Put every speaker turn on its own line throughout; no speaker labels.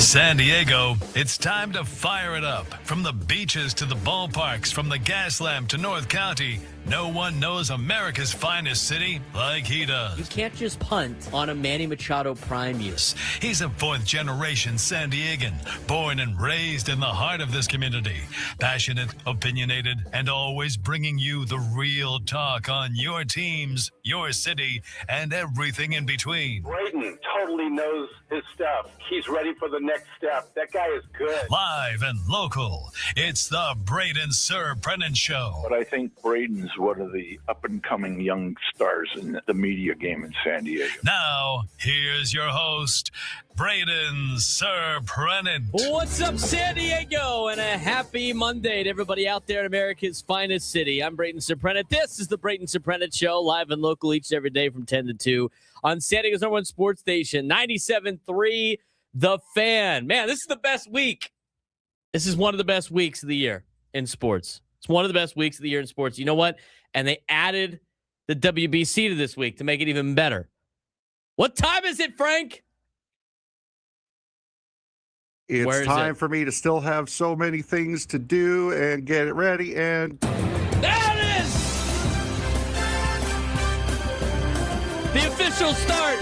San Diego, it's time to fire it up. From the beaches to the ballparks, from the Gaslamp to North County, no one knows America's finest city like he does.
You can't just punt on a Manny Machado prime year.
He's a fourth-generation San Diegan, born and raised in the heart of this community. Passionate, opinionated, and always bringing you the real talk on your teams, your city, and everything in between.
Braden totally knows his stuff. He's ready for the next step. That guy is good.
Live and local, it's the Braden Surprenant Show.
But I think Braden's one of the up-and-coming young stars in the media game in San Diego.
Now, here's your host, Braden Surprenant.
What's up, San Diego? And a happy Monday to everybody out there in America's finest city. I'm Braden Surprenant. This is the Braden Surprenant Show, live and local each and every day from 10 to 2 on San Diego's #1 sports station, 97.3 The Fan. Man, this is the best week. This is one of the best weeks of the year in sports. It's one of the best weeks of the year in sports. You know what? And they added the WBC to this week to make it even better. What time is it, Frank?
It's time for me to still have so many things to do and get it ready. And
there it is! The official start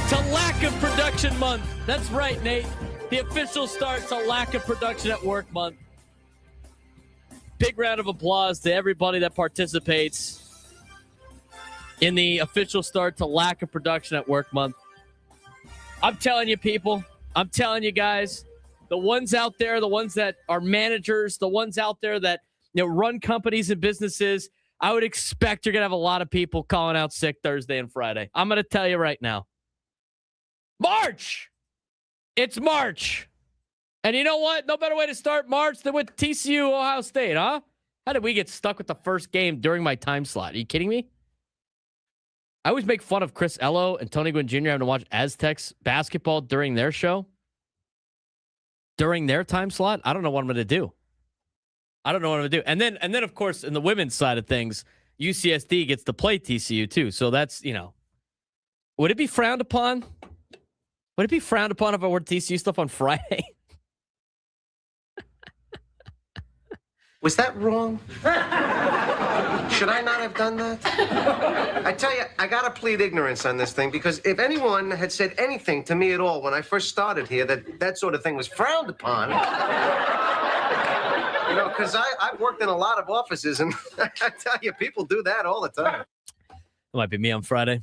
to Lack of Production Month. That's right, Nate. The official start to Lack of Production at Work Month. Big round of applause to everybody that participates in the official start to Lack of Production at Work Month. I'm telling you, people. I'm telling you guys, the ones out there, the ones that are managers, the ones out there that run companies and businesses, I would expect you're going to have a lot of people calling out sick Thursday and Friday. I'm going to tell you right now. March! It's March. And you know what? No better way to start March than with TCU Ohio State, huh? How did we get stuck with the first game during my time slot? Are you kidding me? I always make fun of Chris Ello and Tony Gwynn Jr. having to watch Aztecs basketball during their show. During their time slot. I don't know what I'm going to do. And then, of course, in the women's side of things, UCSD gets to play TCU too. So that's, would it be frowned upon? Would it be frowned upon if I wore TCU stuff on Friday?
Was that wrong? Should I not have done that? I tell you, I gotta plead ignorance on this thing, because if anyone had said anything to me at all when I first started here that sort of thing was frowned upon, because I've worked in a lot of offices, and I tell you, people do that all the time.
It might be me on Friday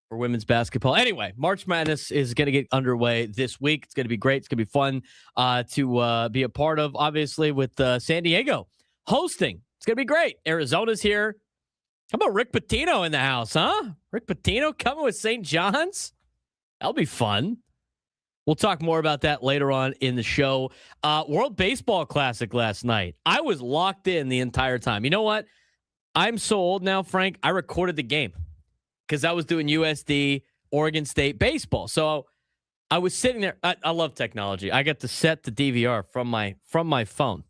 for women's basketball. Anyway, March Madness is going to get underway this week. It's going to be great. It's going to be fun to be a part of, obviously, with San Diego hosting. It's going to be great. Arizona's here. How about Rick Pitino in the house, huh? Rick Pitino coming with St. John's? That'll be fun. We'll talk more about that later on in the show. World Baseball Classic last night. I was locked in the entire time. You know what? I'm so old now, Frank, I recorded the game because I was doing USD Oregon State baseball. So I was sitting there. I love technology. I got to set the DVR from my phone,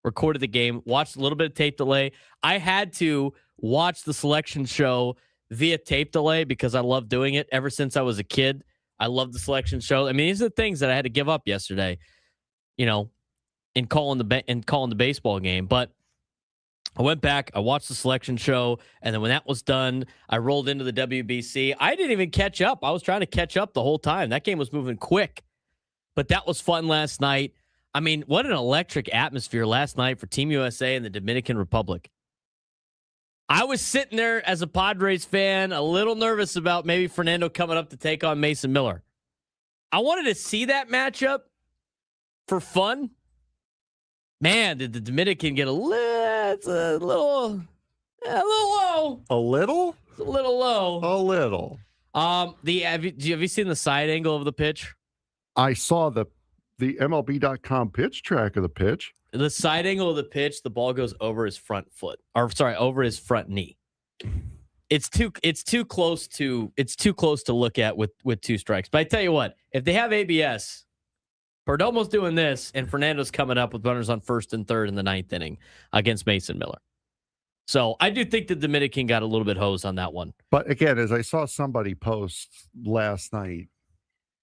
recorded the game, watched a little bit of tape delay. I had to watch the selection show via tape delay because I love doing it ever since I was a kid. I love the selection show. I mean, these are the things that I had to give up yesterday, in calling the baseball game. But I went back, I watched the selection show, and then when that was done, I rolled into the WBC. I didn't even catch up. I was trying to catch up the whole time. That game was moving quick. But that was fun last night. I mean, what an electric atmosphere last night for Team USA and the Dominican Republic. I was sitting there as a Padres fan, a little nervous about maybe Fernando coming up to take on Mason Miller. I wanted to see that matchup for fun. Man, did the Dominican get a little low.
a little?
It's a little low.
A little.
Have you seen the side angle of the pitch?
I saw the MLB.com pitch track of the pitch.
The side angle of the pitch, the ball goes over his front foot. Over his front knee. It's too close to look at with two strikes. But I tell you what, if they have ABS, Perdomo's doing this, and Fernando's coming up with runners on first and third in the ninth inning against Mason Miller. So I do think the Dominican got a little bit hosed on that one.
But again, as I saw somebody post last night,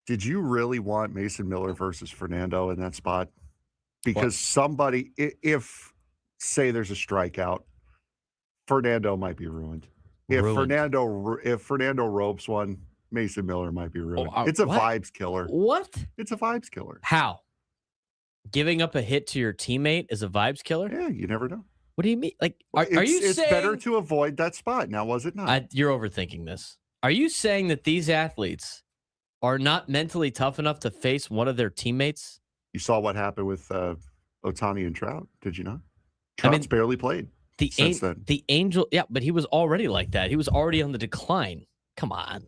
Did you really want Mason Miller versus Fernando in that spot? Because somebody, if say there's a strikeout, Fernando might be ruined. If Fernando ropes one, Mason Miller might be ruined. It's a vibes killer.
What?
It's a vibes killer.
How? Giving up a hit to your teammate is a vibes killer?
Yeah, you never know.
What do you mean? Like, are you saying... It's
better to avoid that spot. Now, was it not?
You're overthinking this. Are you saying that these athletes are not mentally tough enough to face one of their teammates?
You saw what happened with Ohtani and Trout, did you not? Trout's barely played since then.
The Angel, yeah, but he was already like that. He was already on the decline. Come on.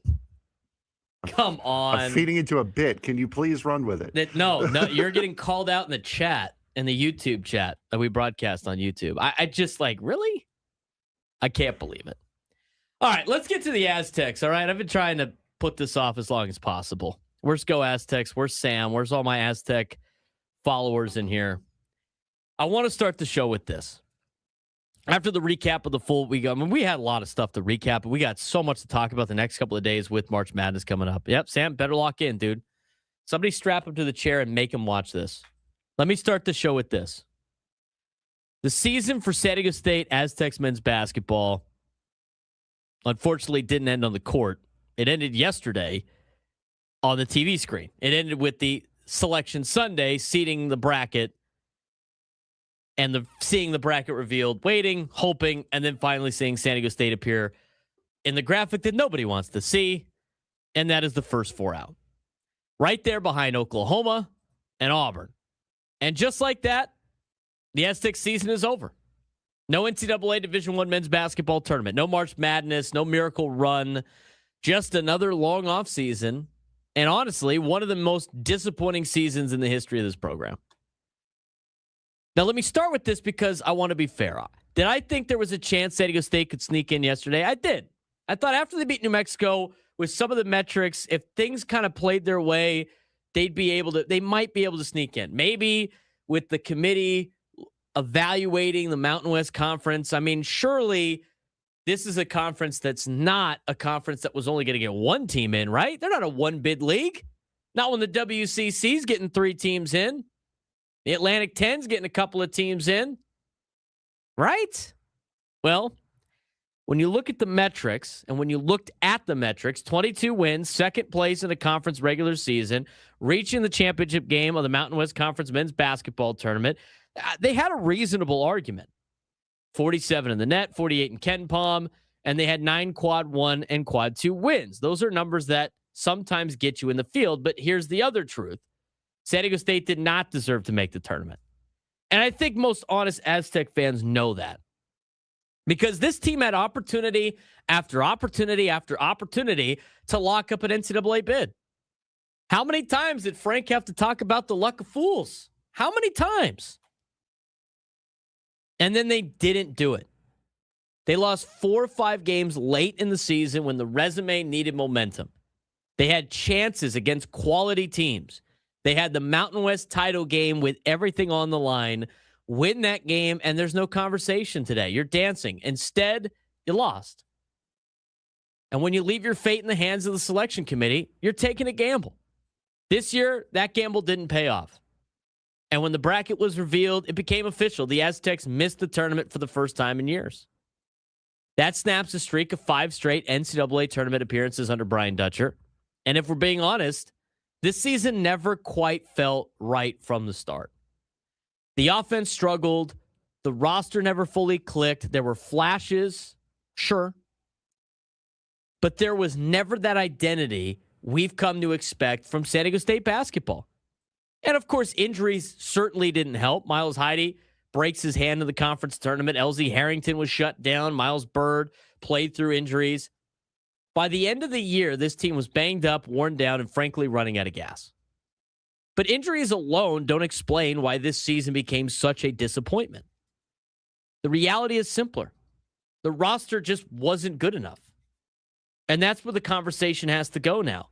I'm feeding into a bit. Can you please run with it?
No, you're getting called out in the chat, in the YouTube chat that we broadcast on YouTube. I just really? I can't believe it. All right, let's get to the Aztecs, all right? I've been trying to put this off as long as possible. Where's Go Aztecs? Where's Sam? Where's all my Aztec followers in here? I want to start the show with this. After the recap of the full week, we had a lot of stuff to recap, but we got so much to talk about the next couple of days with March Madness coming up. Yep, Sam, better lock in, dude. Somebody strap him to the chair and make him watch this. Let me start the show with this. The season for San Diego State Aztecs men's basketball unfortunately didn't end on the court. It ended yesterday on the TV screen. It ended with the Selection Sunday seeding the bracket and seeing the bracket revealed, waiting, hoping, and then finally seeing San Diego State appear in the graphic that nobody wants to see, and that is the first four out. Right there behind Oklahoma and Auburn. And just like that, the Aztecs season is over. No NCAA Division I men's basketball tournament. No March Madness. No miracle run. Just another long off season. And honestly, one of the most disappointing seasons in the history of this program. Now, let me start with this because I want to be fair. Did I think there was a chance San Diego State could sneak in yesterday? I did. I thought after they beat New Mexico with some of the metrics, if things kind of played their way, they might be able to sneak in. Maybe with the committee evaluating the Mountain West Conference. I mean, surely this is a conference that's not a conference that was only going to get one team in, right? They're not a one-bid league. Not when the WCC's getting 3 teams in. The Atlantic 10's getting a couple of teams in. Right? Well, when you look at the metrics, and when you looked at the metrics, 22 wins, second place in the conference regular season, reaching the championship game of the Mountain West Conference men's basketball tournament, they had a reasonable argument. 47 in the net, 48 in Ken Palm, and they had 9 quad 1 and quad 2 wins. Those are numbers that sometimes get you in the field, but here's the other truth. San Diego State did not deserve to make the tournament. And I think most honest Aztec fans know that. Because this team had opportunity after opportunity after opportunity to lock up an NCAA bid. How many times did Frank have to talk about the luck of fools? How many times? And then they didn't do it. They lost 4 or 5 games late in the season when the resume needed momentum. They had chances against quality teams. They had the Mountain West title game with everything on the line. Win that game, and there's no conversation today. You're dancing. Instead, you lost. And when you leave your fate in the hands of the selection committee, you're taking a gamble. This year, that gamble didn't pay off. And when the bracket was revealed, it became official. The Aztecs missed the tournament for the first time in years. That snaps a streak of 5 straight NCAA tournament appearances under Brian Dutcher. And if we're being honest, this season never quite felt right from the start. The offense struggled. The roster never fully clicked. There were flashes, sure. But there was never that identity we've come to expect from San Diego State basketball. And, of course, injuries certainly didn't help. Miles Heide breaks his hand in the conference tournament. LZ Harrington was shut down. Miles Bird played through injuries. By the end of the year, this team was banged up, worn down, and frankly running out of gas. But injuries alone don't explain why this season became such a disappointment. The reality is simpler. The roster just wasn't good enough. And that's where the conversation has to go now.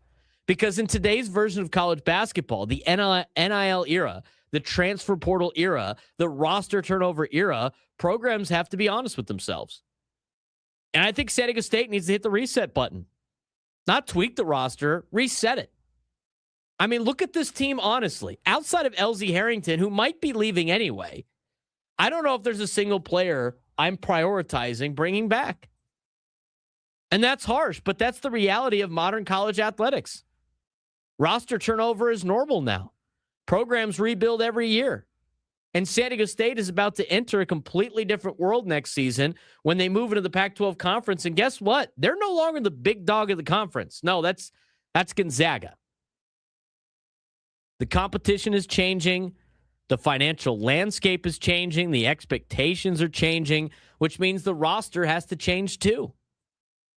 Because in today's version of college basketball, the NIL era, the transfer portal era, the roster turnover era, programs have to be honest with themselves. And I think San Diego State needs to hit the reset button. Not tweak the roster, reset it. I mean, look at this team, honestly. Outside of LZ Harrington, who might be leaving anyway, I don't know if there's a single player I'm prioritizing bringing back. And that's harsh, but that's the reality of modern college athletics. Roster turnover is normal now. Programs rebuild every year. And San Diego State is about to enter a completely different world next season when they move into the Pac-12 conference. And guess what? They're no longer the big dog of the conference. No, that's Gonzaga. The competition is changing. The financial landscape is changing. The expectations are changing, which means the roster has to change too.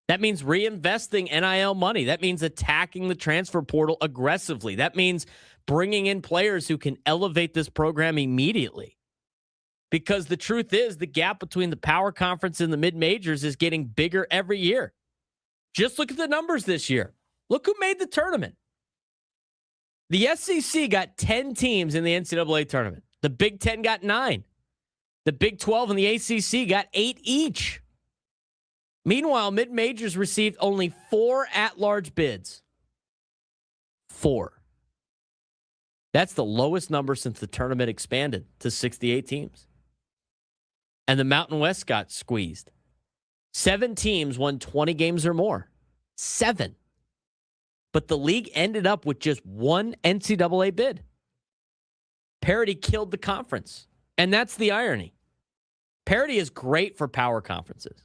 That means reinvesting NIL money. That means attacking the transfer portal aggressively. That means bringing in players who can elevate this program immediately. Because the truth is, the gap between the power conference and the mid-majors is getting bigger every year. Just look at the numbers this year. Look who made the tournament. The SEC got 10 teams in the NCAA tournament. The Big Ten got 9. The Big 12 and the ACC got 8 each. Meanwhile, mid-majors received only 4 at-large bids. 4. That's the lowest number since the tournament expanded to 68 teams. And the Mountain West got squeezed. 7 teams won 20 games or more. 7. But the league ended up with just 1 NCAA bid. Parity killed the conference. And that's the irony. Parity is great for power conferences.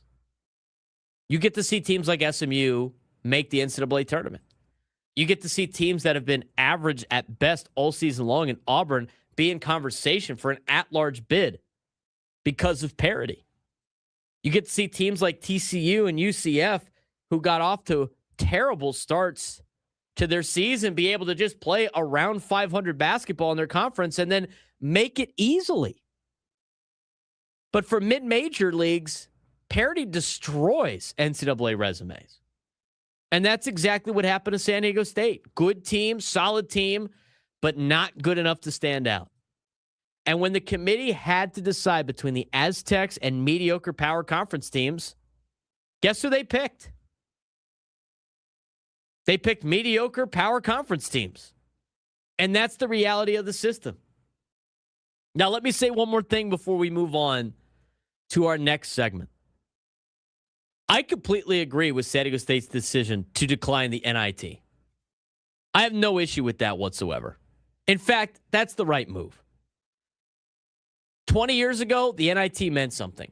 You get to see teams like SMU make the NCAA tournament. You get to see teams that have been average at best all season long in Auburn be in conversation for an at-large bid because of parity. You get to see teams like TCU and UCF who got off to terrible starts to their season be able to just play around 500 basketball in their conference and then make it easily. But for mid-major leagues, parity destroys NCAA resumes. And that's exactly what happened to San Diego State. Good team, solid team, but not good enough to stand out. And when the committee had to decide between the Aztecs and mediocre power conference teams, guess who they picked? They picked mediocre power conference teams. And that's the reality of the system. Now, let me say one more thing before we move on to our next segment. I completely agree with San Diego State's decision to decline the NIT. I have no issue with that whatsoever. In fact, that's the right move. 20 years ago, the NIT meant something.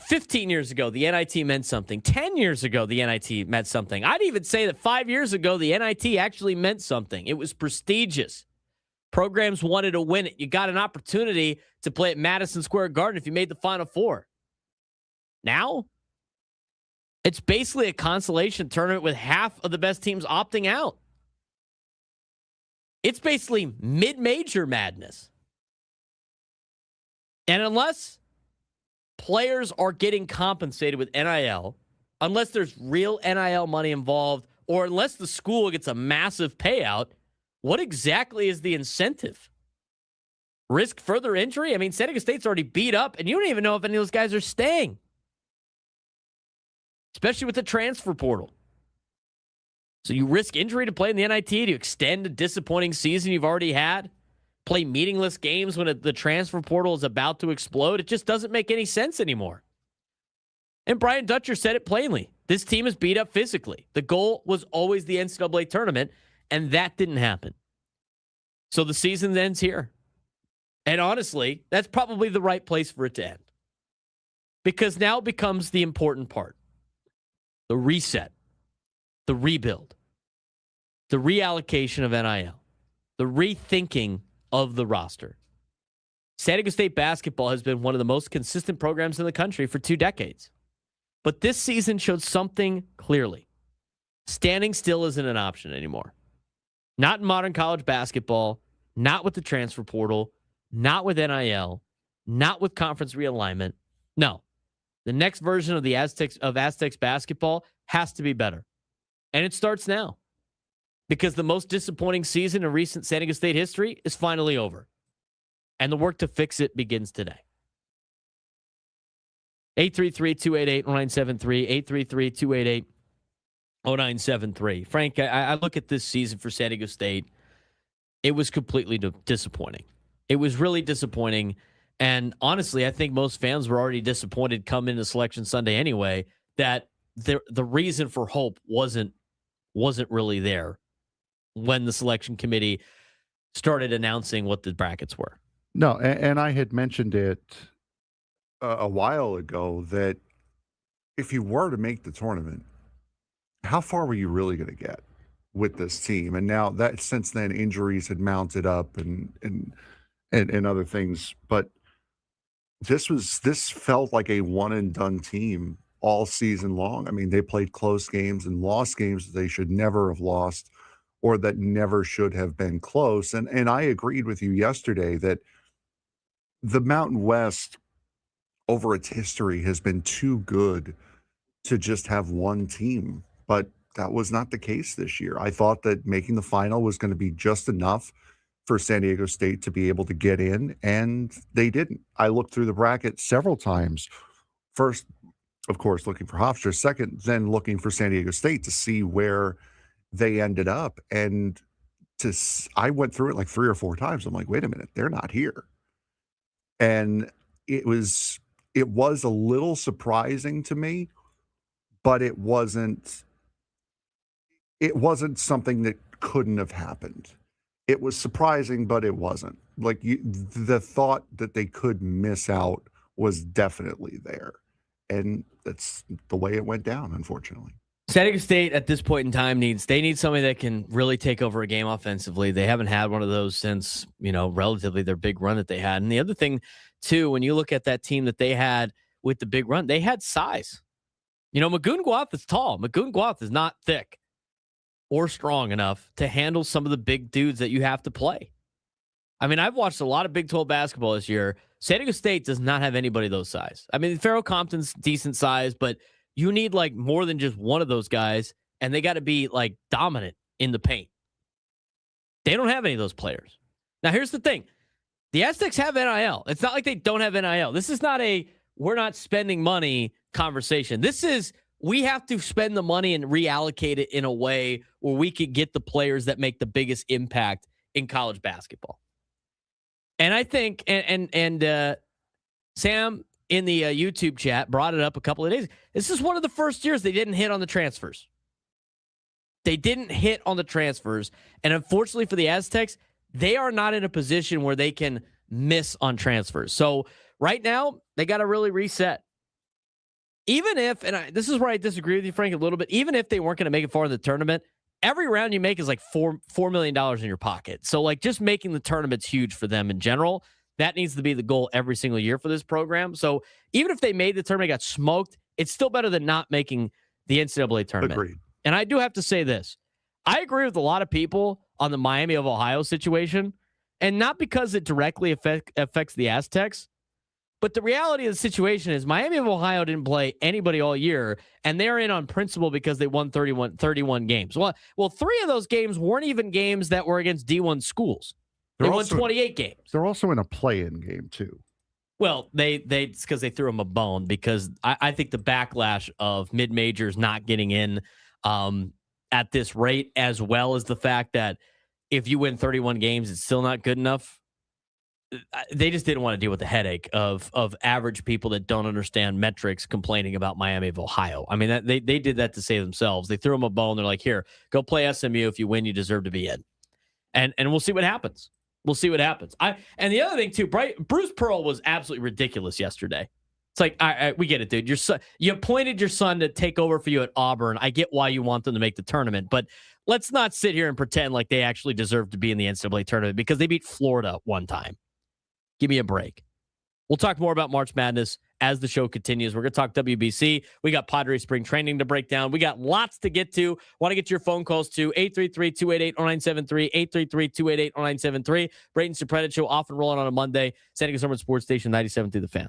15 years ago, the NIT meant something. 10 years ago, the NIT meant something. I'd even say that 5 years ago, the NIT actually meant something. It was prestigious. Programs wanted to win it. You got an opportunity to play at Madison Square Garden if you made the Final Four. Now, it's basically a consolation tournament with half of the best teams opting out. It's basically mid-major madness. And unless players are getting compensated with NIL, unless there's real NIL money involved, or unless the school gets a massive payout, what exactly is the incentive? Risk further injury? I mean, San Diego State's already beat up, and you don't even know if any of those guys are staying. Especially with the transfer portal. So you risk injury to play in the NIT, to extend a disappointing season you've already had, play meaningless games when the transfer portal is about to explode. It just doesn't make any sense anymore. And Brian Dutcher said it plainly. This team is beat up physically. The goal was always the NCAA tournament, and that didn't happen. So the season ends here. And honestly, that's probably the right place for it to end. Because now it becomes the important part. The reset, the rebuild, the reallocation of NIL, the rethinking of the roster. San Diego State basketball has been one of the most consistent programs in the country for 2 decades. But this season showed something clearly. Standing still isn't an option anymore. Not in modern college basketball, not with the transfer portal, not with NIL, not with conference realignment. No. The next version of the Aztecs basketball has to be better. And it starts now. Because the most disappointing season in recent San Diego State history is finally over. And the work to fix it begins today. 833-288-0973. 833-288-0973. Frank, I look at this season for San Diego State, it was completely disappointing. It was really disappointing. And honestly, I think most fans were already disappointed coming into Selection Sunday anyway, that the reason for hope wasn't really there when the selection committee started announcing what the brackets were.
No, and I had mentioned it a while ago that if you were to make the tournament, how far were you really going to get with this team? And now that since then injuries had mounted up and other things, but this felt like a one and done team all season long. I mean, they played close games and lost games that they should never have lost or that never should have been close. And I agreed with you yesterday that the Mountain West over its history has been too good to just have one team, but that was not the case this year. I thought that making the final was going to be just enough for San Diego State to be able to get in, and they didn't. I looked through the bracket several times. First, of course, looking for Hofstra. Second, then looking for San Diego State to see where they ended up. And I went through it like 3 or 4 times. I'm like, wait a minute, they're not here. And it was a little surprising to me, but it wasn't something that couldn't have happened. It was surprising, but it wasn't. Like the thought that they could miss out was definitely there. And that's the way it went down, unfortunately.
San Diego State at this point in time need somebody that can really take over a game offensively. They haven't had one of those since, relatively their big run that they had. And the other thing, too, when you look at that team that they had with the big run, they had size. Magoon Guath is tall. Magoon Guath is not thick or strong enough to handle some of the big dudes that you have to play. I mean, I've watched a lot of Big 12 basketball this year. San Diego State does not have anybody those size. I mean, Farrell Compton's decent size, but you need like more than just one of those guys, and they got to be like dominant in the paint. They don't have any of those players. Now, here's the thing. The Aztecs have NIL. It's not like they don't have NIL. This is not a we're not spending money conversation. This is we have to spend the money and reallocate it in a way where we could get the players that make the biggest impact in college basketball. And I think, and Sam in the YouTube chat brought it up a couple of days. This is one of the first years they didn't hit on the transfers. They didn't hit on the transfers. And unfortunately for the Aztecs, they are not in a position where they can miss on transfers. So right now, they got to really reset. Even if, and this is where I disagree with you, Frank, a little bit, even if they weren't going to make it far in the tournament, every round you make is like $4 million in your pocket. So like just making the tournament's huge for them in general. That needs to be the goal every single year for this program. So even if they made the tournament, got smoked, it's still better than not making the NCAA tournament.
Agreed.
And I do have to say this. I agree with a lot of people on the Miami of Ohio situation, and not because it directly affects the Aztecs, but the reality of the situation is Miami of Ohio didn't play anybody all year, and they're in on principle because they won 31 games. Well, 3 of those games weren't even games that were against D1 schools. They won 28 games.
They're also in a play-in game, too.
Well, it's because they threw them a bone, because I think the backlash of mid-majors not getting in at this rate, as well as the fact that if you win 31 games, it's still not good enough. They just didn't want to deal with the headache of average people that don't understand metrics complaining about Miami of Ohio. I mean, they did that to save themselves. They threw them a bone. They're like, here, go play SMU. If you win, you deserve to be in. And we'll see what happens. We'll see what happens. And the other thing, too, Bruce Pearl was absolutely ridiculous yesterday. It's like, we get it, dude. Your son, you appointed your son to take over for you at Auburn. I get why you want them to make the tournament, but let's not sit here and pretend like they actually deserve to be in the NCAA tournament because they beat Florida one time. Give me a break. We'll talk more about March Madness as the show continues. We're going to talk WBC. We got Padres spring training to break down. We got lots to get to. Want to get your phone calls to 833-288-0973, 833-288-0973. Braden Surprenant show off and rolling on a Monday. San Diego Summer Sports Station 97 through the Fan.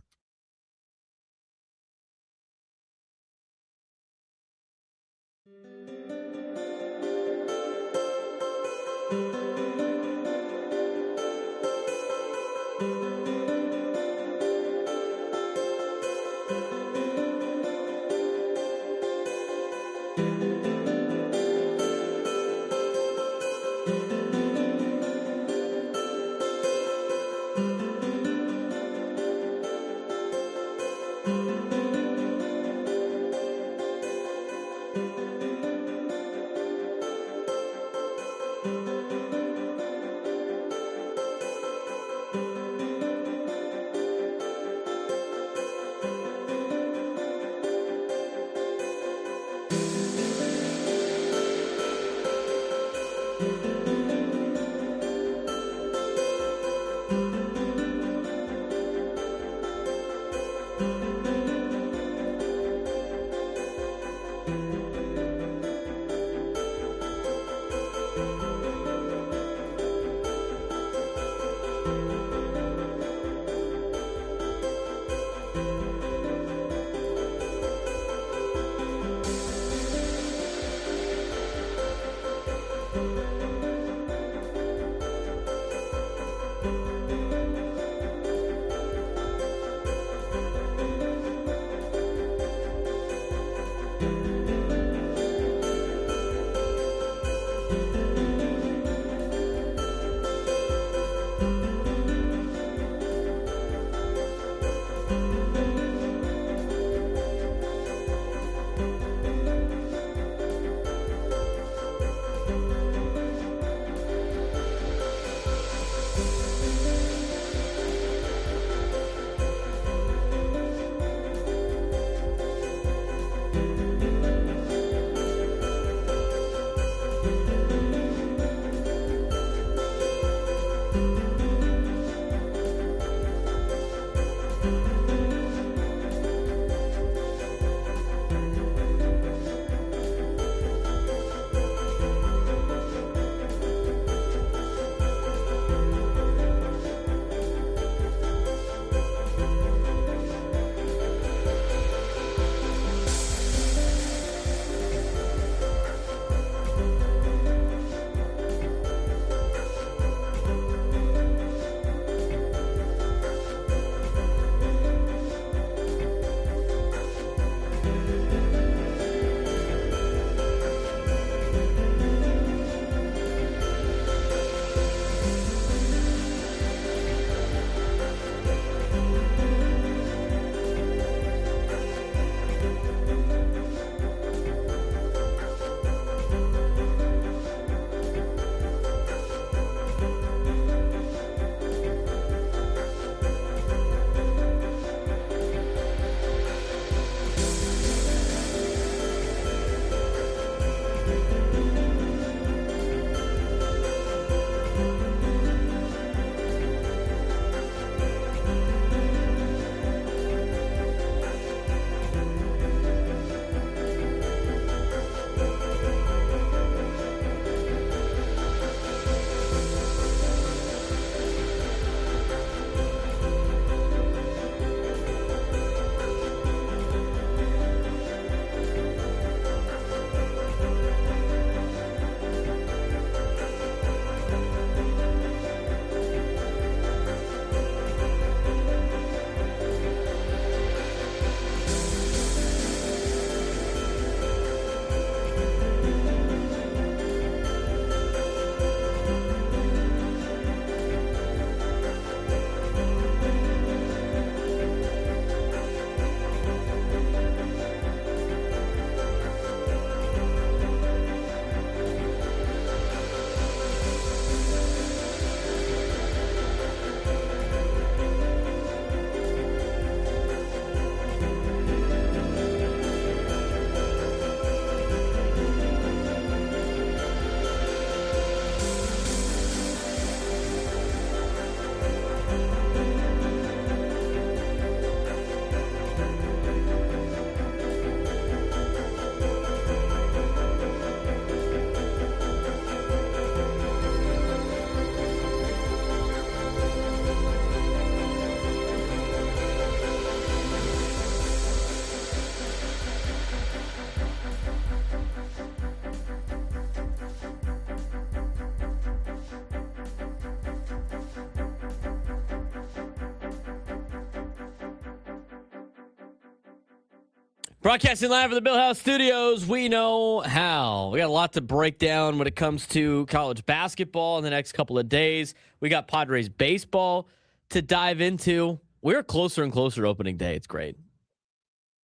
Broadcasting live from the Bill House Studios, we know how. We got a lot to break down when it comes to college basketball in the next couple of days. We got Padres baseball to dive into. We're closer and closer to opening day. It's great.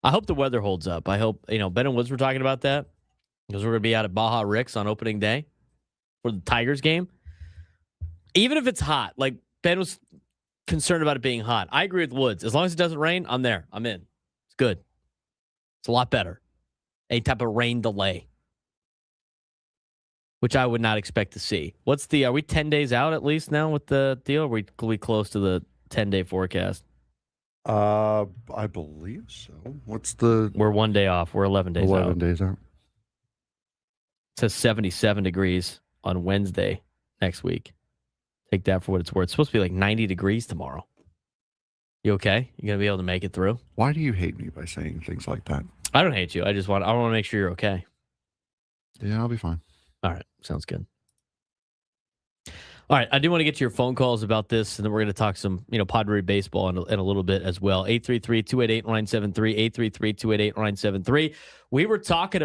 I hope the weather holds up. I hope, Ben and Woods were talking about that because we're going to be out at Baja Ricks on opening day for the Tigers game. Even if it's hot, like Ben was concerned about it being hot. I agree with Woods. As long as it doesn't rain, I'm there. I'm in. It's good. It's a lot better. Any type of rain delay. which I would not expect to see. Are we 10 days out at least now with the deal? Are we close to the 10-day forecast?
I believe so.
We're 1 day off. We're 11 days
11
out.
days out.
It says 77 degrees on Wednesday next week. Take that for what it's worth. It's supposed to be like 90 degrees tomorrow. You okay? You going to be able to make it through?
Why do you hate me by saying things like that?
I don't hate you. I want to make sure you're okay.
Yeah, I'll be fine.
All right. Sounds good. All right. I do want to get to your phone calls about this, and then we're going to talk some, Padre baseball in a little bit as well. 833-288-0973, 833-288-0973. We were talking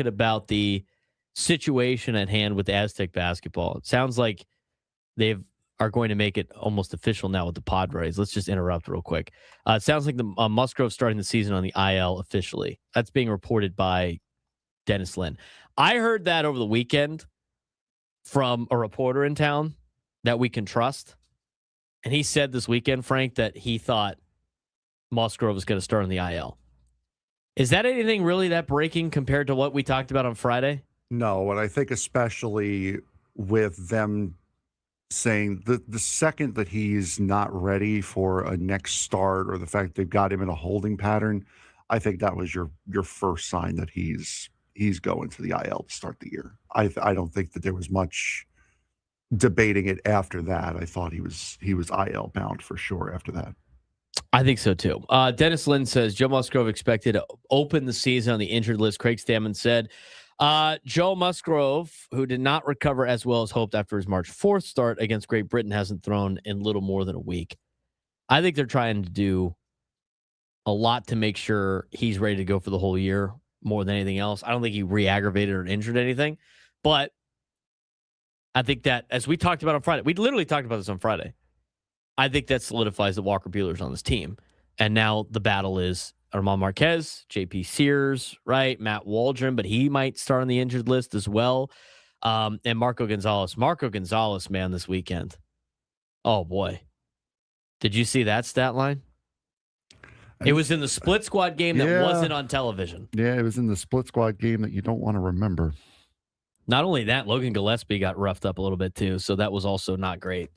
about the situation at hand with Aztec basketball. It sounds like they are going to make it almost official now with the Padres. Let's just interrupt real quick. It sounds like the Musgrove starting the season on the IL officially. That's being reported by Dennis Lynn. I heard that over the weekend from a reporter in town that we can trust. And he said this weekend, Frank, that he thought Musgrove was going to start on the IL. Is that anything really that breaking compared to what we talked about on Friday?
No, and I think especially with them saying the second that he's not ready for a next start, or the fact they've got him in a holding pattern, I think that was your first sign that he's going to the IL to start the year. I don't think that there was much debating it after that. I thought he was IL bound for sure after that.
I think so too. Dennis Lynn says Joe Musgrove expected to open the season on the injured list. Craig Stammen said Joe Musgrove, who did not recover as well as hoped after his March 4th start against Great Britain, hasn't thrown in little more than a week. I think they're trying to do a lot to make sure he's ready to go for the whole year more than anything else. I don't think he re-aggravated or injured anything, but I think that, as we talked about on Friday, we literally talked about this on Friday, I think that solidifies that Walker Buehler's on this team. And now the battle is Armand Marquez, JP Sears, right? Matt Waldron, but he might start on the injured list as well. And Marco Gonzalez. Marco Gonzalez, man, this weekend. Oh, boy. Did you see that stat line? It was in the split squad game that wasn't on television.
Yeah, it was in the split squad game that you don't want to remember.
Not only that, Logan Gillespie got roughed up a little bit too, so that was also not great.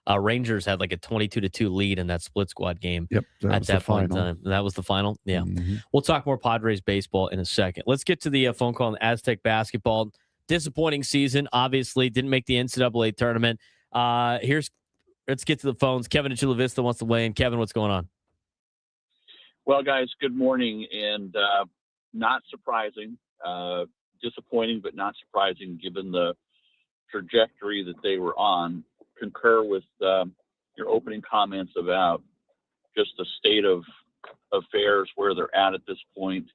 Rangers had like a 22-2 lead in that split squad game.
Yep,
at that point in time. That was the final. Yeah, We'll talk more Padres baseball in a second. Let's get to the phone call on Aztec basketball. Disappointing season, obviously didn't make the NCAA tournament. Let's get to the phones. Kevin in Chula Vista wants to weigh in. Kevin, what's going on?
Well, guys, good morning, and not surprising, disappointing, but not surprising given the trajectory that they were on. Concur with your opening comments about just the state of affairs where they're at this point.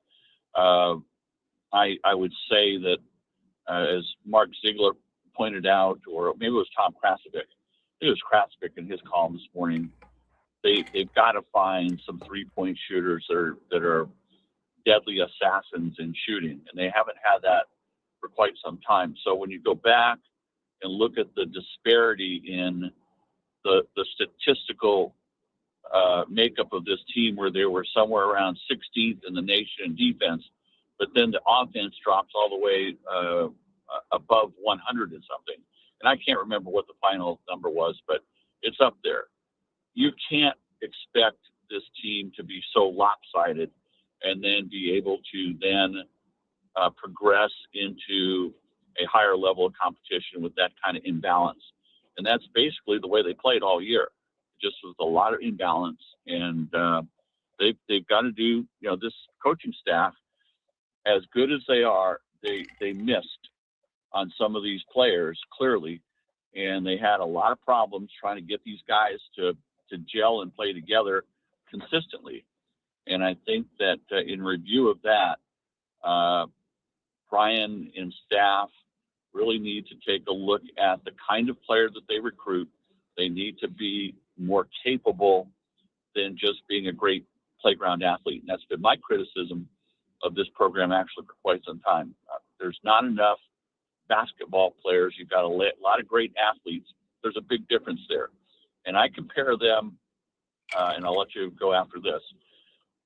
I would say that, as Mark Ziegler pointed out, or maybe it was Tom Krasavik, it was Krasavik in his column this morning, they've got to find some three-point shooters that are deadly assassins in shooting, and they haven't had that for quite some time. So when you go back and look at the disparity in the statistical makeup of this team, where they were somewhere around 16th in the nation in defense, but then the offense drops all the way above 100 and something. And I can't remember what the final number was, but it's up there. You can't expect this team to be so lopsided and then be able to then progress into a higher level of competition with that kind of imbalance. And that's basically the way they played all year. Just with a lot of imbalance. And they've got to do, this coaching staff, as good as they are, they missed on some of these players, clearly. And they had a lot of problems trying to get these guys to gel and play together consistently. And I think that in review of that, Brian and staff really need to take a look at the kind of player that they recruit. They need to be more capable than just being a great playground athlete. And that's been my criticism of this program actually for quite some time. There's not enough basketball players. You've got a lot of great athletes. There's a big difference there. And I compare them, and I'll let you go after this.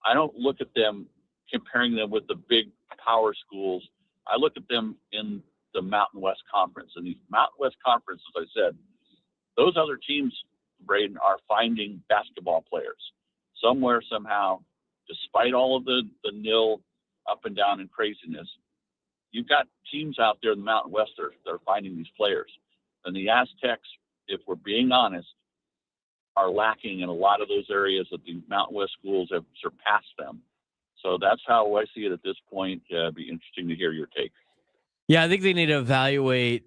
I don't look at them comparing them with the big power schools. I look at them in the Mountain West Conference. And the Mountain West Conference, as I said, those other teams, Braden, are finding basketball players somewhere, somehow, despite all of the nil up and down and craziness. You've got teams out there in the Mountain West that are finding these players. And the Aztecs, if we're being honest, are lacking in a lot of those areas that the Mountain West schools have surpassed them. So that's how I see it at this point. It'd be interesting to hear your take.
Yeah, I think they need to evaluate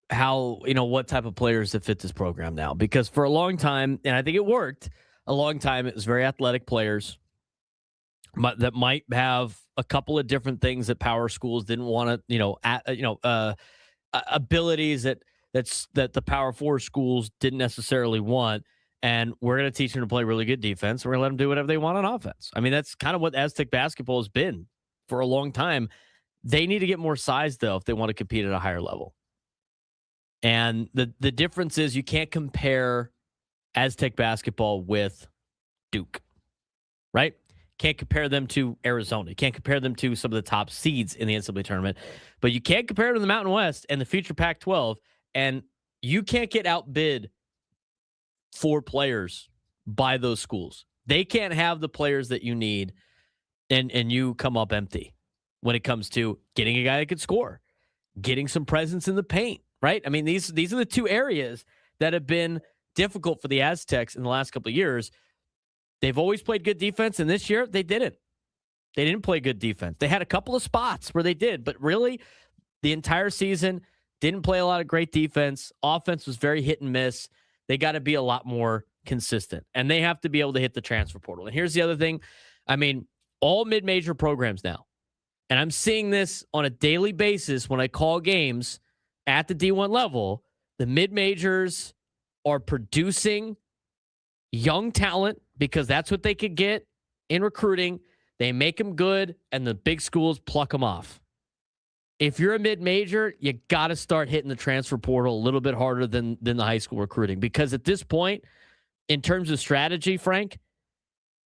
how, what type of players that fit this program now. Because for a long time, and I think it worked, a long time it was very athletic players that might have a couple of different things that power schools didn't want to, abilities that the Power 4 schools didn't necessarily want. And we're going to teach them to play really good defense. We're going to let them do whatever they want on offense. I mean, that's kind of what Aztec basketball has been for a long time. They need to get more size, though, if they want to compete at a higher level. And the difference is you can't compare Aztec basketball with Duke, right? Can't compare them to Arizona. You can't compare them to some of the top seeds in the NCAA tournament. But you can't compare them to the Mountain West and the future Pac-12. And you can't get outbid 4 players by those schools. They can't have the players that you need, and you come up empty when it comes to getting a guy that could score, getting some presence in the paint, right? I mean, these are the 2 areas that have been difficult for the Aztecs in the last couple of years. They've always played good defense, and this year they didn't. They didn't play good defense. They had a couple of spots where they did, but really the entire season didn't play a lot of great defense. Offense was very hit and miss. They got to be a lot more consistent, and they have to be able to hit the transfer portal. And here's the other thing. I mean, all mid-major programs now, and I'm seeing this on a daily basis when I call games at the D1 level, the mid-majors are producing young talent because that's what they could get in recruiting. They make them good, and the big schools pluck them off. If you're a mid-major, you got to start hitting the transfer portal a little bit harder than the high school recruiting. Because at this point, in terms of strategy, Frank,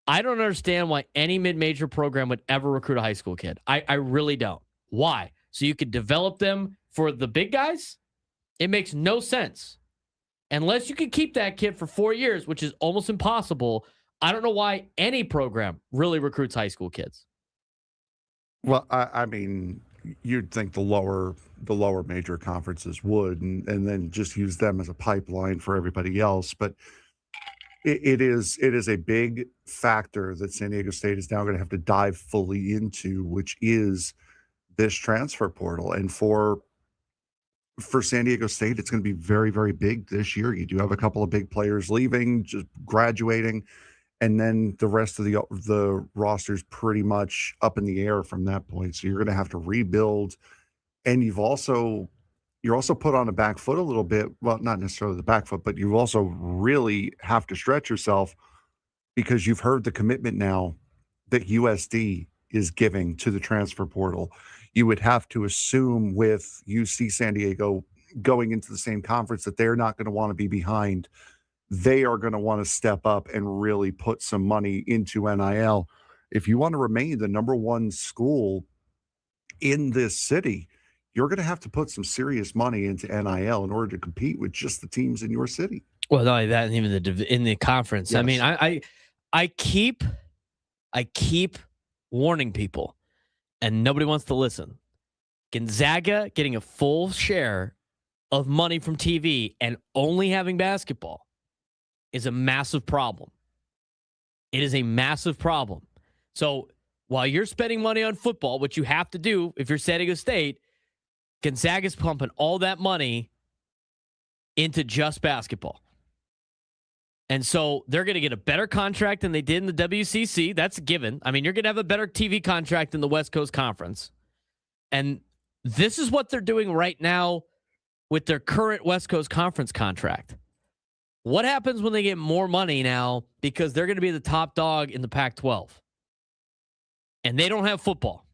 I don't understand why any mid-major program would ever recruit a high school kid. I really don't. Why? So you could develop them for the big guys? It makes no sense. Unless you can keep that kid for 4 years, which is almost impossible, I don't know why any program really recruits high school kids.
Well, I mean, you'd think the lower major conferences would, and then just use them as a pipeline for everybody else. But it is a big factor that San Diego State is now going to have to dive fully into, which is this transfer portal. And for San Diego State, it's going to be very, very big this year. You do have a couple of big players leaving, just graduating, and then the rest of the roster's pretty much up in the air from that point. So you're going to have to rebuild, and you're also put on a back foot a little bit. Well, not necessarily the back foot, but you also really have to stretch yourself because you've heard the commitment now that USD is giving to the transfer portal. You would have to assume with UC San Diego going into the same conference that they're not going to want to be behind. They are going to want to step up and really put some money into NIL. If you want to remain the number 1 school in this city, you're going to have to put some serious money into NIL in order to compete with just the teams in your city.
Well, not only that, and even in the conference. Yes. I mean, I keep warning people, and nobody wants to listen. Gonzaga getting a full share of money from TV and only having basketball is a massive problem. It is a massive problem. So while you're spending money on football, which you have to do if you're San Diego State, Gonzaga's pumping all that money into just basketball. And so they're going to get a better contract than they did in the WCC. That's a given. I mean, you're going to have a better TV contract in the West Coast Conference. And this is what they're doing right now with their current West Coast Conference contract. What happens when they get more money now because they're going to be the top dog in the Pac-12? And they don't have football.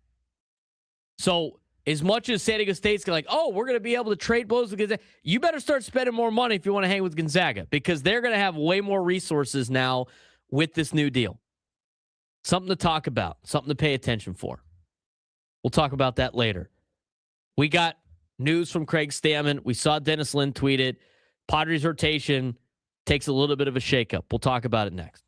So as much as San Diego State's like, oh, we're going to be able to trade blows with Gonzaga, you better start spending more money if you want to hang with Gonzaga because they're going to have way more resources now with this new deal. Something to talk about, something to pay attention for. We'll talk about that later. We got news from Craig Stammen. We saw Dennis Lin tweet it. Padres rotation takes a little bit of a shakeup. We'll talk about it next.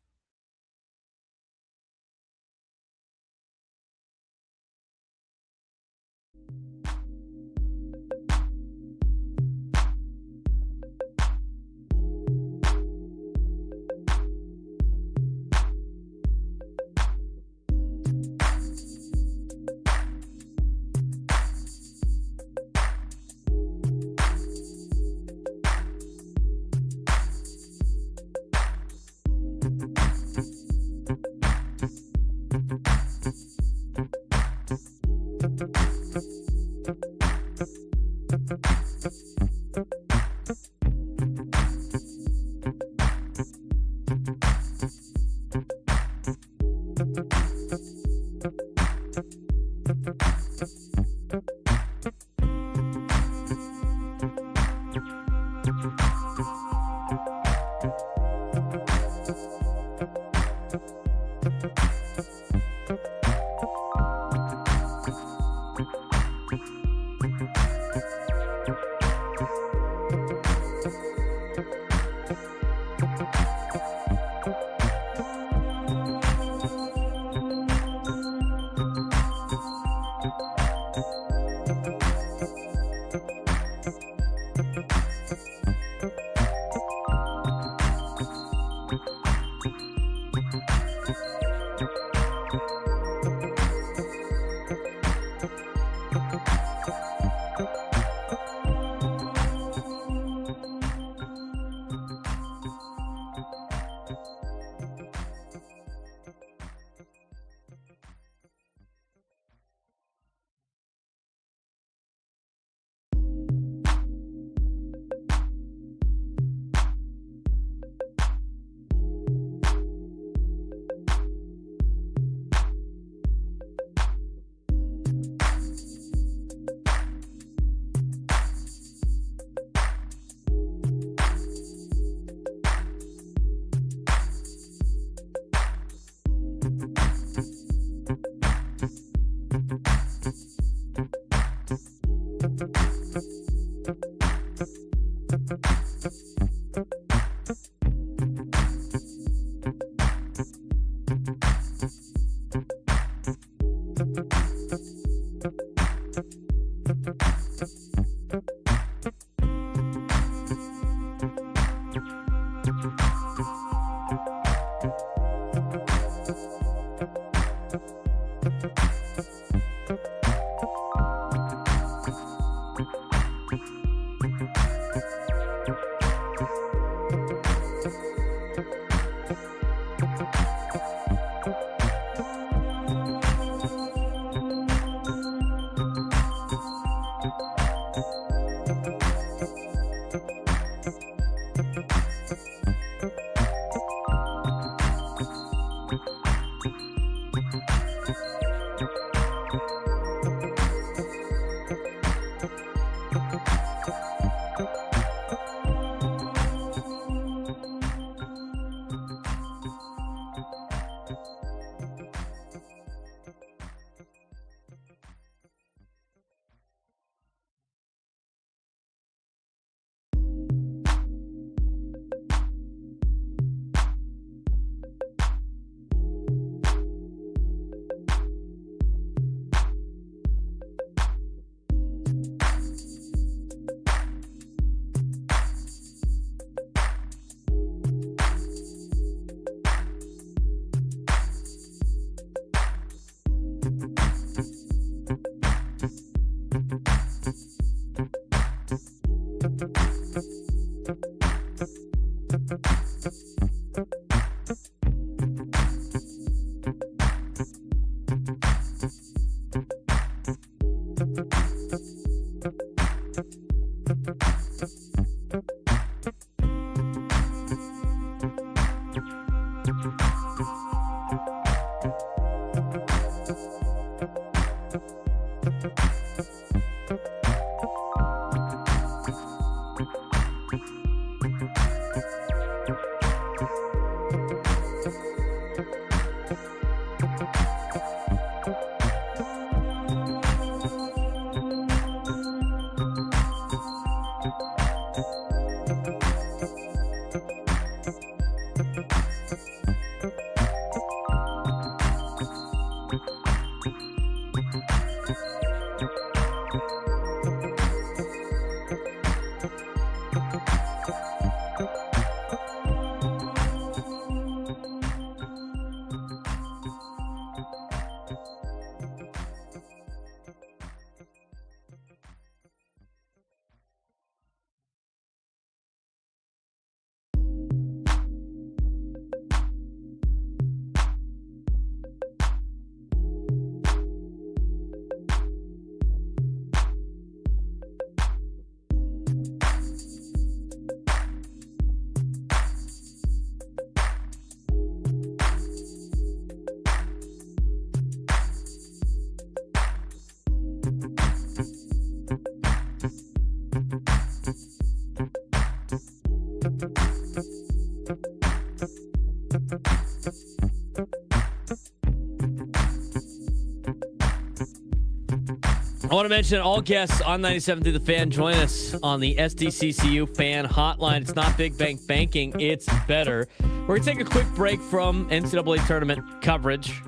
I want to mention all guests on 97 through the Fan join us on the SDCCU Fan Hotline. It's not big bank banking, it's better. We're going to take a quick break from NCAA Tournament coverage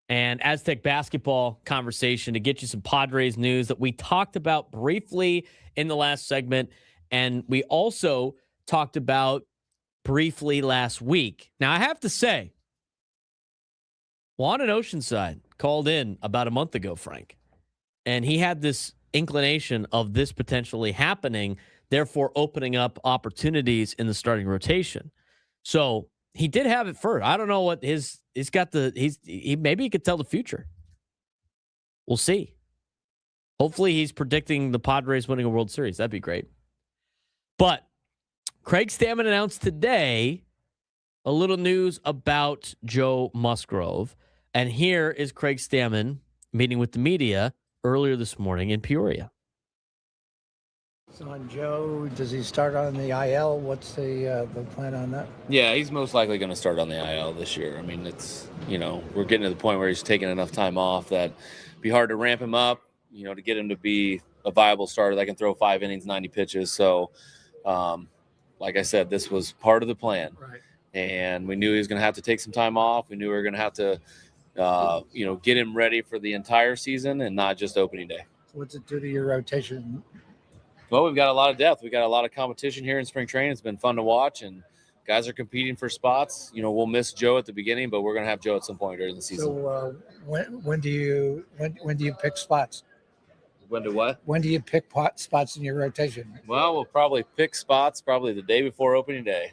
and Aztec basketball conversation to get you some Padres news that we talked about briefly in the last segment. And we also talked about briefly last week. Now, I have to say, Juan in Oceanside called in about a month ago, Frank. And he had this inclination of this potentially happening, therefore opening up opportunities in the starting rotation. So he did have it first. I don't know what he maybe he could tell the future. We'll see. Hopefully he's predicting the Padres winning a World Series. That'd be great. But Craig Stammen announced today a little news about Joe Musgrove. And here is Craig Stammen meeting with the media earlier this morning in Peoria.
So on Joe, does he start on the IL? What's the plan on that?
Yeah, he's most likely going to start on the IL this year. I mean, it's, we're getting to the point where he's taking enough time off that it'd be hard to ramp him up, to get him to be a viable starter that can throw 5 innings, 90 pitches. So, like I said, this was part of the plan.
Right.
And we knew he was going to have to take some time off. We knew we were going to have to get him ready for the entire season and not just opening day.
What's it do to your rotation?
Well, we've got a lot of depth. We've got a lot of competition here in spring training. It's been fun to watch, and guys are competing for spots. We'll miss Joe at the beginning, but we're going to have Joe at some point during the season.
So when do you pick spots?
When do what?
When do you pick spots in your rotation?
Well, we'll probably pick spots probably the day before opening day.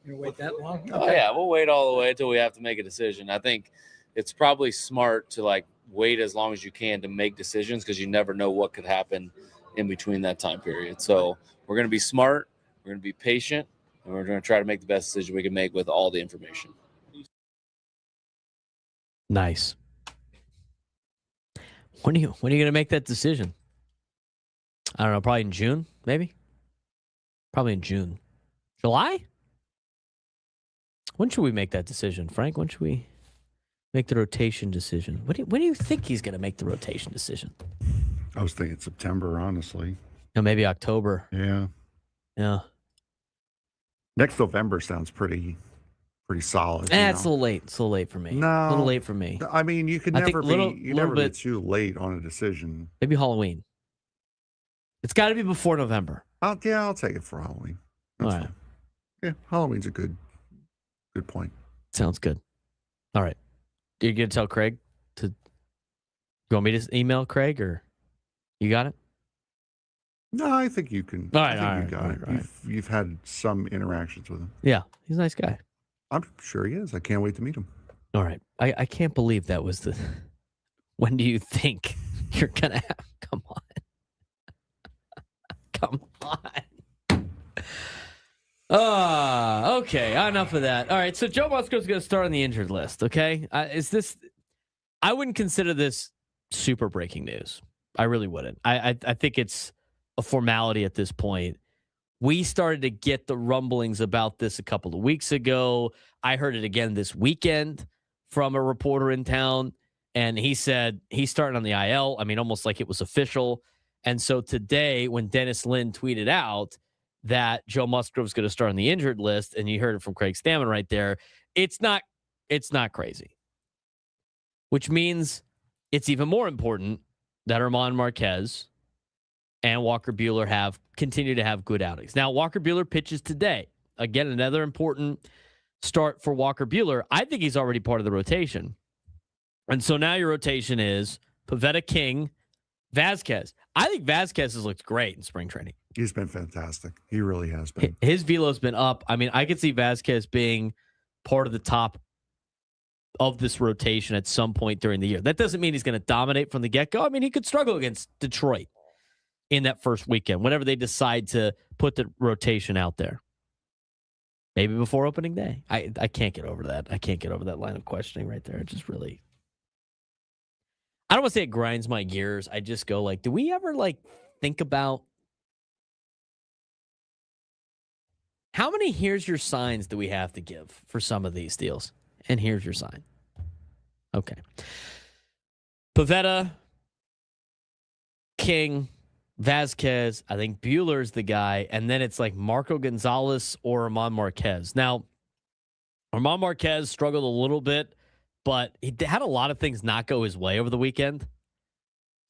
You wait that long? Okay.
Oh, yeah, we'll wait all the way until we have to make a decision. I think it's probably smart to wait as long as you can to make decisions because you never know what could happen in between that time period. So we're going to be smart, we're going to be patient, and we're going to try to make the best decision we can make with all the information.
Nice. When are you going to make that decision? I don't know, probably in June, maybe? Probably in June. July? When should we make that decision, Frank? When should we make the rotation decision? When do you think he's going to make the rotation decision?
I was thinking September, honestly.
No, maybe October.
Yeah.
Yeah.
Next November sounds pretty solid.
It's a little late. It's a little late for me.
No.
A little late for me.
I mean, you could never be too late on a decision.
Maybe Halloween. It's got to be before November.
I'll take it for Halloween. That's
all right.
Fine. Yeah, Halloween's a good point.
Sounds good. All right. Are you going to tell Craig to... You want me to email Craig or... You got it?
No, I think you can.
All right,
I think you got it. You've had some interactions with him.
Yeah, he's a nice guy.
I'm sure he is. I can't wait to meet him.
All right. I can't believe that was the... When do you think you're going to have... Come on. Okay. Enough of that. All right. So Joe Musgrove's going to start on the injured list. Okay. I wouldn't consider this super breaking news. I really wouldn't. I think it's a formality at this point. We started to get the rumblings about this a couple of weeks ago. I heard it again this weekend from a reporter in town, and he said he's starting on the IL. I mean, almost like it was official. And so today, when Dennis Lin tweeted out that Joe Musgrove's going to start on the injured list, and you heard it from Craig Stammen right there, it's not crazy. Which means it's even more important that Armand Marquez and Walker Buehler continue to have good outings. Now, Walker Buehler pitches today. Again, another important start for Walker Buehler. I think he's already part of the rotation. And so now your rotation is Pivetta, King, Vasquez. I think Vasquez has looked great in spring training.
He's been fantastic. He really has been.
His velo's been up. I mean, I could see Vasquez being part of the top of this rotation at some point during the year. That doesn't mean he's going to dominate from the get-go. I mean, he could struggle against Detroit in that first weekend, whenever they decide to put the rotation out there. Maybe before opening day. I can't get over that. I can't get over that line of questioning right there. It just really... I don't want to say it grinds my gears. I just go like, do we ever think about how many here's your signs do we have to give for some of these deals? And here's your sign. Okay. Pivetta, King, Vasquez, I think Buehler's the guy, and then it's like Marco Gonzalez or Armand Marquez. Now, Armand Marquez struggled a little bit, but he had a lot of things not go his way over the weekend.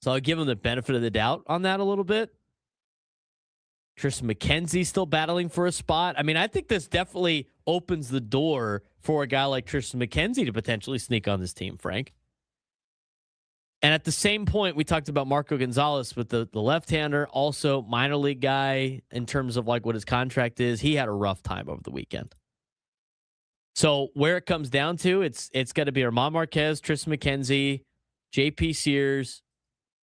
So I'll give him the benefit of the doubt on that a little bit. Tristan McKenzie still battling for a spot. I mean, I think this definitely opens the door for a guy like Tristan McKenzie to potentially sneak on this team, Frank. And at the same point, we talked about Marco Gonzalez with the left-hander, also minor league guy in terms of what his contract is. He had a rough time over the weekend. So where it comes down to, it's got to be Armand Marquez, Tristan McKenzie, JP Sears,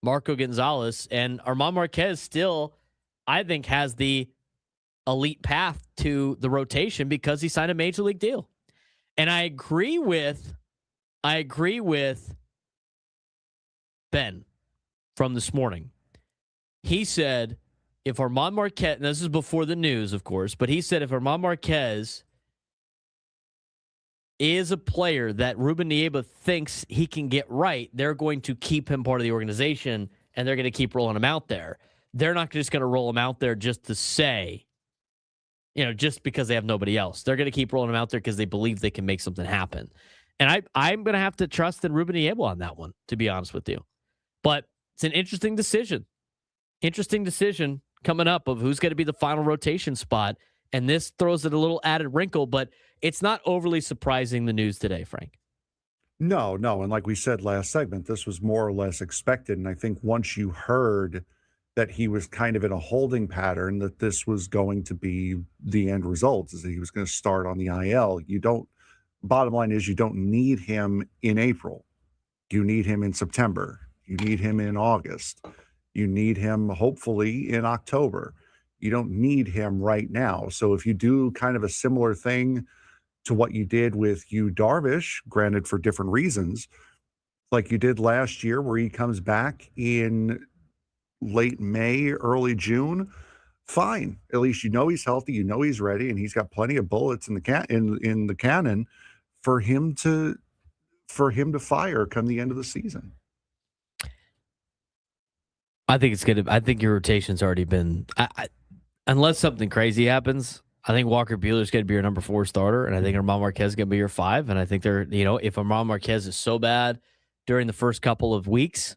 Marco Gonzalez, and Armand Marquez still, I think, has the elite path to the rotation because he signed a major league deal. And I agree with Ben from this morning. He said if Armand Marquez, and this is before the news, of course, but he said if Armand Marquez is a player that Ruben Nieva thinks he can get right, they're going to keep him part of the organization, and they're going to keep rolling him out there. They're not just going to roll him out there just to say, just because they have nobody else. They're going to keep rolling him out there because they believe they can make something happen. And I'm going to have to trust in Ruben Nieva on that one, to be honest with you. But it's an interesting decision. Interesting decision coming up of who's going to be the final rotation spot. And this throws it a little added wrinkle, but it's not overly surprising, the news today, Frank.
No. And like we said last segment, this was more or less expected. And I think once you heard that he was kind of in a holding pattern, that this was going to be the end result, is that he was going to start on the IL. Bottom line is you don't need him in April. You need him in September. You need him in August. You need him hopefully in October. You don't need him right now. So if you do kind of a similar thing to what you did with Yu Darvish, granted for different reasons, like you did last year where he comes back in late May, early June, fine. At least he's healthy, he's ready, and he's got plenty of bullets in the cannon for him to fire come the end of the season.
I think your rotation's already been, unless something crazy happens, I think Walker Buehler's going to be your number 4 starter, and I think Armand Marquez is going to be your 5. And I think if Armand Marquez is so bad during the first couple of weeks,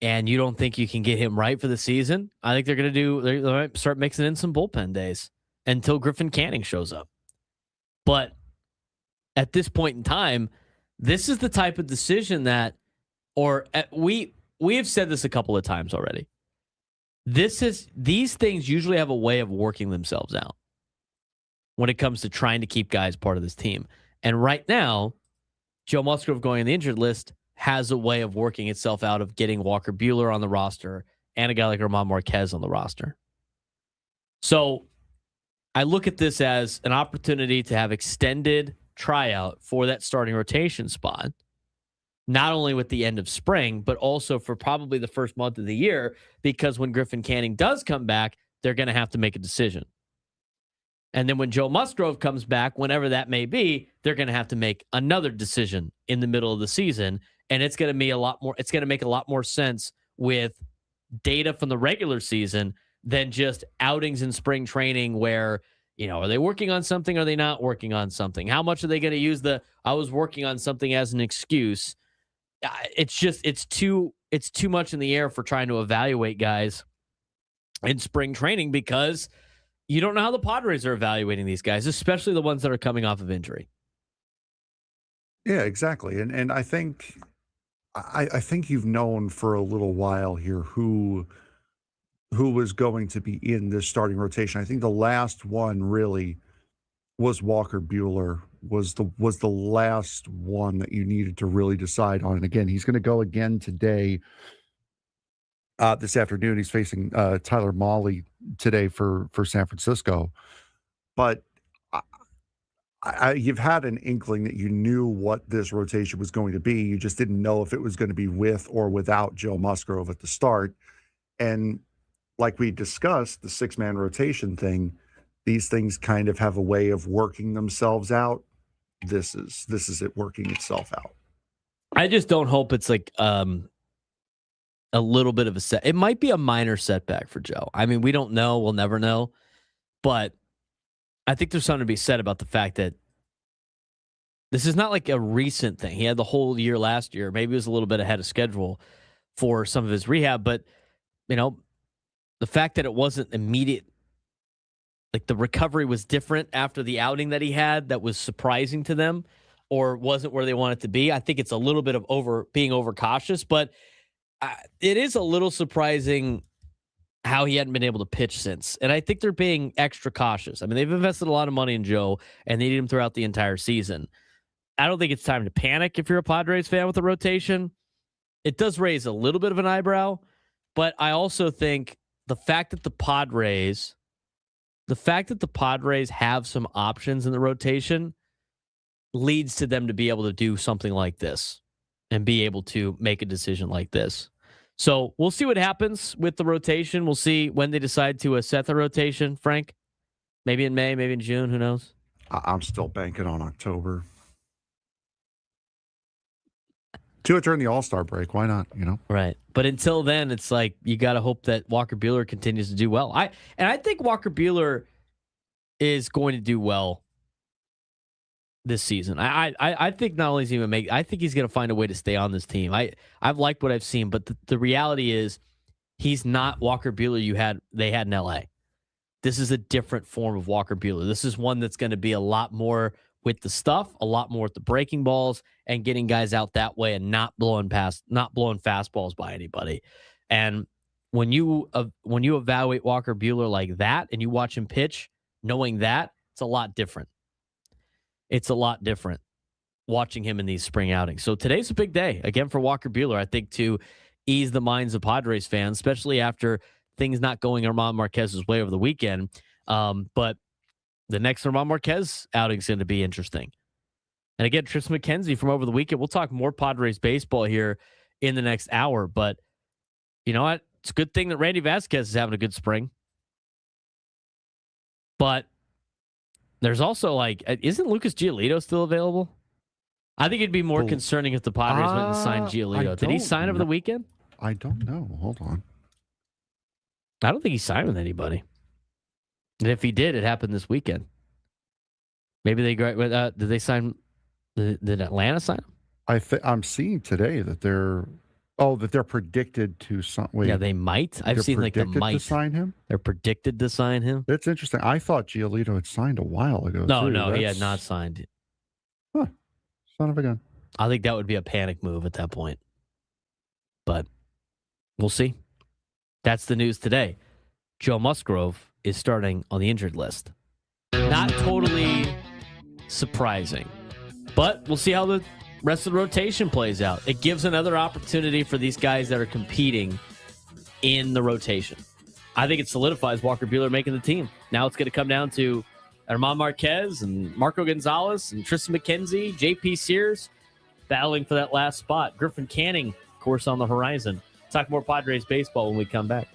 and you don't think you can get him right for the season, I think they might start mixing in some bullpen days until Griffin Canning shows up. But at this point in time, this is the type of decision that, we have said this a couple of times already. These things usually have a way of working themselves out when it comes to trying to keep guys part of this team. And right now, Joe Musgrove going on the injured list has a way of working itself out of getting Walker Buehler on the roster and a guy like Armand Marquez on the roster. So I look at this as an opportunity to have extended tryout for that starting rotation spot, not only with the end of spring, but also for probably the first month of the year, because when Griffin Canning does come back, they're going to have to make a decision. And then when Joe Musgrove comes back, whenever that may be, they're going to have to make another decision in the middle of the season. And it's going to be it's going to make a lot more sense with data from the regular season than just outings in spring training where, are they working on something? Are they not working on something? How much are they going to use I was working on something as an excuse? It's too it's too much in the air for trying to evaluate guys in spring training because you don't know how the Padres are evaluating these guys, especially the ones that are coming off of injury.
Yeah, exactly. And I think you've known for a little while here who was going to be in this starting rotation. I think the last one really was Walker Buehler, was the last one that you needed to really decide on. And again, he's going to go again today. This afternoon, he's facing Tyler Mahle today for San Francisco. But you've had an inkling that you knew what this rotation was going to be. You just didn't know if it was going to be with or without Joe Musgrove at the start. And like we discussed, the 6-man rotation thing, these things kind of have a way of working themselves out. This is it working itself out.
I just don't hope it's like a little bit of a set. It might be a minor setback for Joe. I mean, we don't know. We'll never know. But I think there's something to be said about the fact that this is not like a recent thing. He had the whole year last year. Maybe it was a little bit ahead of schedule for some of his rehab. But, the fact that it wasn't immediate, like the recovery was different after the outing that he had that was surprising to them or wasn't where they want it to be. I think it's a little bit of being overcautious, but it is a little surprising how he hadn't been able to pitch since. And I think they're being extra cautious. I mean, they've invested a lot of money in Joe, and they need him throughout the entire season. I don't think it's time to panic if you're a Padres fan with the rotation. It does raise a little bit of an eyebrow, but I also think the fact that the Padres have some options in the rotation leads to them to be able to do something like this and be able to make a decision like this. So we'll see what happens with the rotation. We'll see when they decide to set the rotation, Frank. Maybe in May, maybe in June. Who knows?
I'm still banking on October. Do it during the All-Star break. Why not?
Right. But until then, it's like you got to hope that Walker Buehler continues to do well. I think Walker Buehler is going to do well this season. I think not only is he going to make, I think he's going to find a way to stay on this team. I've liked what I've seen, but the reality is he's not Walker Buehler they had in LA. This is a different form of Walker Buehler. This is one that's going to be a lot more with the stuff, a lot more with the breaking balls and getting guys out that way and not blowing fastballs by anybody. And when you evaluate Walker Buehler like that and you watch him pitch, knowing that, it's a lot different. It's a lot different watching him in these spring outings. So today's a big day, again, for Walker Buehler, I think, to ease the minds of Padres fans, especially after things not going Germán Marquez's way over the weekend. But the next Germán Marquez outing is going to be interesting. And again, Tristan McKenzie from over the weekend. We'll talk more Padres baseball here in the next hour. But you know what? It's a good thing that Randy Vasquez is having a good spring. But there's also isn't Lucas Giolito still available? I think it'd be more concerning if the Padres went and signed Giolito. Did he sign over the weekend?
I don't know. Hold on.
I don't think he signed with anybody. And if he did, it happened this weekend. Maybe they did they sign? Did Atlanta sign him?
I'm seeing today that they're predicted to sign.
Yeah, they might. I've seen the might
to sign him.
They're predicted to sign him.
That's interesting. I thought Giolito had signed a while ago.
No, he had not signed.
Huh. Son of a gun.
I think that would be a panic move at that point. But we'll see. That's the news today. Joe Musgrove is starting on the injured list. Not totally surprising, but we'll see how the rest of the rotation plays out. It gives another opportunity for these guys that are competing in the rotation. I think it solidifies Walker Buehler making the team. Now it's going to come down to Germán Marquez and Marco Gonzalez and Tristan McKenzie, JP Sears battling for that last spot. Griffin Canning, of course, on the horizon. Talk more Padres baseball when we come back.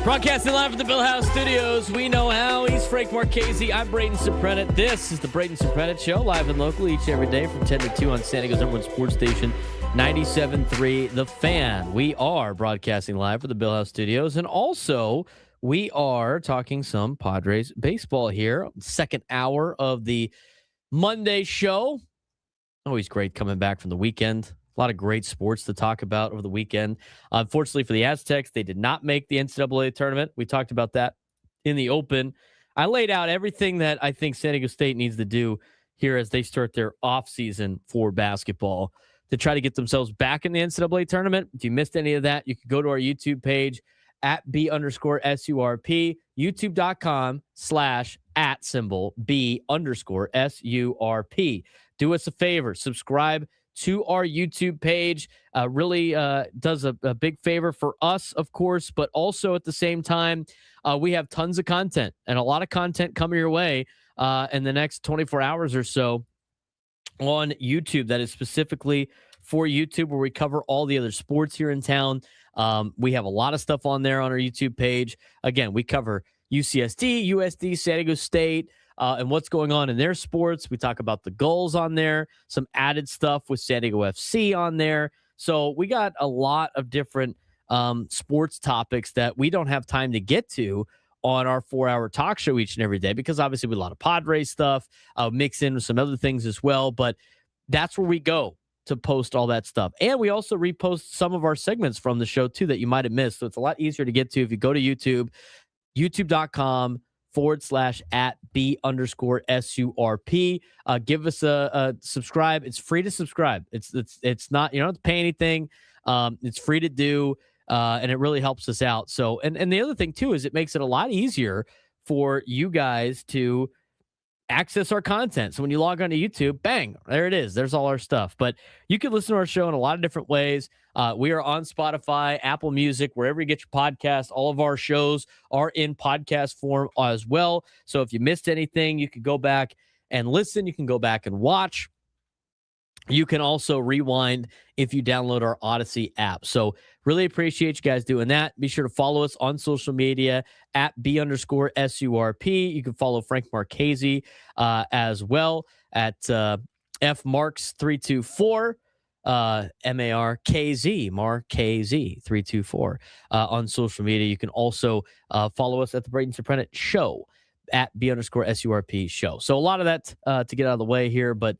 Broadcasting live from the Bill House Studios. We know how. He's Frank Marchese. I'm Braden Surprenant. This is the Braden Surprenant Show, live and local each and every day from 10 to 2 on San Diego's number one sports station, 97.3 The Fan. We are broadcasting live from the Bill House Studios, and also we are talking some Padres baseball here. Second hour of the Monday show. Always great coming back from the weekend. A lot of great sports to talk about over the weekend. Unfortunately for the Aztecs, they did not make the NCAA tournament. We talked about that in the open. I laid out everything that I think San Diego State needs to do here as they start their offseason for basketball to try to get themselves back in the NCAA tournament. If you missed any of that, you can go to our YouTube page at B_SURP, youtube.com/@B_SURP. Do us a favor, subscribe to our YouTube page. Really does a big favor for us, of course, but also at the same time, we have tons of content and a lot of content coming your way in the next 24 hours or so on YouTube that is specifically for YouTube, where we cover all the other sports here in town. We have a lot of stuff on there on our YouTube page. Again, we cover UCSD, USD, San Diego State, and what's going on in their sports. We talk about the goals on there, some added stuff with San Diego FC on there. So we got a lot of different sports topics that we don't have time to get to on our 4-hour talk show each and every day, because obviously we have a lot of Padres stuff, mix in with some other things as well. But that's where we go to post all that stuff. And we also repost some of our segments from the show too that you might have missed. So it's a lot easier to get to if you go to YouTube, youtube.com/@B_SURP. Give us a subscribe. It's free to subscribe. It's not, you don't have to pay anything. It's free to do. And it really helps us out. So, and the other thing too, is it makes it a lot easier for you guys to access our content. So when you log on to YouTube, bang, there it is. There's all our stuff. But you can listen to our show in a lot of different ways. We are on Spotify, Apple Music, wherever you get your podcast. All of our shows are in podcast form as well. So if you missed anything, you can go back and listen. You can go back and watch. You can also rewind if you download our Odyssey app. So really appreciate you guys doing that. Be sure to follow us on social media at B_SURP. You can follow Frank Marchese as well at FMarks324, MARKZ, Marchese324 on social media. You can also follow us at the Braden Surprenant Show at B_SURP Show. So a lot of that to get out of the way here, but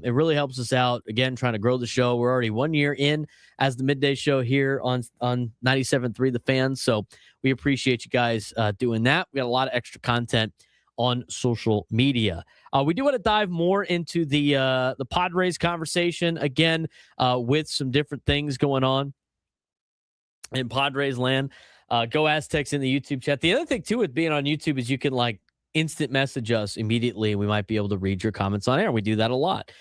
it really helps us out, again, trying to grow the show. We're already 1 year in as the midday show here on 97.3 The Fan. So we appreciate you guys doing that. We got a lot of extra content on social media. We do want to dive more into the Padres conversation again with some different things going on in Padres land. Go Aztecs in the YouTube chat. The other thing too with being on YouTube is you can instant message us immediately, and we might be able to read your comments on air. We do that a lot.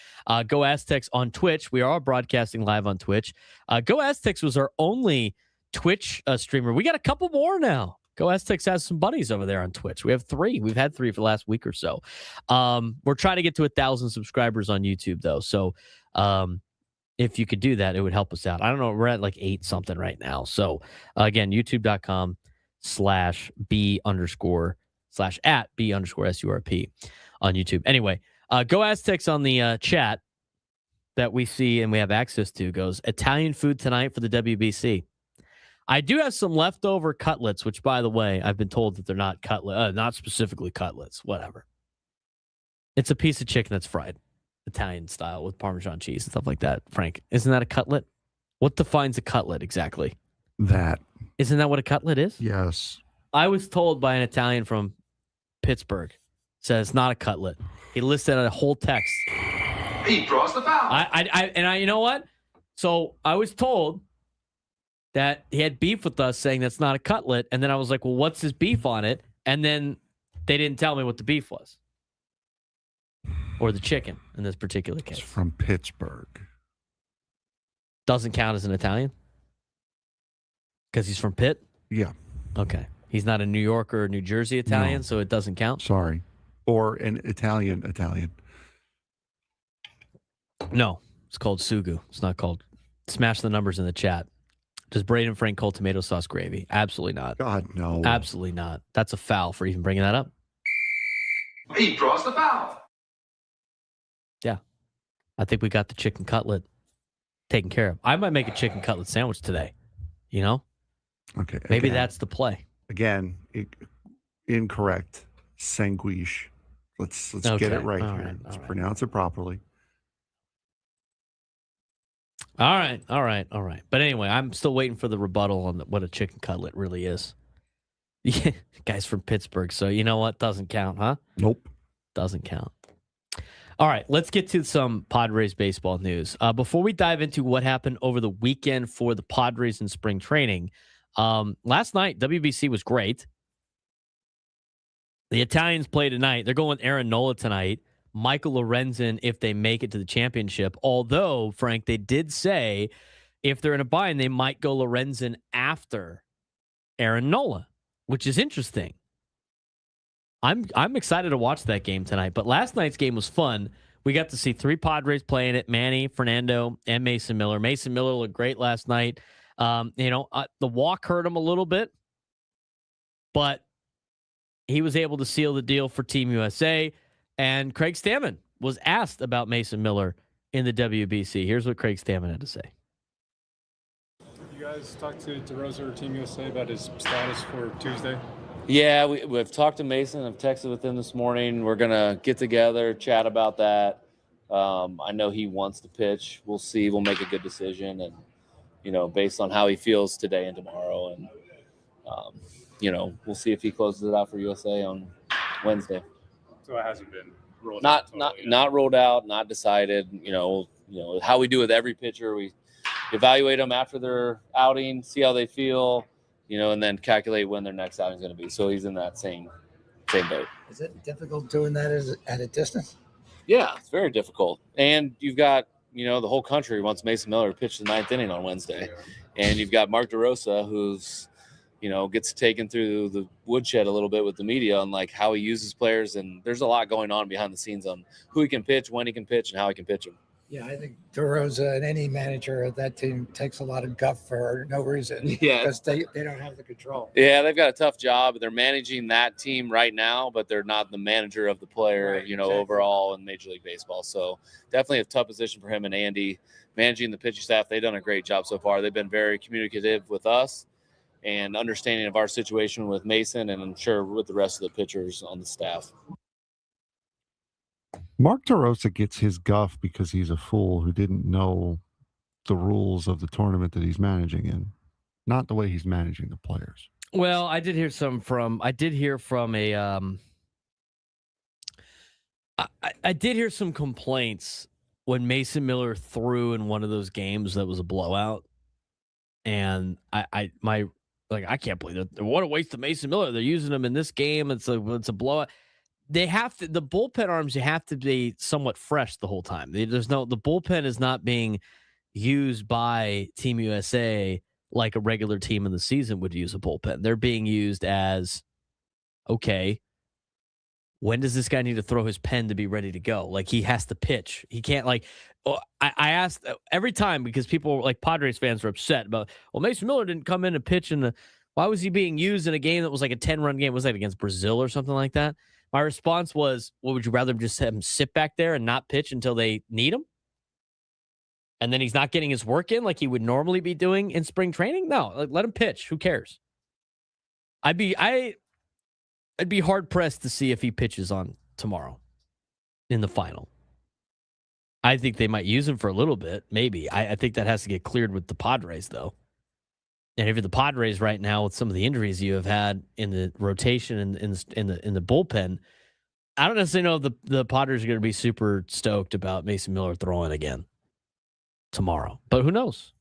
Go Aztecs on Twitch. We are broadcasting live on Twitch. Go Aztecs was our only Twitch streamer. We got a couple more now. Go Aztecs has some buddies over there on Twitch. We have 3. We've had 3 for the last week or so. We're trying to get to 1,000 subscribers on YouTube, though. So if you could do that, it would help us out. I don't know. We're at like 8 something right now. So again, youtube.com/B_/@B_SURP on YouTube. Anyway, Go Aztecs on the chat that we see and we have access to goes Italian food tonight for the WBC. I do have some leftover cutlets, which, by the way, I've been told that they're not not specifically cutlets. Whatever. It's a piece of chicken that's fried, Italian style with Parmesan cheese and stuff like that. Frank, isn't that a cutlet? What defines a cutlet exactly?
That.
Isn't that what a cutlet is?
Yes.
I was told by an Italian from Pittsburgh, says it's not a cutlet. He listed a whole text.
He draws the foul.
You know what? So I was told that he had beef with us saying that's not a cutlet. And then I was like, well, what's his beef on it? And then they didn't tell me what the beef was. Or the chicken in this particular case.
It's from Pittsburgh.
Doesn't count as an Italian? Because he's from Pitt?
Yeah.
Okay. He's not a New Yorker or New Jersey Italian,
No.
so it doesn't count?
Sorry. Or an Italian.
No. It's called Sugu. It's not called. Smash the numbers in the chat. Does Braden Frank call tomato sauce gravy? Absolutely not.
God, no.
Absolutely not. That's a foul for even bringing that up.
He draws the foul.
Yeah. I think we got the chicken cutlet taken care of. I might make a chicken cutlet sandwich today. You know?
Okay.
Maybe
again,
that's the play.
Again, incorrect. Sanguiche. Let's
Okay.
get it right
All
here.
right.
Let's
All right.
pronounce it properly.
All right. But anyway, I'm still waiting for the rebuttal on what a chicken cutlet really is. Yeah, guy's from Pittsburgh, so you know what? Doesn't count, huh?
Nope.
Doesn't count. All right, let's get to some Padres baseball news. Before we dive into what happened over the weekend for the Padres in spring training, last night, WBC was great. The Italians play tonight. They're going with Aaron Nola tonight. Michael Lorenzen if they make it to the championship. Although, Frank, they did say if they're in a bind, they might go Lorenzen after Aaron Nola, which is interesting. I'm excited to watch that game tonight. But last night's game was fun. We got to see 3 Padres playing it: Manny, Fernando, and Mason Miller. Mason Miller looked great last night. The walk hurt him a little bit, but he was able to seal the deal for Team USA. And Craig Stammen was asked about Mason Miller in the WBC. Here's what Craig Stammen had to say.
You guys talked to DeRosa or Team USA about his status for Tuesday?
Yeah, we've talked to Mason. I've texted with him this morning. We're going to get together, chat about that. I know he wants to pitch. We'll see. We'll make a good decision. And, based on how he feels today and tomorrow. And, we'll see if he closes it out for USA on Wednesday.
So it hasn't been ruled
out.
Totally
Not ruled out, not decided. How we do with every pitcher, we evaluate them after their outing, see how they feel, and then calculate when their next outing is going to be. So he's in that same boat.
Is it difficult doing that at a distance?
Yeah, it's very difficult. And you've got, the whole country wants Mason Miller to pitch the 9th inning on Wednesday. Yeah. And you've got Mark DeRosa, who's, gets taken through the woodshed a little bit with the media on like how he uses players. And there's a lot going on behind the scenes on who he can pitch, when he can pitch, and how he can pitch them.
Yeah, I think DeRosa and any manager of that team takes a lot of guff for no reason.
Yeah.
Because they don't have the control.
Yeah, they've got a tough job. They're managing that team right now, but they're not the manager of the player,
Right, exactly.
Overall in Major League Baseball. So definitely a tough position for him and Andy managing the pitching staff. They've done a great job so far. They've been very communicative with us and understanding of our situation with Mason, and I'm sure with the rest of the pitchers on the staff.
Mark DeRosa gets his guff because he's a fool who didn't know the rules of the tournament that he's managing in, not the way he's managing the players.
Well, I did hear from a I did hear some complaints when Mason Miller threw in one of those games that was a blowout, and I can't believe that. What a waste of Mason Miller. They're using him in this game. It's a blowout. They have to, the bullpen arms, you have to be somewhat fresh the whole time. The bullpen is not being used by Team USA like a regular team in the season would use a bullpen. They're being used as, okay, when does this guy need to throw his pen to be ready to go? Like, he has to pitch. He can't, like, I asked every time because people, like Padres fans, are upset about, well, Mason Miller didn't come in and pitch why was he being used in a game that was like a 10-run game? Was that against Brazil or something like that? My response was, well, would you rather just have him sit back there and not pitch until they need him? And then he's not getting his work in like he would normally be doing in spring training? No, let him pitch. Who cares? I'd be hard pressed to see if he pitches on tomorrow in the final. I think they might use him for a little bit, maybe. I think that has to get cleared with the Padres, though. And if you're the Padres right now with some of the injuries you have had in the rotation and in the bullpen, I don't necessarily know if the Padres are going to be super stoked about Mason Miller throwing again tomorrow. But who knows?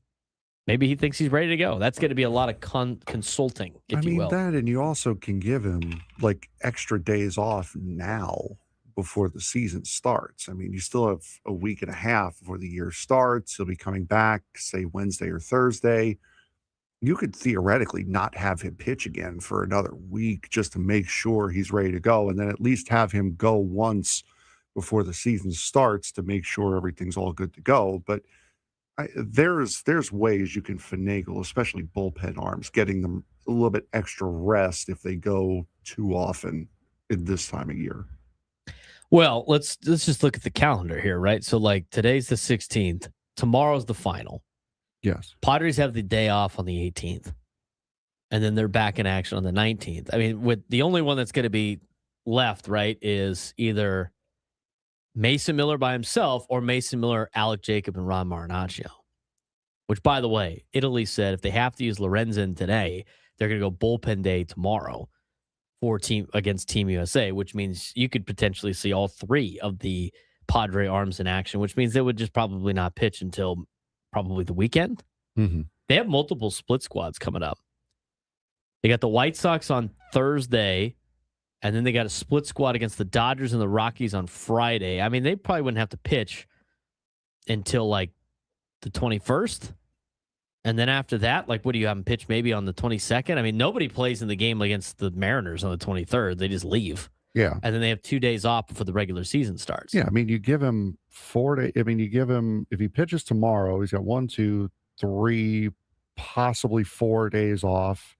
Maybe he thinks he's ready to go. That's going to be a lot of consulting, if you will.
That, and you also can give him like extra days off now before the season starts. I mean, you still have a week and a half before the year starts. He'll be coming back, say, Wednesday or Thursday. You could theoretically not have him pitch again for another week just to make sure he's ready to go, and then at least have him go once before the season starts to make sure everything's all good to go. But there's ways you can finagle, especially bullpen arms, getting them a little bit extra rest if they go too often in this time of year.
Well, let's just look at the calendar here, right? So, like, today's the 16th. Tomorrow's the final.
Yes.
Padres have the day off on the 18th. And then they're back in action on the 19th. I mean, with the only one that's going to be left, right, is either Mason Miller by himself or Mason Miller, Alec Jacob, and Ron Marinaccio. Which, by the way, Italy said if they have to use Lorenzen today, they're going to go bullpen day tomorrow against Team USA, which means you could potentially see all three of the Padre arms in action, which means they would just probably not pitch until probably the weekend.
Mm-hmm.
They have multiple split squads coming up. They got the White Sox on Thursday, and then they got a split squad against the Dodgers and the Rockies on Friday. I mean, they probably wouldn't have to pitch until like the 21st. And then after that, like, what do you have them pitch maybe on the 22nd? I mean, nobody plays in the game against the Mariners on the 23rd. They just leave.
Yeah.
And then they have 2 days off before the regular season starts.
Yeah. I mean, you give him 4 days. I mean, you give him, if he pitches tomorrow, he's got 1, 2, 3, possibly 4 days off.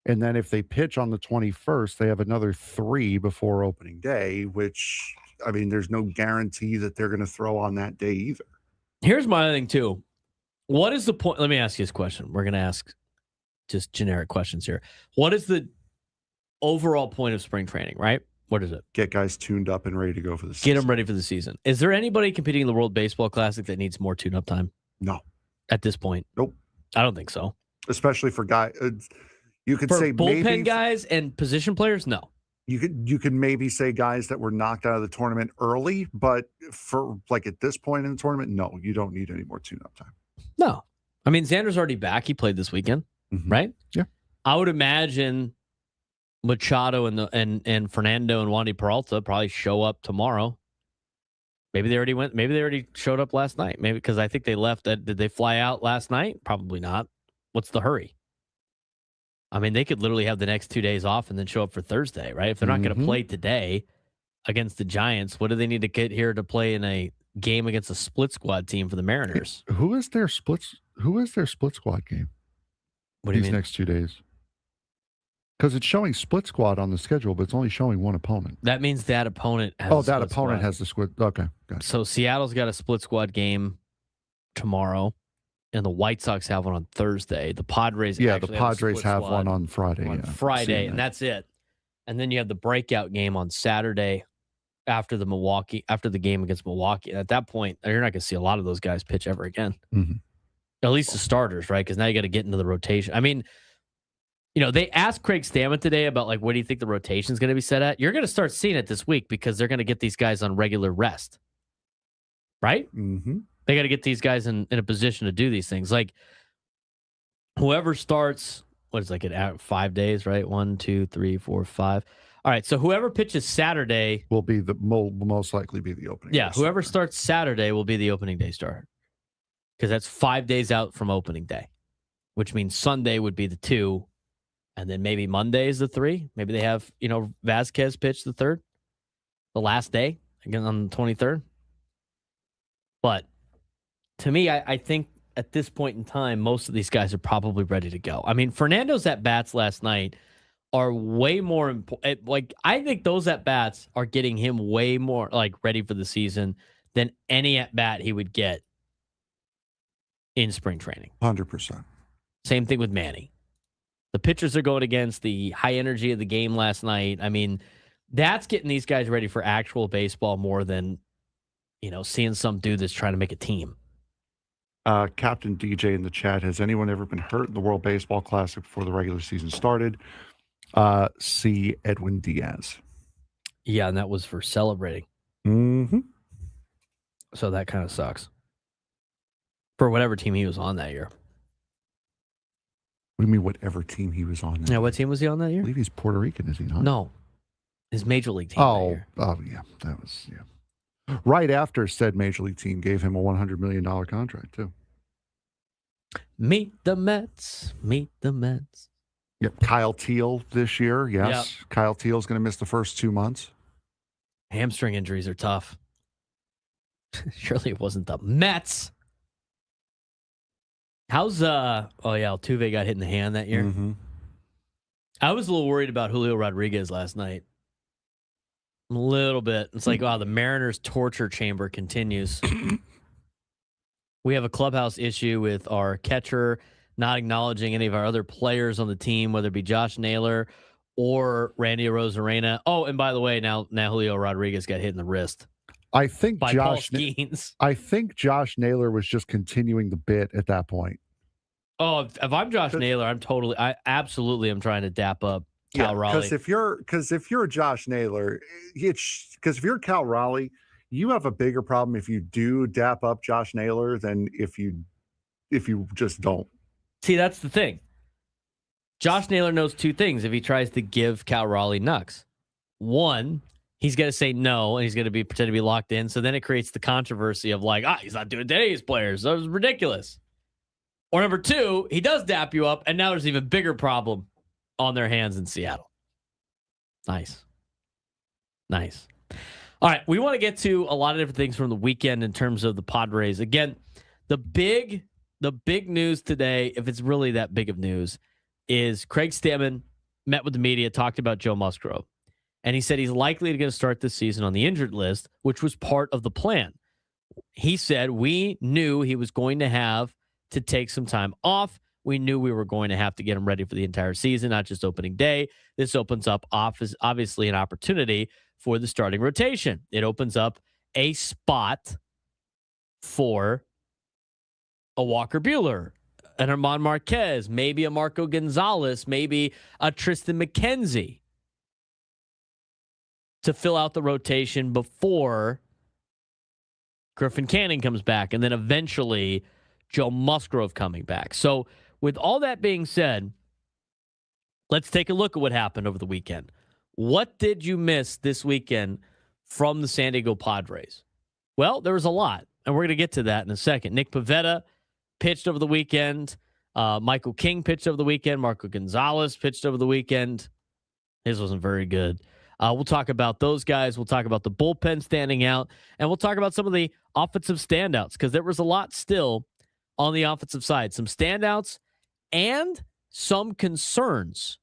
And then if they pitch on the 21st, they have another 3 before opening day, which, I mean, there's no guarantee that they're going to throw on that day either.
Here's my other thing, too. What is the point? Let me ask you this question. We're going to ask just generic questions here. What is the overall point of spring training, right? What is it?
Get guys tuned up and ready to go for the season.
Get them ready for the season. Is there anybody competing in the World Baseball Classic that needs more tune-up time?
No.
At this point?
Nope.
I don't think so.
Especially for guys. You could
for
say
bullpen
maybe
guys and position players, no.
You could maybe say guys that were knocked out of the tournament early, but for like at this point in the tournament, no, you don't need any more tune-up time.
No. I mean, Xander's already back. He played this weekend, right?
Yeah.
I would imagine Machado and Fernando and Wandy Peralta probably show up tomorrow. Maybe they already went. Maybe they already showed up last night. Maybe because I think they left. Did they fly out last night? Probably not. What's the hurry? I mean, they could literally have the next 2 days off and then show up for Thursday, right? If they're not going to play today against the Giants, what do they need to get here to play in a game against a split squad team for the Mariners?
Who is their split squad game?
What do you
these
mean?
Next 2 days? Because it's showing split squad on the schedule, but it's only showing one opponent.
That means that opponent has
that opponent has the split. Okay. Got it.
So Seattle's got a split squad game tomorrow, and the White Sox have one on Thursday. The Padres
the Padres have one on Friday.
Friday, and that's it. And then you have the breakout game on Saturday after the game against Milwaukee. And at that point, you're not going to see a lot of those guys pitch ever again.
Mm-hmm.
At least the starters, right? Because now you got to get into the rotation. I mean, they asked Craig Stammen today about, like, what do you think the rotation is going to be set at? You're going to start seeing it this week because they're going to get these guys on regular rest, right?
Mm-hmm.
They got to get these guys in a position to do these things. Like, whoever starts, what is like at 5 days, right? 1, 2, 3, 4, 5. All right, so whoever pitches Saturday
will most likely be the opening.
Yeah, whoever starts Saturday will be the opening day starter because that's 5 days out from opening day. which means Sunday would be the 2, and then maybe Monday is the 3. Maybe they have, Vasquez pitch the 3rd, the last day, again on the 23rd. But to me, I think at this point in time, most of these guys are probably ready to go. I mean, Fernando's at-bats last night are way more important. Like, I think those at-bats are getting him way more, ready for the season than any at-bat he would get in spring training.
100%.
Same thing with Manny. The pitchers are going against the high energy of the game last night. I mean, that's getting these guys ready for actual baseball more than, seeing some dude that's trying to make a team.
Captain DJ in the chat, has anyone ever been hurt in the World Baseball Classic before the regular season started? See Edwin Diaz.
Yeah, and that was for celebrating.
Mm-hmm.
So that kind of sucks. For whatever team he was on that year.
What do you mean, whatever team he was on?
Yeah, what team was he on that year?
I believe he's Puerto Rican, is he not?
No. His major league team.
Yeah. That was, right after said major league team gave him a $100 million contract, too.
Meet the Mets. Meet the Mets.
Yep. Kyle Teal this year. Yes. Yep. Kyle Teal's going to miss the first 2 months.
Hamstring injuries are tough. Surely it wasn't the Mets. How's Altuve got hit in the hand that year.
Mm-hmm.
I was a little worried about Julio Rodriguez last night. A little bit. It's like, wow, the Mariners' torture chamber continues. We have a clubhouse issue with our catcher not acknowledging any of our other players on the team, whether it be Josh Naylor or Randy Arozarena. Oh, and by the way, now Julio Rodriguez got hit in the wrist.
I think
by Paul Skeens.
I think Josh Naylor was just continuing the bit at that point.
Oh, if I'm Josh Naylor, I absolutely am trying to dap up Cal Raleigh.
Because if you're Josh Naylor, because if you're Cal Raleigh, you have a bigger problem if you do dap up Josh Naylor than if you just don't.
See, that's the thing. Josh Naylor knows 2 things if he tries to give Cal Raleigh knucks. One, he's going to say no, and he's going to pretend to be locked in. So then it creates the controversy of he's not doing today's players. That was ridiculous. Or number 2, he does dap you up, and now there's an even bigger problem on their hands in Seattle. Nice. All right, we want to get to a lot of different things from the weekend in terms of the Padres. Again, the big news today, if it's really that big of news, is Craig Stammen met with the media, talked about Joe Musgrove. And he said he's likely to start this season on the injured list, which was part of the plan. He said, we knew he was going to have to take some time off. We knew we were going to have to get him ready for the entire season, not just opening day. This opens up, obviously, an opportunity for the starting rotation. It opens up a spot for a Walker Buehler, an Armand Marquez, maybe a Marco Gonzalez, maybe a Tristan McKenzie, to fill out the rotation before Griffin Canning comes back, and then eventually Joe Musgrove coming back. So with all that being said, let's take a look at what happened over the weekend. What did you miss this weekend from the San Diego Padres? Well, there was a lot, and we're going to get to that in a second. Nick Pivetta pitched over the weekend. Michael King pitched over the weekend. Marco Gonzalez pitched over the weekend. His wasn't very good. We'll talk about those guys. We'll talk about the bullpen standing out, and we'll talk about some of the offensive standouts, because there was a lot still on the offensive side. Some standouts and some concerns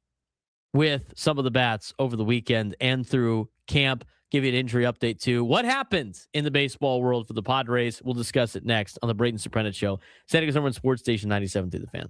with some of the bats over the weekend and through camp. Give you an injury update too. What happened in the baseball world for the Padres? We'll discuss it next on the Braden Surprenant Show. San Diego's number 1 sports station, 97 through the Fan.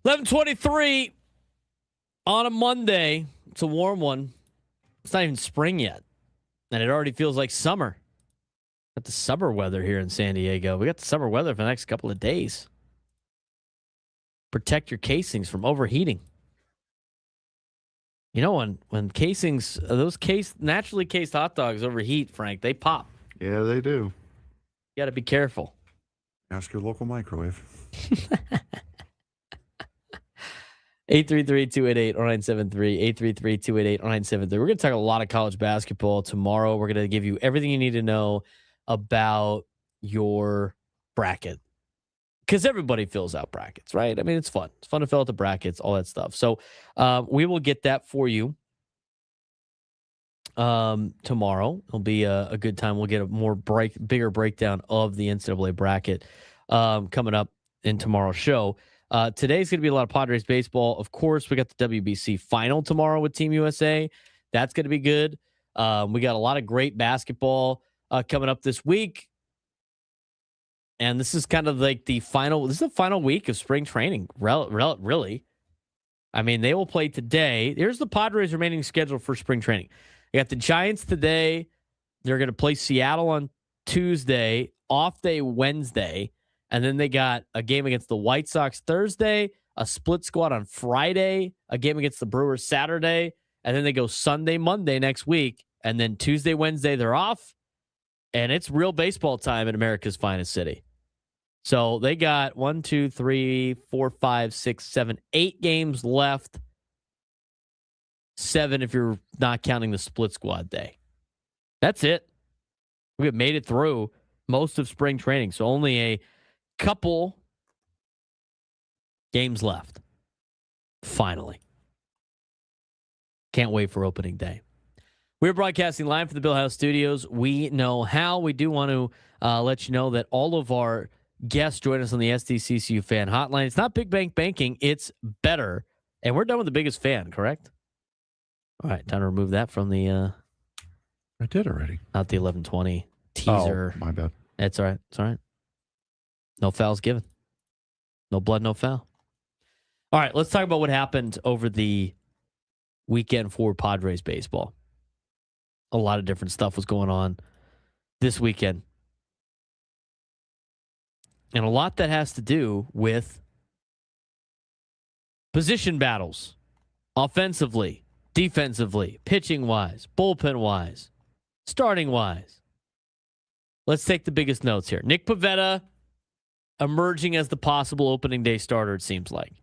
11:23 on a Monday. It's a warm one. It's not even spring yet, and it already feels like summer. Got the summer weather here in San Diego. We got the summer weather for the next couple of days. Protect your casings from overheating. You know, when casings, those naturally cased hot dogs overheat, Frank, they pop.
Yeah, they do.
You got to be careful.
Ask your local microwave.
833-288-0973, 833-288-0973. We're going to talk a lot of college basketball tomorrow. We're going to give you everything you need to know about your bracket. Because everybody fills out brackets, right? I mean, it's fun. It's fun to fill out the brackets, all that stuff. So we will get that for you tomorrow. It'll be a good time. We'll get a bigger breakdown of the NCAA bracket coming up in tomorrow's show. Today's going to be a lot of Padres baseball. Of course, we got the WBC final tomorrow with Team USA. That's going to be good. We got a lot of great basketball coming up this week. And this is kind of like the final week of spring training, really. I mean, they will play today. Here's the Padres' remaining schedule for spring training. You got the Giants today. They're going to play Seattle on Tuesday, off day Wednesday. And then they got a game against the White Sox Thursday, a split squad on Friday, a game against the Brewers Saturday, and then they go Sunday, Monday next week. And then Tuesday, Wednesday, they're off. And it's real baseball time in America's finest city. So they got 8 games left. 7 if you're not counting the split squad day. That's it. We have made it through most of spring training. So only a couple games left. Finally. Can't wait for opening day. We're broadcasting live from the Bill House Studios. We know how. We do want to let you know that all of our guests join us on the SDCCU fan hotline. It's not Big Bank Banking. It's better. And we're done with the biggest fan, correct? All right. Time to remove that from the...
I did already.
Not the 11:20 teaser.
Oh, my bad.
It's all right. It's all right. No fouls given. No blood, no foul. All right. Let's talk about what happened over the weekend for Padres baseball. A lot of different stuff was going on this weekend. And a lot that has to do with position battles, offensively, defensively, pitching-wise, bullpen-wise, starting-wise. Let's take the biggest notes here. Nick Pivetta emerging as the possible opening day starter, it seems like.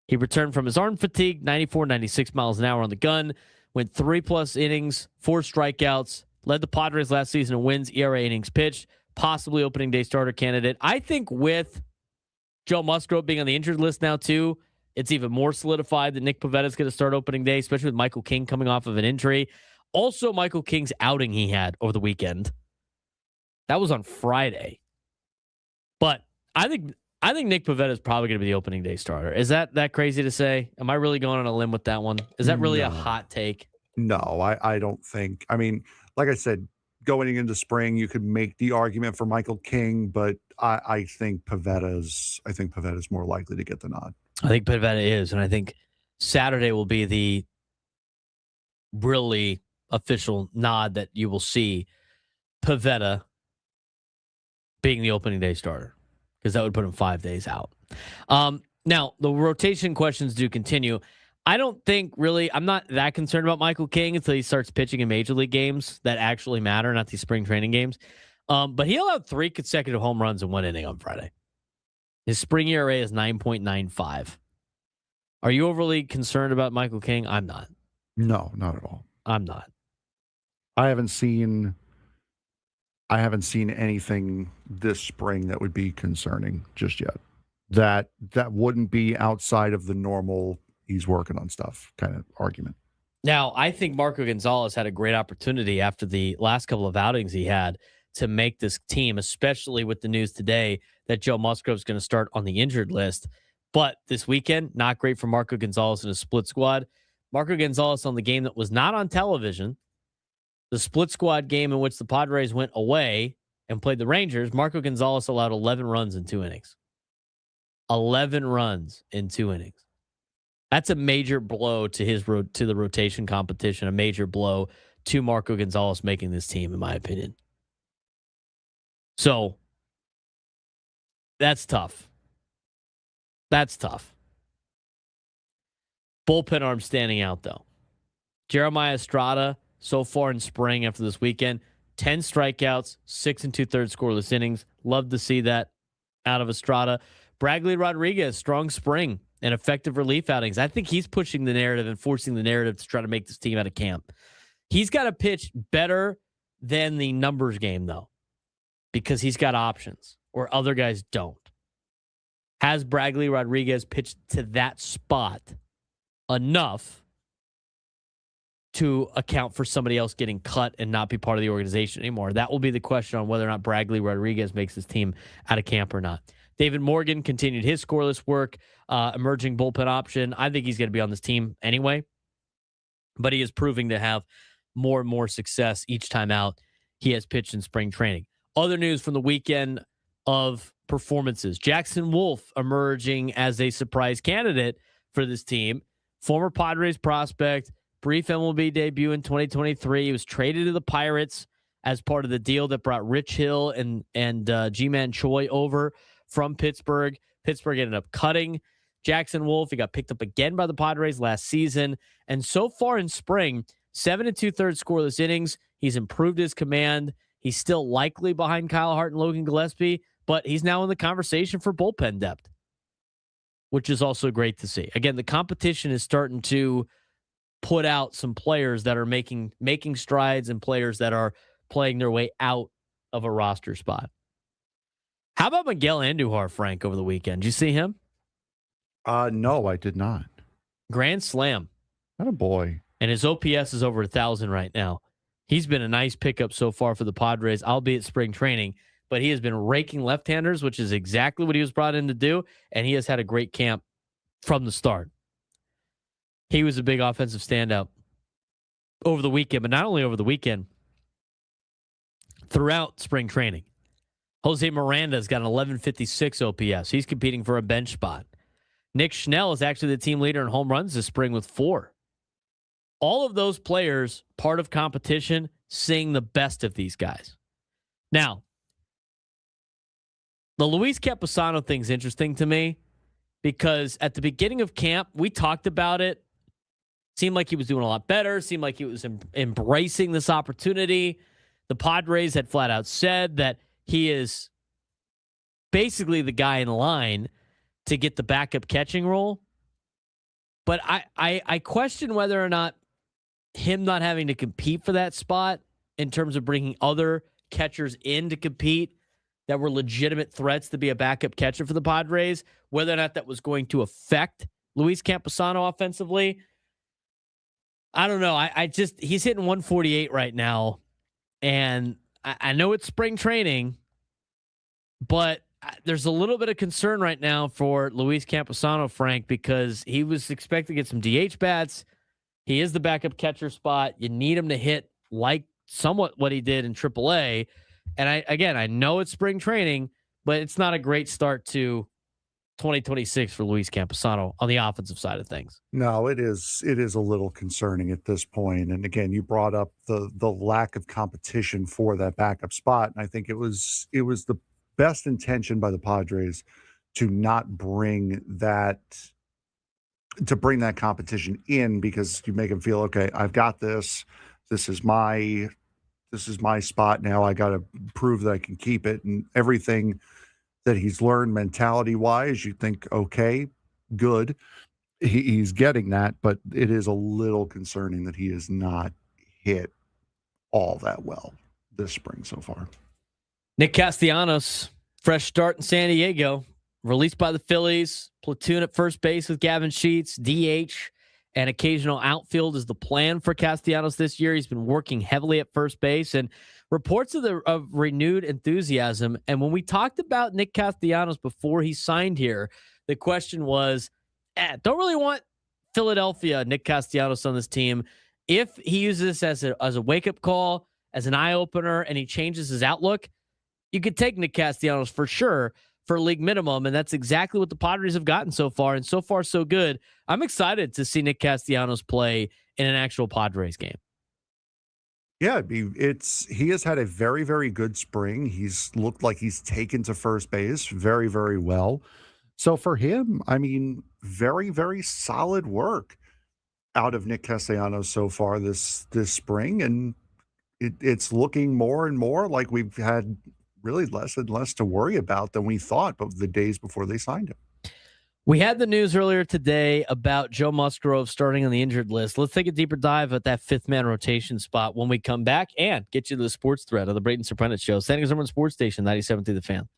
He returned from his arm fatigue, 94, 96 miles an hour on the gun, went 3+ innings, 4 strikeouts, led the Padres last season in wins, ERA, innings pitched, possibly opening day starter candidate. I think with Joe Musgrove being on the injured list now too, it's even more solidified that Nick Pivetta is going to start opening day, especially with Michael King coming off of an injury. Also, Michael King's outing he had over the weekend. That was on Friday. But I think Nick Pivetta is probably going to be the opening day starter. Is that crazy to say? Am I really going on a limb with that one? Is that really a hot take?
No, I don't think. I mean, like I said, going into spring, you could make the argument for Michael King, but I think Pivetta's more likely to get the nod.
I think Pivetta is, and I think Saturday will be the really official nod that you will see Pivetta being the opening day starter, because that would put him 5 days out. Now, the rotation questions do continue. I don't think really, I'm not that concerned about Michael King until he starts pitching in major league games that actually matter, not these spring training games. But he allowed 3 consecutive home runs in 1 inning on Friday. His spring ERA is 9.95. Are you overly concerned about Michael King? I'm not.
No, not at all.
I'm not.
I haven't seen anything this spring that would be concerning just yet. That wouldn't be outside of the normal he's working on stuff kind of argument.
Now, I think Marco Gonzalez had a great opportunity after the last couple of outings he had to make this team, especially with the news today that Joe Musgrove is going to start on the injured list. But this weekend, not great for Marco Gonzalez in a split squad. Marco Gonzalez on the game that was not on television, the split squad game in which the Padres went away and played the Rangers, Marco Gonzalez allowed 11 runs in 2 innings. 11 runs in 2 innings. That's a major blow to the rotation competition, a major blow to Marco Gonzalez making this team, in my opinion. So that's tough. That's tough. Bullpen arm standing out, though. Jeremiah Estrada, so far in spring after this weekend, 10 strikeouts, 6 2/3 scoreless innings. Love to see that out of Estrada. Bradley Rodriguez, strong spring and effective relief outings. I think he's pushing the narrative and forcing the narrative to try to make this team out of camp. He's got to pitch better than the numbers game, though, because he's got options or other guys don't. Has Bradley Rodriguez pitched to that spot enough to account for somebody else getting cut and not be part of the organization anymore? That will be the question on whether or not Bradley Rodriguez makes his team out of camp or not. David Morgan continued his scoreless work, emerging bullpen option. I think he's going to be on this team anyway, but he is proving to have more and more success each time out he has pitched in spring training. Other news from the weekend of performances. Jackson Wolf emerging as a surprise candidate for this team. Former Padres prospect, brief MLB debut in 2023. He was traded to the Pirates as part of the deal that brought Rich Hill and G-Man Choi over from Pittsburgh. Pittsburgh ended up cutting Jackson Wolf. He got picked up again by the Padres last season. And so far in spring, 7 2/3 scoreless innings. He's improved his command. He's still likely behind Kyle Hart and Logan Gillespie, but he's now in the conversation for bullpen depth, which is also great to see. Again, the competition is starting to put out some players that are making strides and players that are playing their way out of a roster spot. How about Miguel Andujar, Frank, over the weekend? Did you see him?
No, I did not.
Grand slam.
What a boy.
And his OPS is over 1,000 right now. He's been a nice pickup so far for the Padres, albeit spring training, but he has been raking left-handers, which is exactly what he was brought in to do, and he has had a great camp from the start. He was a big offensive standout over the weekend, but not only over the weekend, throughout spring training. Jose Miranda's got an 1156 OPS. He's competing for a bench spot. Nick Schnell is actually the team leader in home runs this spring with 4. All of those players, part of competition, seeing the best of these guys. Now, the Luis Campusano thing's interesting to me because at the beginning of camp, we talked about it. Seemed like he was doing a lot better. Seemed like he was embracing this opportunity. The Padres had flat out said that he is basically the guy in line to get the backup catching role. But I question whether or not him not having to compete for that spot in terms of bringing other catchers in to compete that were legitimate threats to be a backup catcher for the Padres, whether or not that was going to affect Luis Campusano offensively. I don't know. He's hitting 148 right now. And I know it's spring training, but there's a little bit of concern right now for Luis Campusano, Frank, because he was expected to get some DH bats. He is the backup catcher spot. You need him to hit like somewhat what he did in AAA. And I know it's spring training, but it's not a great start to 2026 for Luis Campusano on the offensive side of things.
No, it is a little concerning at this point. And again, you brought up the lack of competition for that backup spot. And I think it was the best intention by the Padres to not bring that competition in, because you make them feel, okay, I've got this. This is my spot now. I got to prove that I can keep it. And everything that he's learned mentality-wise, you think, okay, good. He's getting that, but it is a little concerning that he has not hit all that well this spring so far.
Nick Castellanos, fresh start in San Diego, released by the Phillies, platoon at first base with Gavin Sheets, DH, and occasional outfield is the plan for Castellanos this year. He's been working heavily at first base, and reports of renewed enthusiasm. And when we talked about Nick Castellanos before he signed here, the question was, don't really want Philadelphia Nick Castellanos on this team. If he uses this as a wake-up call, as an eye-opener, and he changes his outlook, you could take Nick Castellanos for sure. for league minimum, and that's exactly what the Padres have gotten so far, and so far so good. I'm excited to see Nick Castellanos play in an actual Padres game.
Yeah, he has had a very, very good spring. He's looked like he's taken to first base very, very well. So for him, I mean, very, very solid work out of Nick Castellanos so far this spring, and it's looking more and more like we've had really less and less to worry about than we thought, but the days before they signed him.
We had the news earlier today about Joe Musgrove starting on the injured list. Let's take a deeper dive at that fifth man rotation spot when we come back and get you to the sports thread of the Braden Surprenant Show. San Diego Sports Station, 97.3 The Fan.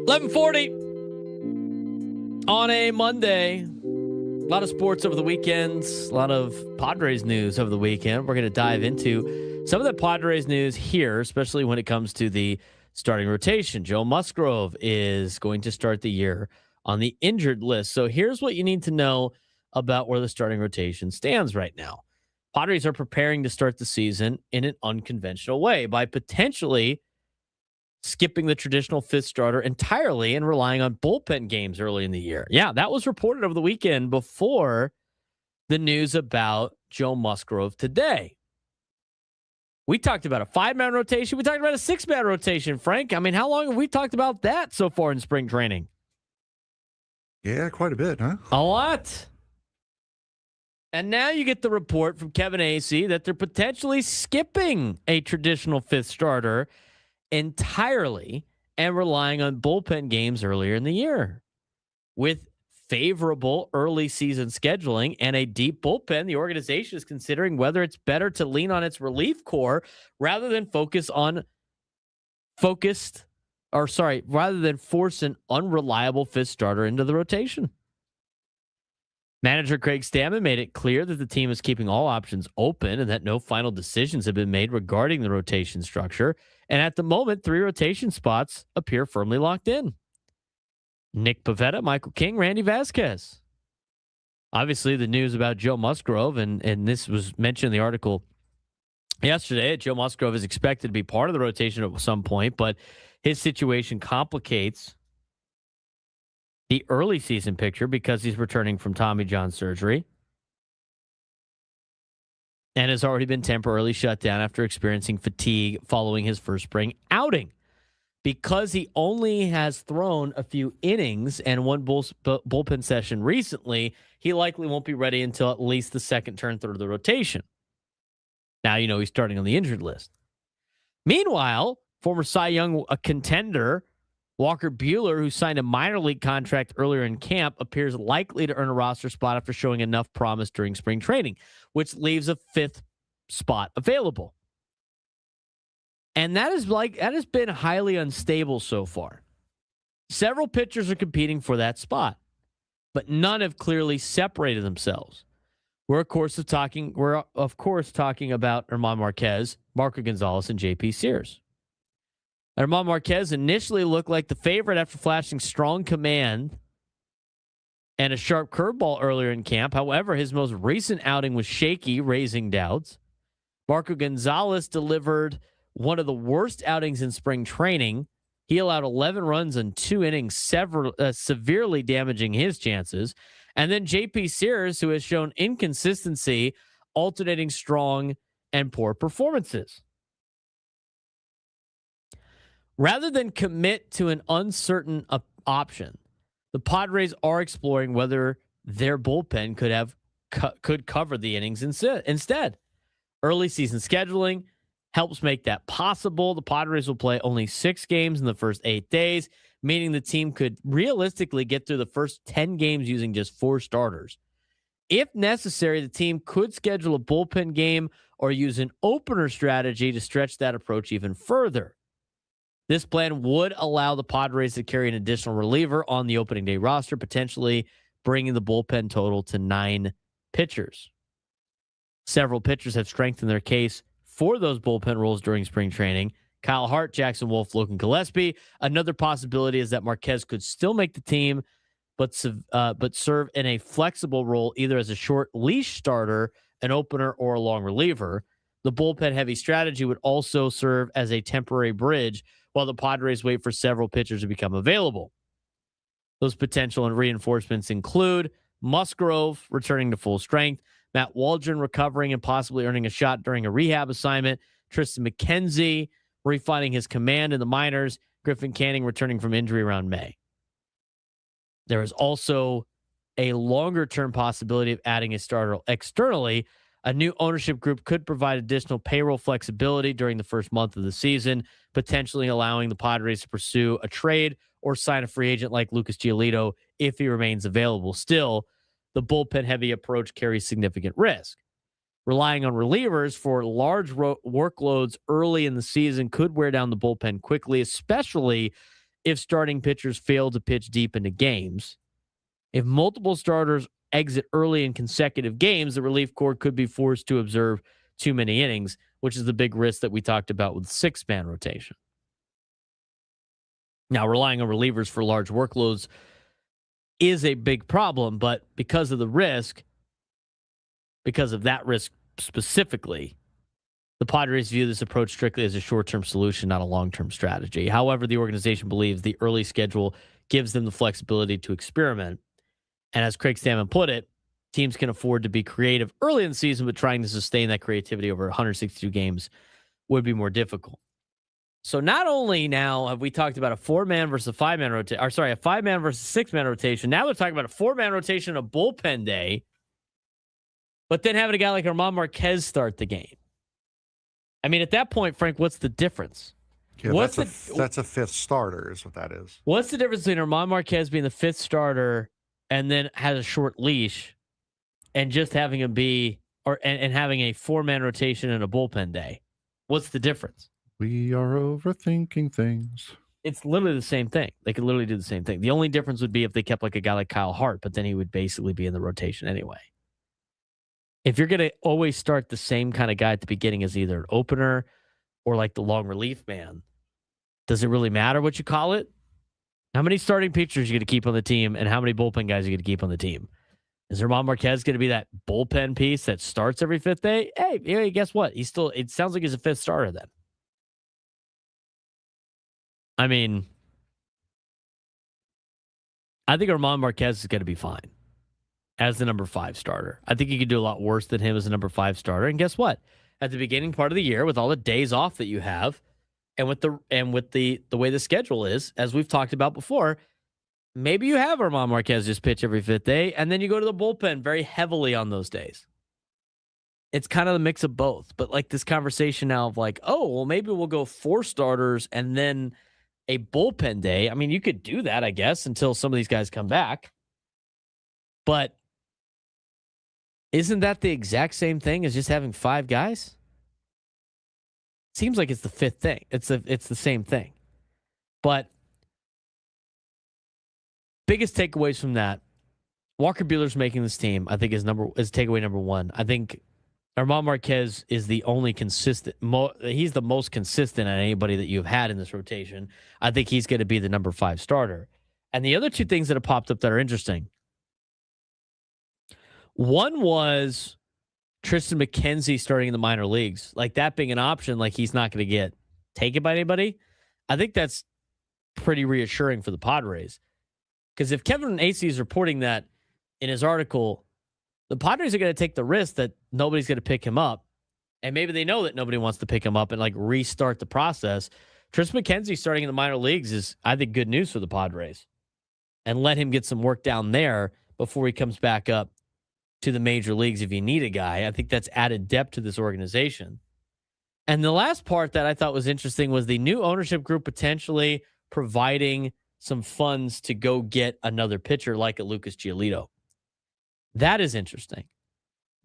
11:40 on a Monday. A lot of sports over the weekends, a lot of Padres news over the weekend. We're going to dive into some of the Padres news here, especially when it comes to the starting rotation. Joe Musgrove is going to start the year on the injured list. So here's what you need to know about where the starting rotation stands right now. Padres are preparing to start the season in an unconventional way by potentially skipping the traditional fifth starter entirely and relying on bullpen games early in the year. Yeah, that was reported over the weekend before the news about Joe Musgrove today. We talked about a 5-man rotation. We talked about a 6-man rotation, Frank. I mean, how long have we talked about that so far in spring training?
Yeah, quite a bit, huh?
A lot. And now you get the report from Kevin Acee that they're potentially skipping a traditional fifth starter entirely and relying on bullpen games earlier in the year. With favorable early season scheduling and a deep bullpen, the organization is considering whether it's better to lean on its relief core rather than force an unreliable fifth starter into the rotation. Manager Craig Stammen made it clear that the team is keeping all options open and that no final decisions have been made regarding the rotation structure. And at the moment, 3 rotation spots appear firmly locked in. Nick Pivetta, Michael King, Randy Vasquez. Obviously, the news about Joe Musgrove, and this was mentioned in the article yesterday, Joe Musgrove is expected to be part of the rotation at some point, but his situation complicates the early season picture because he's returning from Tommy John surgery and has already been temporarily shut down after experiencing fatigue following his first spring outing. Because he only has thrown a few innings and one bullpen session recently, he likely won't be ready until at least the second turn through the rotation. Now, he's starting on the injured list. Meanwhile, former Cy Young contender Walker Buehler, who signed a minor league contract earlier in camp, appears likely to earn a roster spot after showing enough promise during spring training, which leaves a 5th spot available. And that has been highly unstable so far. Several pitchers are competing for that spot, but none have clearly separated themselves. We're of course talking about Germán Marquez, Marco Gonzalez, and JP Sears. Germán Marquez initially looked like the favorite after flashing strong command and a sharp curveball earlier in camp. However, his most recent outing was shaky, raising doubts. Marco Gonzalez delivered one of the worst outings in spring training. He allowed 11 runs in 2 innings, severely damaging his chances. And then JP Sears, who has shown inconsistency, alternating strong and poor performances. Rather than commit to an uncertain option, the Padres are exploring whether their bullpen could cover the innings instead. Early season scheduling helps make that possible. The Padres will play only 6 games in the first 8 days, meaning the team could realistically get through the first 10 games using just 4 starters. If necessary, the team could schedule a bullpen game or use an opener strategy to stretch that approach even further. This plan would allow the Padres to carry an additional reliever on the opening day roster, potentially bringing the bullpen total to 9 pitchers. Several pitchers have strengthened their case for those bullpen roles during spring training. Kyle Hart, Jackson Wolf, Logan Gillespie. Another possibility is that Marquez could still make the team, but serve in a flexible role, either as a short leash starter, an opener, or a long reliever. The bullpen-heavy strategy would also serve as a temporary bridge while the Padres wait for several pitchers to become available. Those potential and reinforcements include Musgrove returning to full strength, Matt Waldron recovering and possibly earning a shot during a rehab assignment, Tristan McKenzie refining his command in the minors, Griffin Canning returning from injury around May. There is also a longer-term possibility of adding a starter externally. A new ownership group could provide additional payroll flexibility during the first month of the season, potentially allowing the Padres to pursue a trade or sign a free agent like Lucas Giolito if he remains available. Still, the bullpen-heavy approach carries significant risk. Relying on relievers for large workloads early in the season could wear down the bullpen quickly, especially if starting pitchers fail to pitch deep into games. If multiple starters exit early in consecutive games, the relief corps could be forced to observe too many innings, which is the big risk that we talked about with six-man rotation. Now, relying on relievers for large workloads is a big problem, but because of the risk, because of that risk specifically, the Padres view this approach strictly as a short-term solution, not a long-term strategy. However, the organization believes the early schedule gives them the flexibility to experiment. And as Craig Stammen put it, teams can afford to be creative early in the season, but trying to sustain that creativity over 162 games would be more difficult. So not only now have we talked about a 4-man versus a 5-man rotation, or sorry, a 5-man versus 6-man rotation. Now we're talking about a 4-man rotation, a bullpen day, but then having a guy like German Marquez start the game. I mean, at that point, Frank, what's the difference?
Yeah, that's a fifth starter is what that is.
What's the difference between German Marquez being the fifth starter and then has a short leash and just having him be, and having a 4-man rotation and a bullpen day? What's the difference?
We are overthinking things.
It's literally the same thing. They could literally do the same thing. The only difference would be if they kept like a guy like Kyle Hart, but then he would basically be in the rotation anyway. If you're going to always start the same kind of guy at the beginning as either an opener or like the long relief man, does it really matter what you call it? How many starting pitchers are you going to keep on the team and how many bullpen guys are you going to keep on the team? Is German Marquez going to be that bullpen piece that starts every fifth day? Hey, guess what? It sounds like he's a fifth starter then. I mean, I think German Marquez is going to be fine as the number 5 starter. I think you could do a lot worse than him as a number 5 starter. And guess what? At the beginning part of the year, with all the days off that you have, and with the way the schedule is, as we've talked about before, maybe you have German Marquez just pitch every fifth day, and then you go to the bullpen very heavily on those days. It's kind of the mix of both. But like this conversation now of like, oh, well, maybe we'll go 4 starters and then a bullpen day. I mean, you could do that, I guess, until some of these guys come back. But isn't that the exact same thing as just having 5 guys? Seems like it's the fifth thing. It's the same thing. But biggest takeaways from that, Walker Buehler's making this team, I think is takeaway number 1. I think German Marquez is the only consistent. He's the most consistent at anybody that you've had in this rotation. I think he's going to be the number 5 starter. And the other 2 things that have popped up that are interesting. One was Tristan McKenzie starting in the minor leagues. Like that being an option, like he's not going to get taken by anybody. I think that's pretty reassuring for the Padres. Because if Kevin Acee is reporting that in his article, the Padres are going to take the risk that nobody's going to pick him up. And maybe they know that nobody wants to pick him up and like restart the process. Tristan McKenzie starting in the minor leagues is, I think, good news for the Padres. And let him get some work down there before he comes back up to the major leagues if you need a guy. I think that's added depth to this organization. And the last part that I thought was interesting was the new ownership group potentially providing some funds to go get another pitcher like a Lucas Giolito. That is interesting.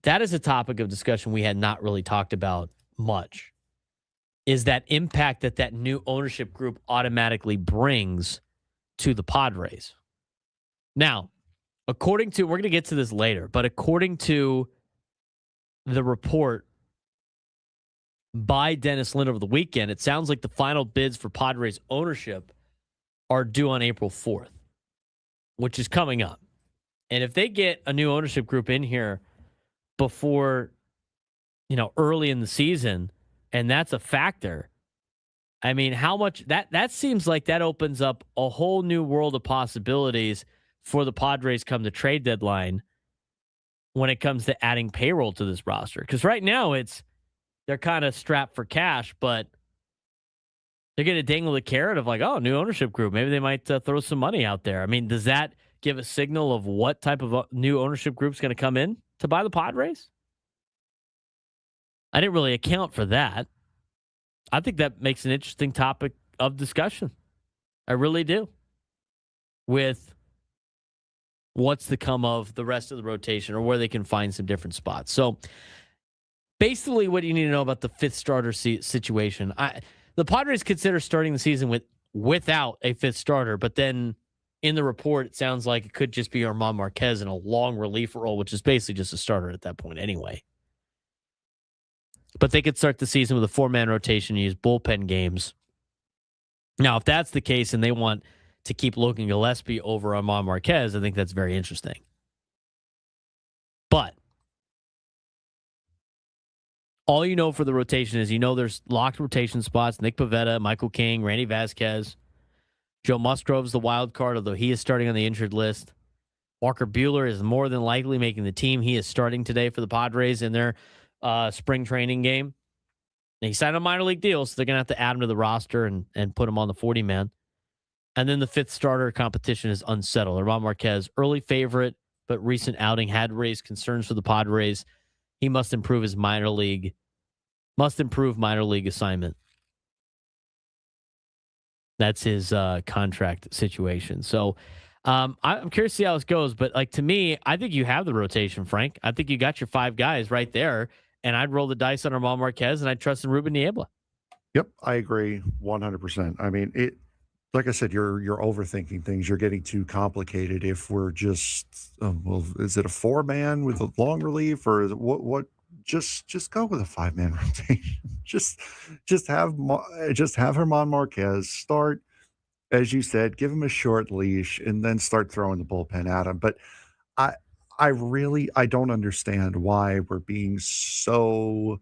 That is a topic of discussion we had not really talked about much, is that impact that new ownership group automatically brings to the Padres. Now, according to, we're going to get to this later, but according to the report by Dennis Lynn over the weekend, it sounds like the final bids for Padres ownership are due on April 4th, which is coming up. And if they get a new ownership group in here before, early in the season, and that's a factor, I mean, how much that seems like that opens up a whole new world of possibilities for the Padres come the trade deadline when it comes to adding payroll to this roster. Because right now they're kind of strapped for cash, but they're going to dangle the carrot of like, oh, new ownership group. Maybe they might throw some money out there. I mean, does that give a signal of what type of new ownership group is going to come in to buy the Padres? I didn't really account for that. I think that makes an interesting topic of discussion. I really do. With what's to come of the rest of the rotation or where they can find some different spots. So basically what you need to know about the fifth starter situation. The Padres consider starting the season with without a fifth starter. But then in the report, it sounds like it could just be Germán Marquez in a long relief role, which is basically just a starter at that point anyway. But they could start the season with a 4-man rotation, use bullpen games. Now, if that's the case and they want to keep Logan Gillespie over Germán Marquez, I think that's very interesting. But all you know for the rotation is there's locked rotation spots. Nick Pivetta, Michael King, Randy Vasquez. Joe Musgrove's the wild card, although he is starting on the injured list. Walker Buehler is more than likely making the team. He is starting today for the Padres in their spring training game. And he signed a minor league deal, so they're going to have to add him to the roster and put him on the 40-man. And then the fifth starter competition is unsettled. Germán Marquez, early favorite, but recent outing had raised concerns for the Padres. He must improve minor league assignment. That's his contract situation. So I'm curious to see how this goes. But to me, I think you have the rotation, Frank. I think you got your 5 guys right there. And I'd roll the dice on Germán Marquez, and I'd trust in Ruben Niebla.
Yep, I agree 100%. I mean, like I said, you're overthinking things. You're getting too complicated. If we're just, is it a 4-man with a long relief, or is it what? Just go with a 5-man rotation. just have Germán Marquez start, as you said, give him a short leash, and then start throwing the bullpen at him. But I don't understand why we're being so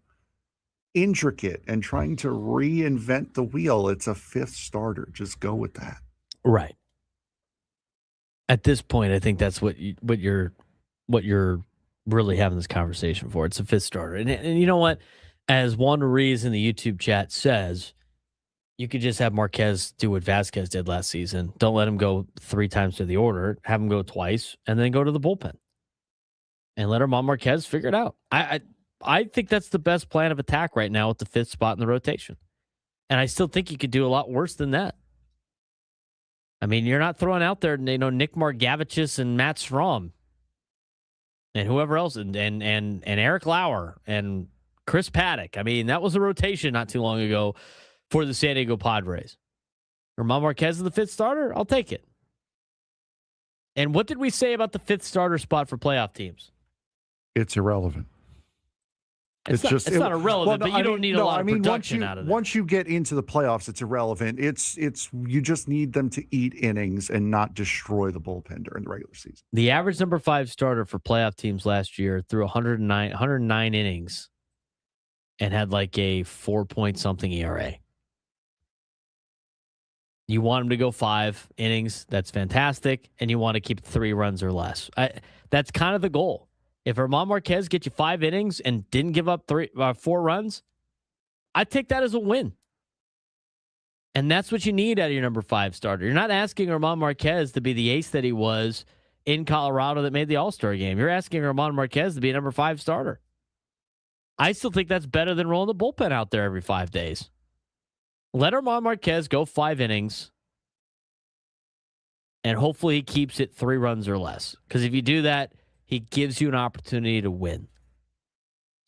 intricate and trying to reinvent the wheel. It's a 5th starter. Just go with that.
Right. At this point, I think that's what you're really having this conversation for. It's a 5th starter. And you know what? As Juan Ruiz in the YouTube chat says, you could just have Marquez do what Vasquez did last season. Don't let him go 3 times to the order. Have him go twice and then go to the bullpen. And let Germán Marquez figure it out. I think that's the best plan of attack right now at the 5th spot in the rotation. And I still think you could do a lot worse than that. I mean, you're not throwing out there, Nick Margavicius and Matt Strom and whoever else, and Eric Lauer and Chris Paddock. I mean, that was a rotation not too long ago for the San Diego Padres. Germán Marquez is the 5th starter? I'll take it. And what did we say about the 5th starter spot for playoff teams?
It's irrelevant.
It's not irrelevant, but you don't need a lot of production out of it.
Once you get into the playoffs, it's irrelevant. It's you just need them to eat innings and not destroy the bullpen during the regular season.
The average number 5 starter for playoff teams last year threw 109 innings and had like a 4-point-something ERA. You want him to go 5 innings, that's fantastic, and you want to keep 3 runs or less. That's kind of the goal. If Germán Marquez gets you 5 innings and didn't give up 4 runs, I take that as a win. And that's what you need out of your number 5 starter. You're not asking Germán Marquez to be the ace that he was in Colorado that made the All-Star game. You're asking Germán Marquez to be a number 5 starter. I still think that's better than rolling the bullpen out there every 5 days. Let Germán Marquez go 5 innings, and hopefully he keeps it 3 runs or less. Because if you do that, he gives you an opportunity to win.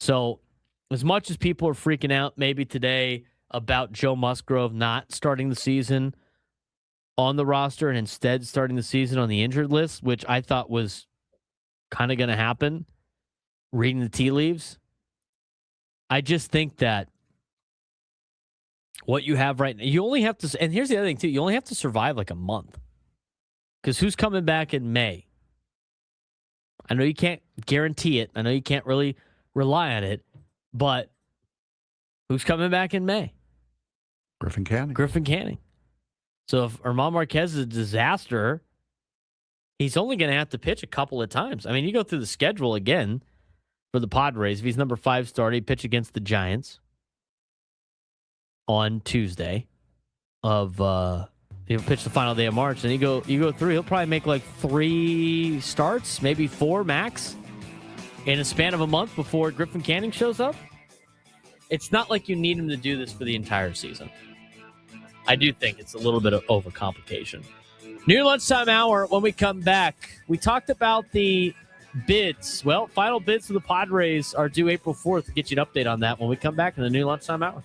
So as much as people are freaking out maybe today about Joe Musgrove not starting the season on the roster and instead starting the season on the injured list, which I thought was kind of going to happen, reading the tea leaves, I just think that what you have right now, you only have to, and here's the other thing too, you only have to survive like a month. Because who's coming back in May? I know you can't guarantee it. I know you can't really rely on it, but who's coming back in May?
Griffin Canning.
So if Germán Marquez is a disaster, he's only going to have to pitch a couple of times. I mean, you go through the schedule again for the Padres. If he's number 5 starter, he pitch against the Giants on Tuesday he'll pitch the final day of March, and you go through. He'll probably make like 3 starts, maybe 4 max, in a span of a month before Griffin Canning shows up. It's not like you need him to do this for the entire season. I do think it's a little bit of overcomplication. New lunchtime hour. When we come back, we talked about the bids. Well, final bids for the Padres are due April 4th. We'll get you an update on that when we come back in the new lunchtime hour.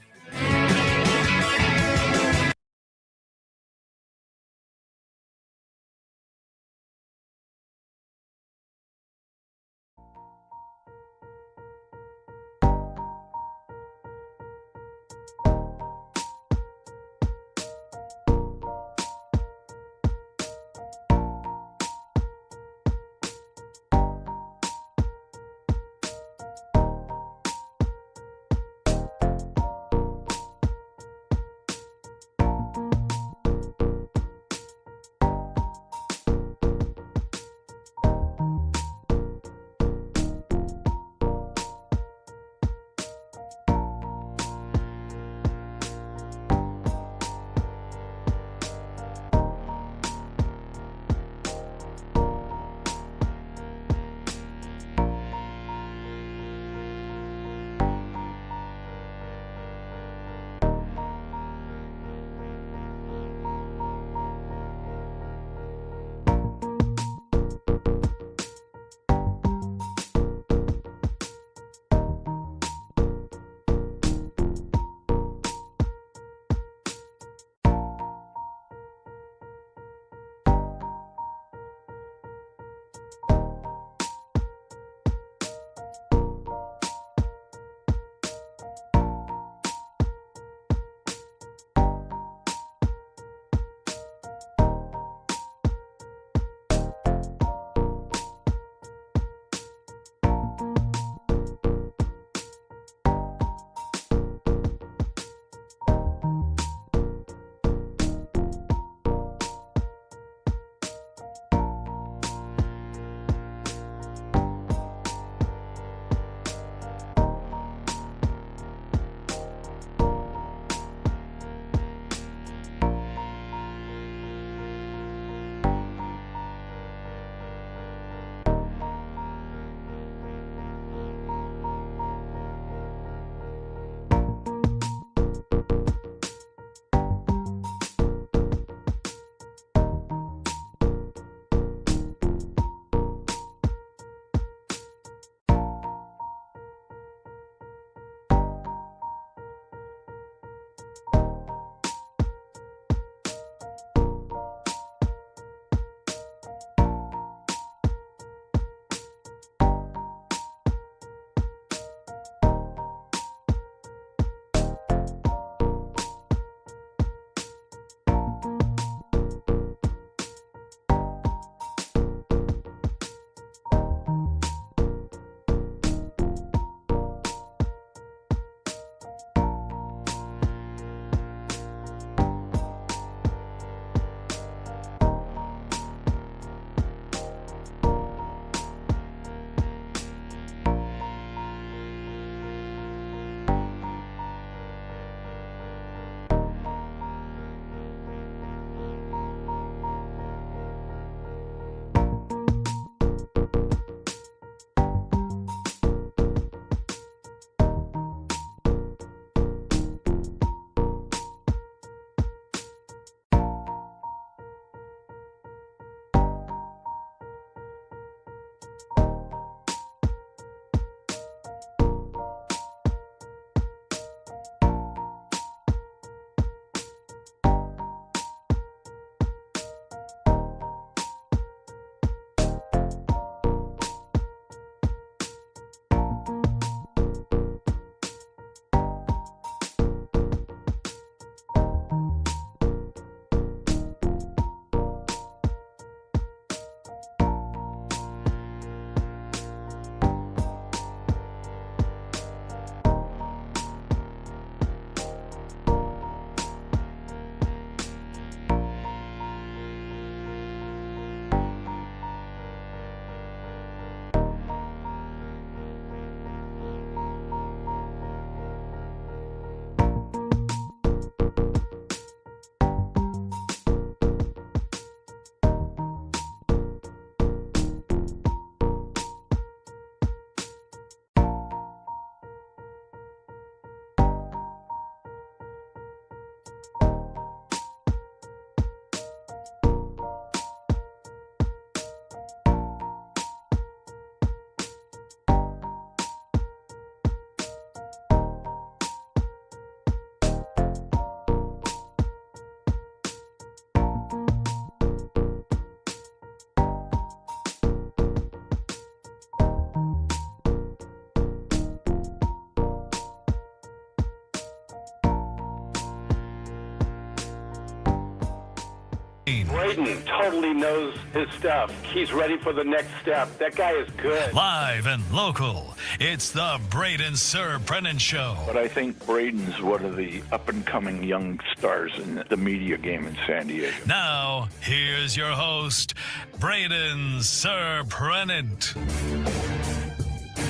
Braden totally knows his stuff. He's ready for the next step. That guy is good.
Live and local, it's the Braden Surprenant Show.
But I think Braden's one of the up-and-coming young stars in the media game in San Diego.
Now, here's your host, Braden Surprenant.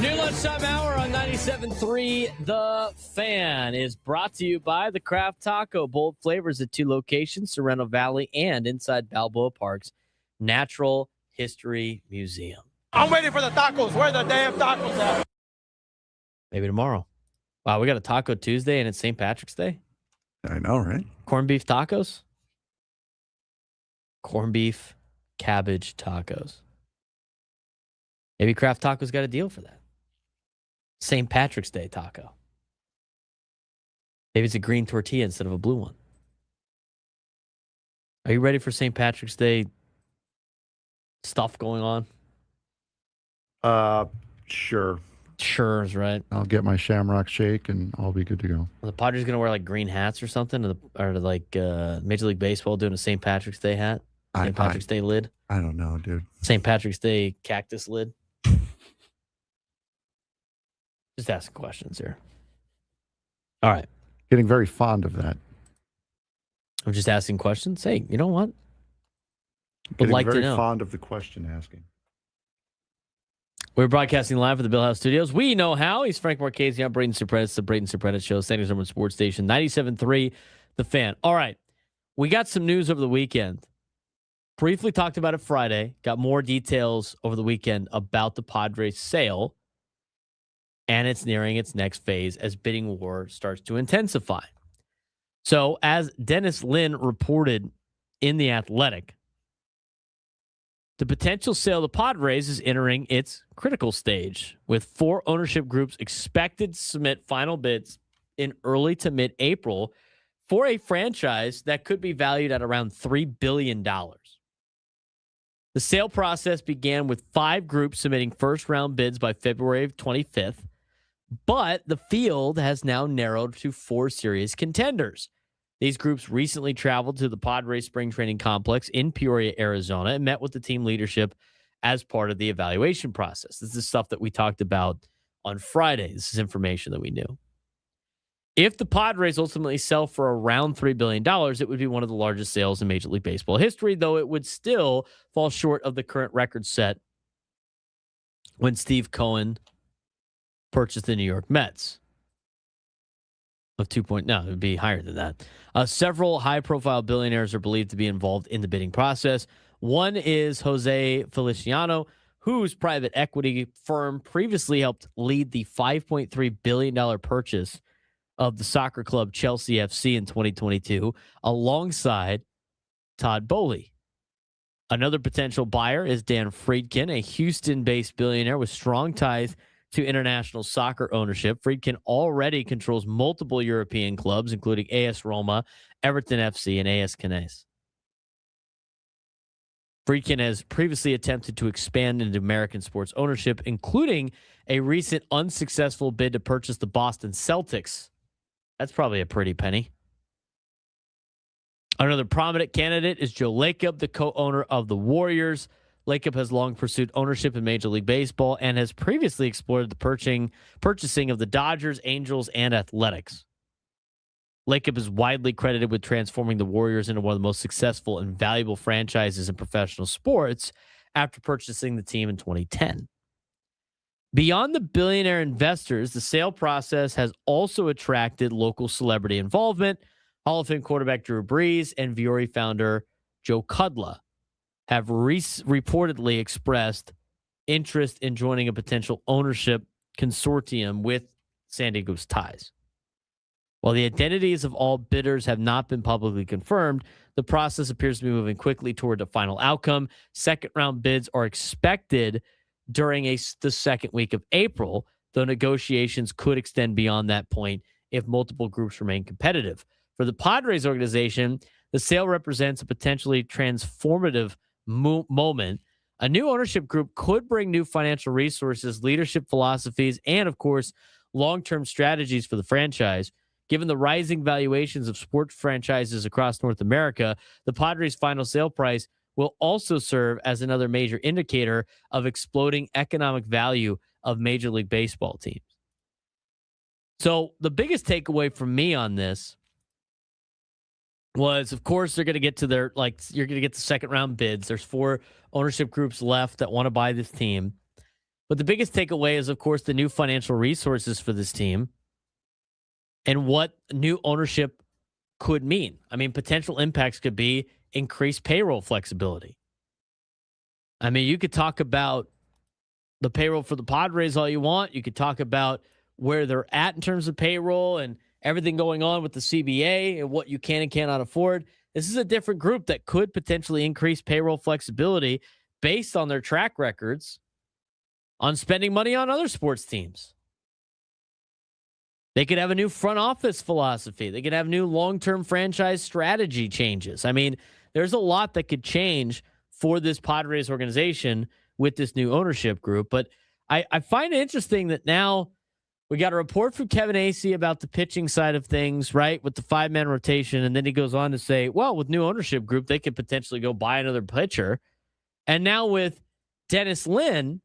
New lunchtime hour on 97.3 The Fan is brought to you by the Craft Taco. Bold flavors at 2 locations, Sorrento Valley and inside Balboa Park's Natural History Museum.
I'm waiting for the tacos. Where are the damn tacos at?
Maybe tomorrow. Wow, we got a Taco Tuesday and it's St. Patrick's Day.
I know, right?
Corned beef tacos? Corned beef, cabbage tacos. Maybe Craft Taco's got a deal for that. St. Patrick's Day taco. Maybe it's a green tortilla instead of a blue one. Are you ready for St. Patrick's Day stuff going on?
Sure.
Sure is right.
I'll get my Shamrock Shake and I'll be good to go.
Are the Padres going to wear like green hats or something? Or like Major League Baseball doing a St. Patrick's Day hat? St. Patrick's Day lid?
I don't know, dude.
St. Patrick's Day cactus lid? Just asking questions here. All right.
Getting very fond of that.
I'm just asking questions. Hey, you know what? Would
Getting
like
very
to know.
fond of the question asking.
We're broadcasting live from the Bill House Studios. We know how. He's Frank Marchese. I'm Braden Surprenant. It's the Braden Surprenant Show. San Diego's number 1 sports station, 97.3 The Fan. All right. We got some news over the weekend. Briefly talked about it Friday. Got more details over the weekend about the Padres sale. And it's nearing its next phase as bidding war starts to intensify. So as Dennis Lin reported in The Athletic, the potential sale of the Padres is entering its critical stage, with 4 ownership groups expected to submit final bids in early to mid-April for a franchise that could be valued at around $3 billion. The sale process began with 5 groups submitting first-round bids by February 25th, but the field has now narrowed to 4 serious contenders. These groups recently traveled to the Padres spring training complex in Peoria, Arizona, and met with the team leadership as part of the evaluation process. This is stuff that we talked about on Friday. This is information that we knew. If the Padres ultimately sell for around $3 billion, it would be one of the largest sales in Major League Baseball history, though it would still fall short of the current record set when Steve Cohen purchased the New York Mets of no, it would be higher than that. Several high-profile billionaires are believed to be involved in the bidding process. One is Jose Feliciano, whose private equity firm previously helped lead the $5.3 billion purchase of the soccer club Chelsea FC in 2022, alongside Todd Boehly. Another potential buyer is Dan Friedkin, a Houston-based billionaire with strong ties to international soccer ownership. Friedkin already controls multiple European clubs, including AS Roma, Everton FC, and AS Cannes. Friedkin has previously attempted to expand into American sports ownership, including a recent unsuccessful bid to purchase the Boston Celtics. That's probably a pretty penny. Another prominent candidate is Joe Lacob, the co-owner of the Warriors. Lacob has long pursued ownership in Major League Baseball and has previously explored the purchasing of the Dodgers, Angels, and Athletics. Lacob is widely credited with transforming the Warriors into one of the most successful and valuable franchises in professional sports after purchasing the team in 2010. Beyond the billionaire investors, the sale process has also attracted local celebrity involvement. Hall of Fame quarterback Drew Brees and Viore founder Joe Kudla have reportedly expressed interest in joining a potential ownership consortium with San Diego's ties. While the identities of all bidders have not been publicly confirmed, the process appears to be moving quickly toward a final outcome. Second-round bids are expected during the second week of April, though negotiations could extend beyond that point if multiple groups remain competitive. For the Padres organization, the sale represents a potentially transformative moment. A new ownership group could bring new financial resources, leadership philosophies, and, of course, long-term strategies for the franchise. Given the rising valuations of sports franchises across North America, the Padres' final sale price will also serve as another major indicator of exploding economic value of Major League Baseball teams. So the biggest takeaway from me on this was, of course, they're going to get to their, you're going to get the second round bids. There's 4 ownership groups left that want to buy this team. But the biggest takeaway is, of course, the new financial resources for this team and what new ownership could mean. I mean, potential impacts could be increased payroll flexibility. I mean, you could talk about the payroll for the Padres all you want. You could talk about where they're at in terms of payroll and everything going on with the CBA and what you can and cannot afford. This is a different group that could potentially increase payroll flexibility based on their track records on spending money on other sports teams. They could have a new front office philosophy. They could have new long-term franchise strategy changes. I mean, there's a lot that could change for this Padres organization with this new ownership group. But I find it interesting that now we got a report from Kevin Acee about the pitching side of things, right, with the 5-man rotation. And then he goes on to say, well, with new ownership group, they could potentially go buy another pitcher. And now with Dennis Lin,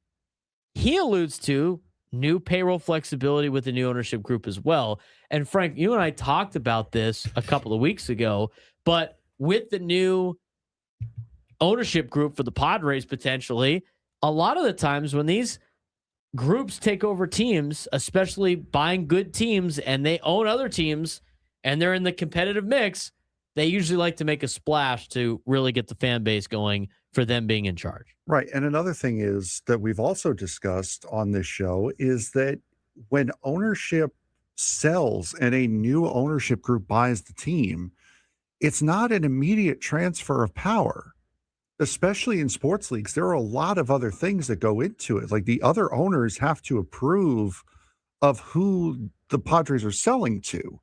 he alludes to new payroll flexibility with the new ownership group as well. And Frank, you and I talked about this a couple of weeks ago, but with the new ownership group for the Padres potentially, a lot of the times when these groups take over teams, especially buying good teams, and they own other teams and they're in the competitive mix, they usually like to make a splash to really get the fan base going for them being in charge.
Right. And another thing is that we've also discussed on this show is that when ownership sells and a new ownership group buys the team, it's not an immediate transfer of power. Especially in sports leagues, there are a lot of other things that go into it. Like the other owners have to approve of who the Padres are selling to.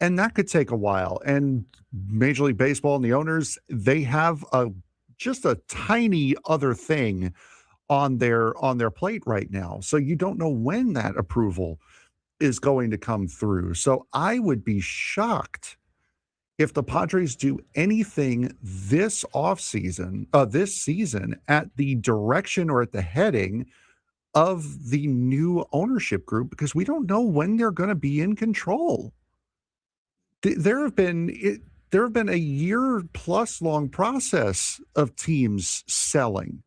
And that could take a while. And Major League Baseball and the owners, they have just a tiny other thing on their plate right now. So you don't know when that approval is going to come through. So I would be shocked if the Padres do anything this season at the direction or at the heading of the new ownership group, because we don't know when they're going to be in control. There have been a year plus long process of teams selling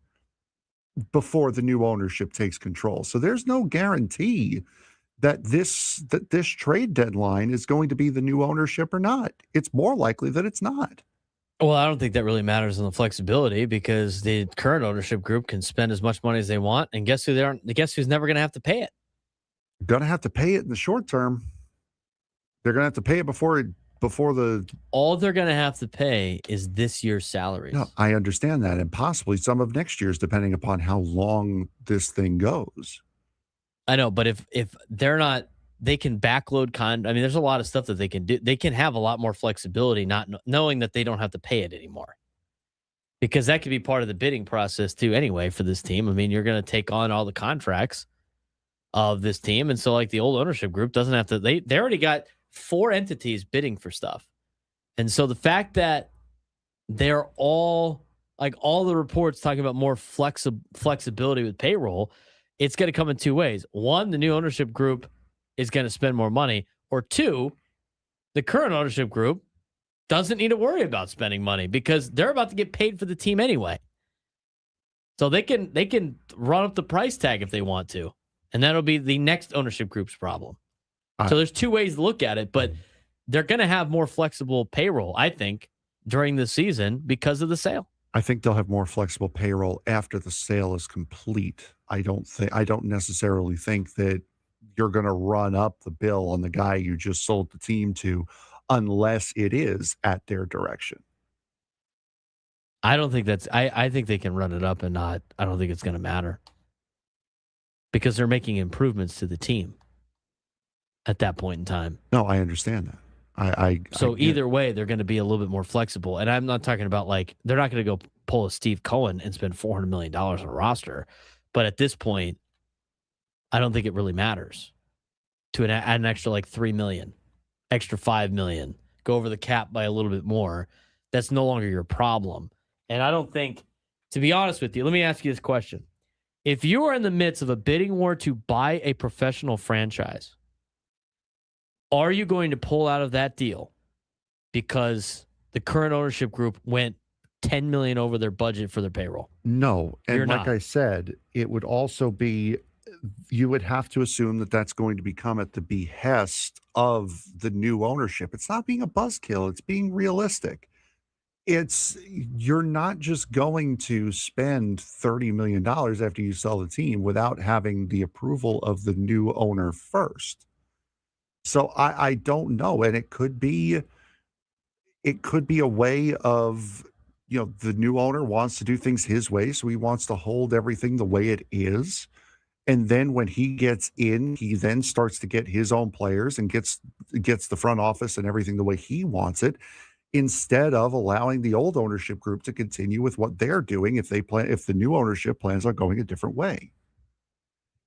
before the new ownership takes control. So there's no guarantee that this trade deadline is going to be the new ownership or not. It's more likely that it's not.
Well, I don't think that really matters in the flexibility, because the current ownership group can spend as much money as they want, and guess who's never going to have to pay it?
Going to have to pay it in the short term. They're going to have to pay it before the.
All they're going to have to pay is this year's salaries.
No, I understand that, and possibly some of next year's, depending upon how long this thing goes.
I know, but if they're not, they can backload I mean, there's a lot of stuff that they can do. They can have a lot more flexibility, not knowing that they don't have to pay it anymore, because that could be part of the bidding process too. Anyway, for this team, I mean, you're going to take on all the contracts of this team, and so like the old ownership group doesn't have to. They already got 4 entities bidding for stuff, and so the fact that they're all the reports talking about more flexibility with payroll. It's going to come in 2 ways. 1, the new ownership group is going to spend more money. Or 2, the current ownership group doesn't need to worry about spending money because they're about to get paid for the team anyway. So they can run up the price tag if they want to. And that'll be the next ownership group's problem. So there's 2 ways to look at it, but they're going to have more flexible payroll, I think, during the season because of the sale.
I think they'll have more flexible payroll after the sale is complete. I don't necessarily think that you're going to run up the bill on the guy you just sold the team to unless it is at their direction.
I don't think I think they can run it up and not. I don't think it's going to matter because they're making improvements to the team at that point in time.
No, I understand that.
So either way, they're going to be a little bit more flexible. And I'm not talking about they're not going to go pull a Steve Cohen and spend $400 million on a roster. But at this point, I don't think it really matters to add an extra $3 million extra $5 million, go over the cap by a little bit more. That's no longer your problem. And I don't think, to be honest with you, let me ask you this question. If you are in the midst of a bidding war to buy a professional franchise, are you going to pull out of that deal because the current ownership group went $10 million over their budget for their payroll?
No. And
You're
like
not.
I said, it would also be, you would have to assume that that's going to become at the behest of the new ownership. It's not being a buzzkill. It's being realistic. You're not just going to spend $30 million after you sell the team without having the approval of the new owner first. So I don't know. And it could be a way of, the new owner wants to do things his way. So he wants to hold everything the way it is. And then when he gets in, he then starts to get his own players and gets the front office and everything the way he wants it, instead of allowing the old ownership group to continue with what they're doing if the new ownership plans on going a different way.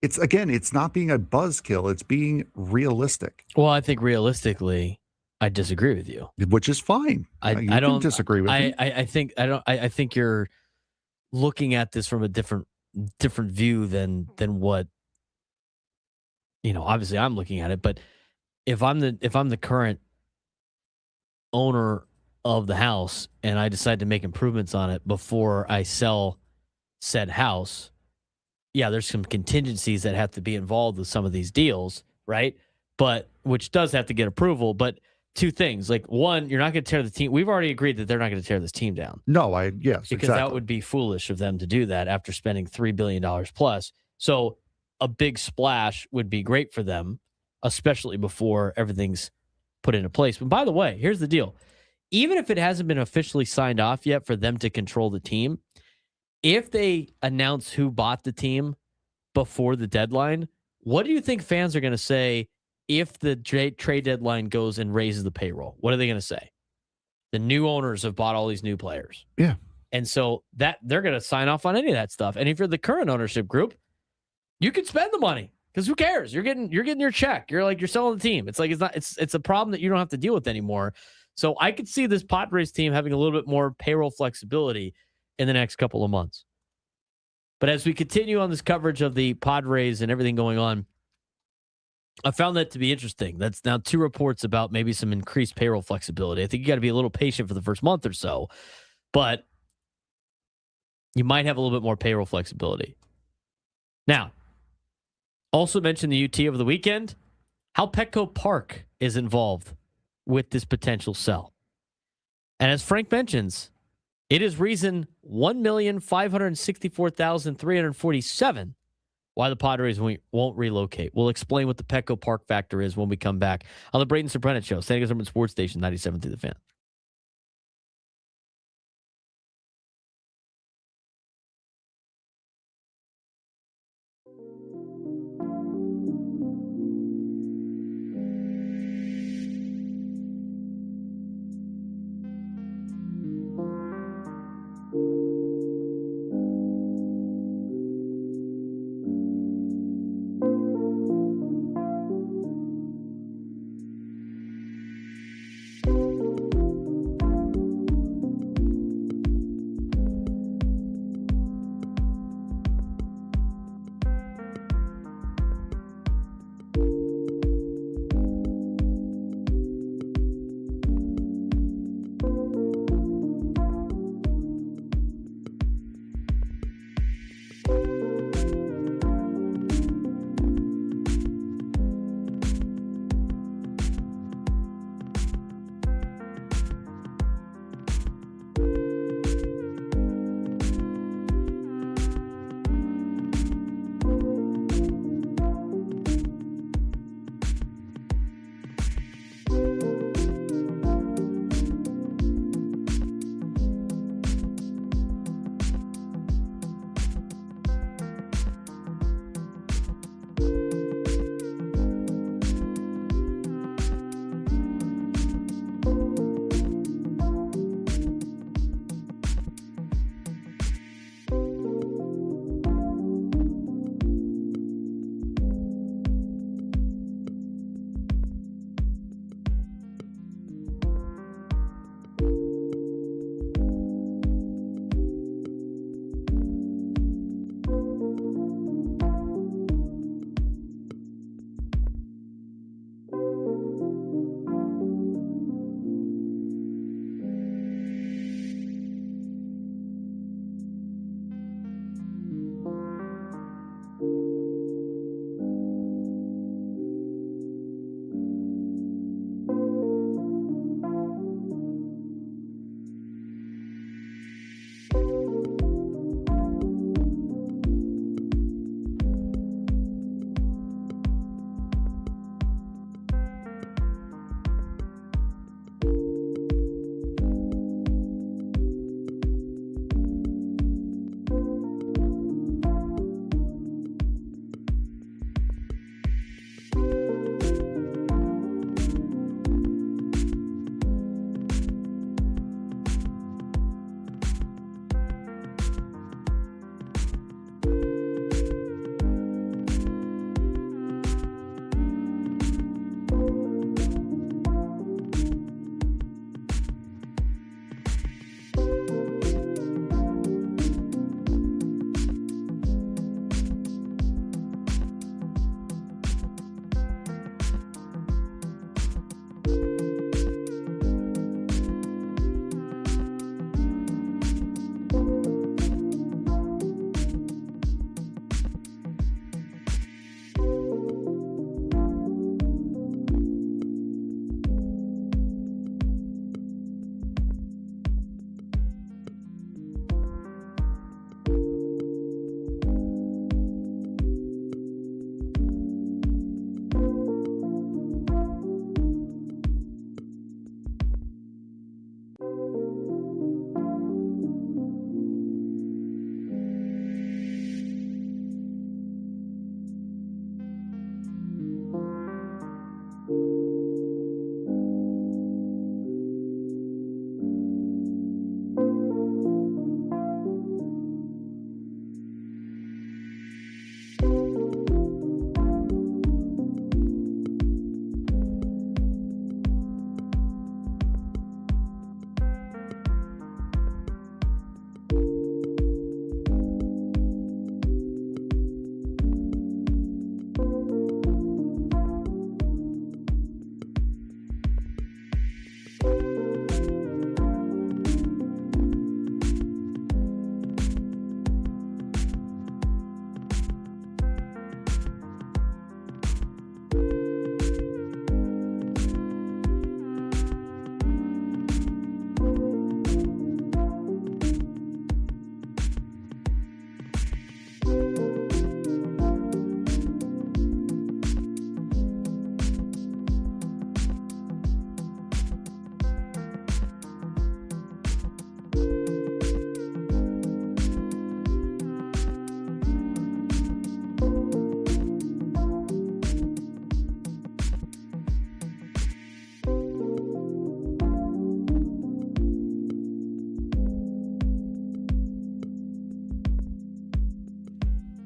It's not being a buzzkill, it's being realistic.
Well, I think realistically, I disagree with you.
Which is fine.
I
Can
don't
disagree with me.
I think you're looking at this from a different view than what, obviously I'm looking at it. But if I'm the current owner of the house and I decide to make improvements on it before I sell said house, yeah, there's some contingencies that have to be involved with some of these deals, right? But which does have to get approval. But two things, like one, you're not going to tear the team. We've already agreed that they're not going to tear this team down.
No,
because
exactly.
That would be foolish of them to do that after spending $3 billion plus. So a big splash would be great for them, especially before everything's put into place. But by the way, here's the deal. Even if it hasn't been officially signed off yet for them to control the team, if they announce who bought the team before the deadline, what do you think fans are going to say if the trade deadline goes and raises the payroll? What are they going to say? The new owners have bought all these new players.
Yeah.
And so that they're going to sign off on any of that stuff. And if you're the current ownership group, you could spend the money because who cares? You're getting your check. You're selling the team. It's like it's a problem that you don't have to deal with anymore. So I could see this Padres team having a little bit more payroll flexibility in the next couple of months. But as we continue on this coverage of the Padres and everything going on, I found that to be interesting. That's now 2 reports about maybe some increased payroll flexibility. I think you got to be a little patient for the first month or so, but you might have a little bit more payroll flexibility. Now, also mentioned the UT over the weekend, how Petco Park is involved with this potential sell. And as Frank mentions, it is reason 1,564,347 why the Padres won't relocate. We'll explain what the Petco Park factor is when we come back on the Braden Surprenant Show, San Diego Urban Sports Station 97 through the Fan.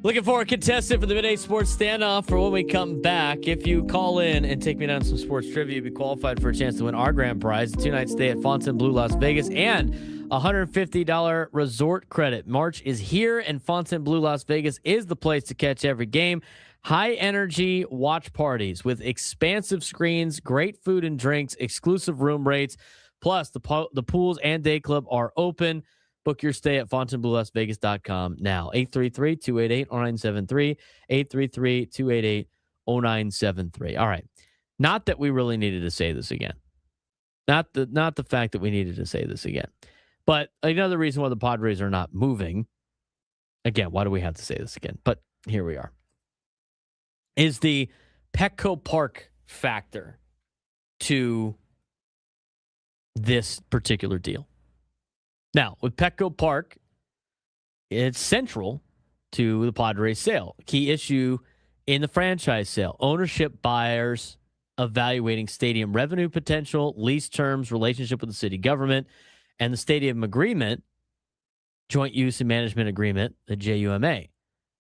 Looking for a contestant for the Midday Sports Standoff for when we come back. If you call in and take me down some sports trivia, you'll be qualified for a chance to win our grand prize, a 2-night stay at Fontainebleau, Las Vegas, and a $150 resort credit. March is here, and Fontainebleau, Las Vegas is the place to catch every game. High-energy watch parties with expansive screens, great food and drinks, exclusive room rates, plus the pools and day club are open. Book your stay at FontainebleauLasVegas.com now. 833-288-0973, 833-288-0973. All right. Not that we really needed to say this again. Not the fact that we needed to say this again. But another reason why the Padres are not moving, again, why do we have to say this again? But here we are, is the Petco Park factor to this particular deal. Now, with Petco Park, it's central to the Padres sale. Key issue in the franchise sale: ownership buyers evaluating stadium revenue potential, lease terms, relationship with the city government, and the stadium agreement, joint use and management agreement, the JUMA.